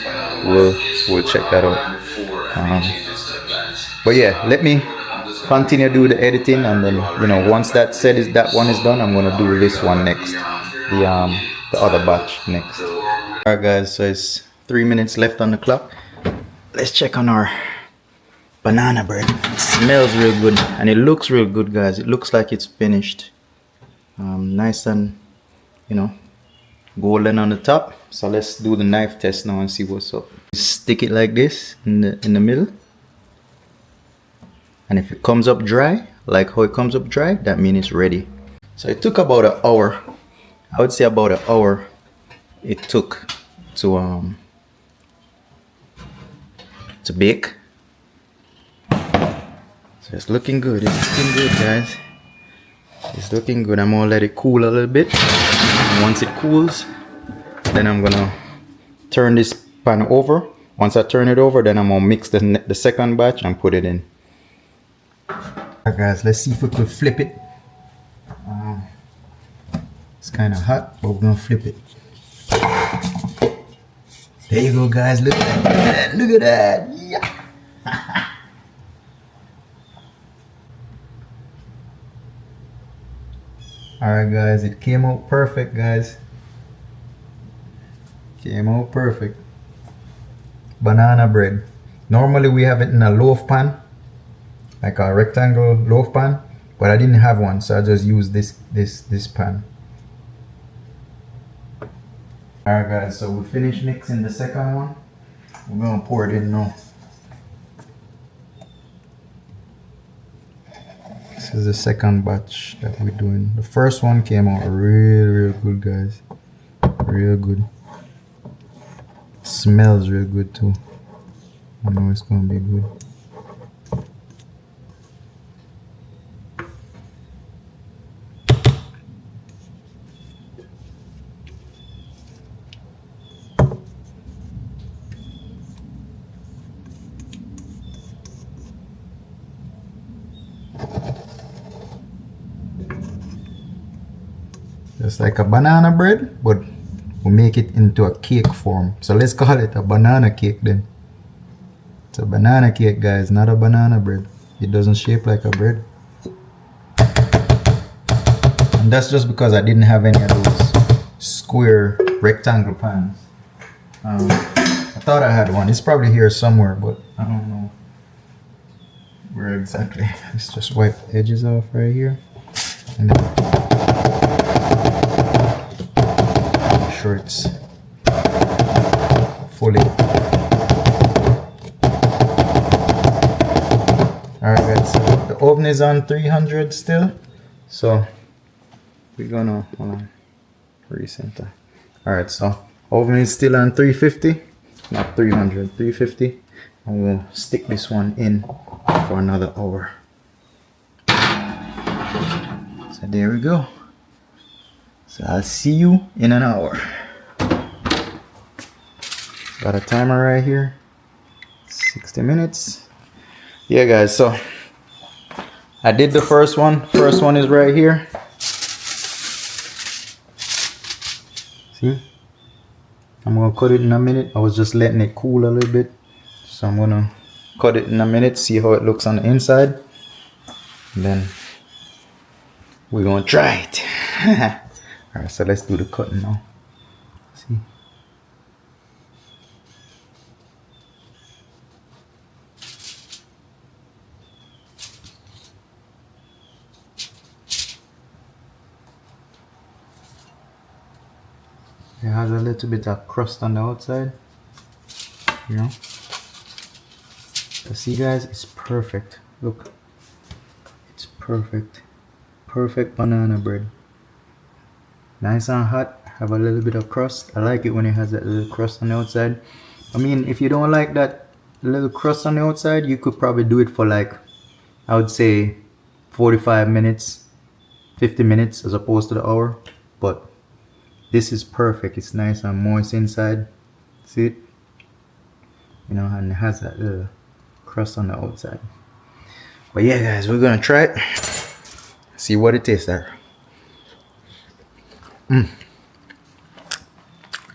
we'll check that out. But yeah, let me continue do the editing, and then, you know, once that one is done, I'm gonna do this one next, the other batch next. Alright guys, so it's 3 minutes left on the clock. Let's check on our banana bread. It smells real good and it looks real good guys. It looks like it's finished. Nice and, you know, golden on the top. So let's do the knife test now and see what's up. Stick it like this in the middle, and if it comes up dry, like how it comes up dry, that means it's ready. So it took about an hour. I would say about an hour it took to bake. So it's looking good. It's looking good guys. It's looking good. I'm gonna let it cool a little bit, and once it cools, then I'm gonna turn this pan over. Once I turn it over, then I'm gonna mix the second batch and put it in. Alright guys, let's see if we could flip it. It's kind of hot, but we're gonna flip it. There you go guys, look at that, look at that, yeah. Alright guys, it came out perfect guys. Came out perfect. Banana bread. Normally we have it in a loaf pan, like a rectangle loaf pan, but I didn't have one, so I just used this pan. Alright guys, so we finished mixing the second one. We're gonna pour it in now. This is the second batch that we're doing. The first one came out real good guys. Real good. Smells real good too. I know it's gonna be good. Just like a banana bread, but we'll make it into a cake form. So let's call it a banana cake then. It's a banana cake guys, not a banana bread. It doesn't shape like a bread. And that's just because I didn't have any of those square rectangle pans. I thought I had one. It's probably here somewhere, but I don't know where exactly. Let's just wipe the edges off right here. And then make sure it's fully. Alright guys, so the oven is on 300 still. So we're gonna, hold on, recenter. Alright, so oven is still on 350, not 300, 350. And we'll stick this one in for another hour. So there we go. So I'll see you in an hour. Got a timer right here, 60 minutes. Yeah guys, so I did the first one. First one is right here. See? I'm gonna cut it in a minute. I was just letting it cool a little bit. So I'm gonna cut it in a minute, see how it looks on the inside. And then we're gonna try it. Alright, so let's do the cutting now. See? It has a little bit of crust on the outside, you know. So see guys, it's perfect. Look, it's perfect. Perfect banana bread. Nice and hot, have a little bit of crust. I like it when it has that little crust on the outside. I mean, if you don't like that little crust on the outside, you could probably do it for like, I would say 45 minutes, 50 minutes as opposed to the hour. But this is perfect. It's nice and moist inside. See it? You know, and it has that little crust on the outside. But yeah guys, we're gonna try it. See what it tastes like.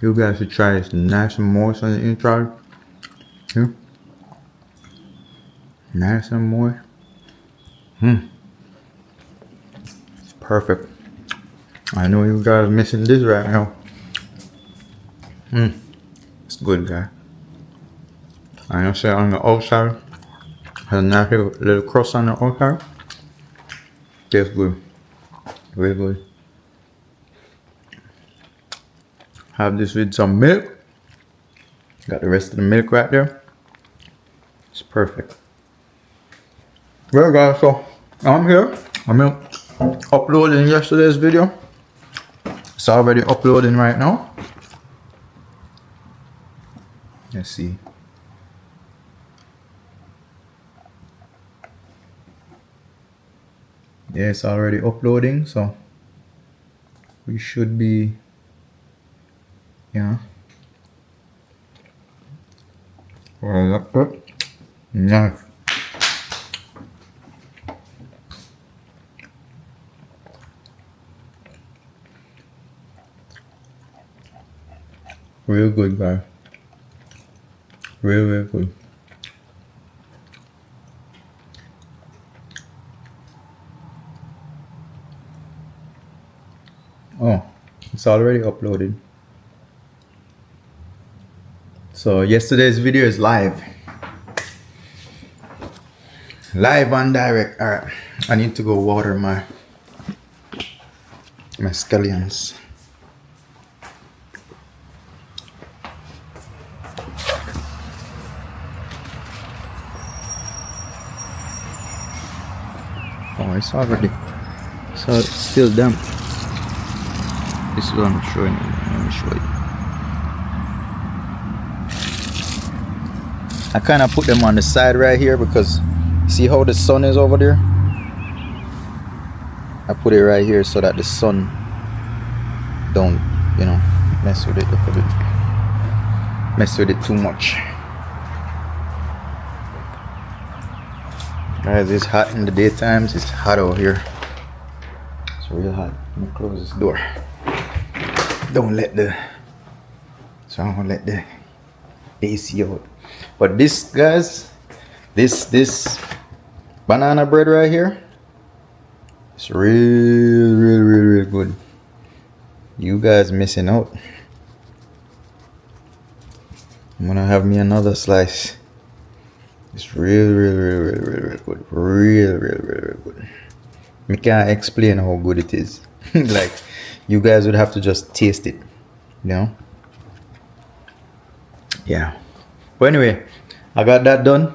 You guys should try it. It's nice and moist on the inside. Yeah. Nice and moist. It's perfect. I know you guys are missing this right now. It's good, guys. I know say on the outside, has a nice little crust on the outside. Tastes good. Very good. Have this with some milk. Got the rest of the milk right there. It's perfect. Well guys, so I'm here. I'm uploading yesterday's video. It's already uploading right now. Let's see. Yeah, it's already uploading, so we should be, yeah. Well, that's good. Nice. Real good, guys. Real good. Oh, it's already uploaded. So yesterday's video is live. Live and direct. Alright. I need to go water my scallions. Oh, it's already. So it's still damp. This is what I'm showing you. Let me show you. I kind of put them on the side right here because see how the sun is over there? I put it right here so that the sun don't, you know, mess with it a bit. Mess with it too much. Guys, it's hot in the daytimes. It's hot out here. It's real hot. Let me close this door. Don't let the AC out. But this, guys, this banana bread right here, it's real good. You guys missing out. I'm gonna have me another slice. It's real good. Real good. I can't explain how good it is. Like, you guys would have to just taste it, you know? Yeah. But anyway, I got that done.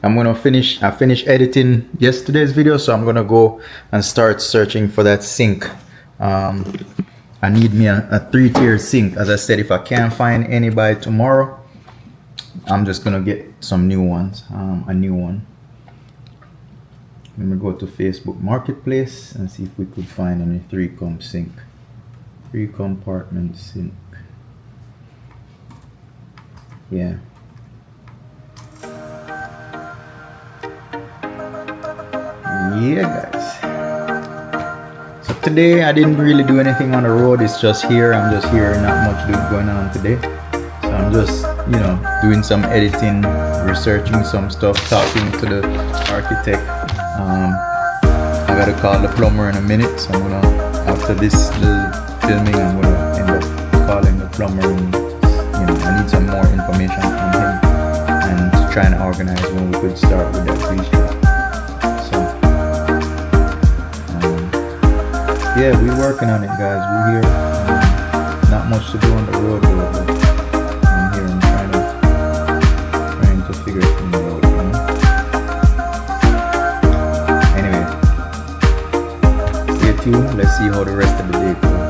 I finished editing yesterday's video, so I'm gonna go and start searching for that sink. I need me a 3-tier sink. As I said, if I can't find any by tomorrow, I'm just gonna get some new ones. A new one. Let me go to Facebook Marketplace and see if we could find any 3-comp sink. 3-compartment sink. Yeah. Yeah, guys. So today I didn't really do anything on the road. It's just here. I'm just here. Not much going on today. So I'm just, you know, doing some editing, researching some stuff, talking to the architect. I gotta call the plumber in a minute. So I'm gonna, after this little filming, I'm gonna end up calling the plumber and, you know, I need some more information from him and to try and organize when we could start with that reshot. Yeah, we're working on it, guys. We're here. Not much to do on the road, but I'm here and trying to figure things out, you know? Anyway, stay tuned. Let's see how the rest of the day goes.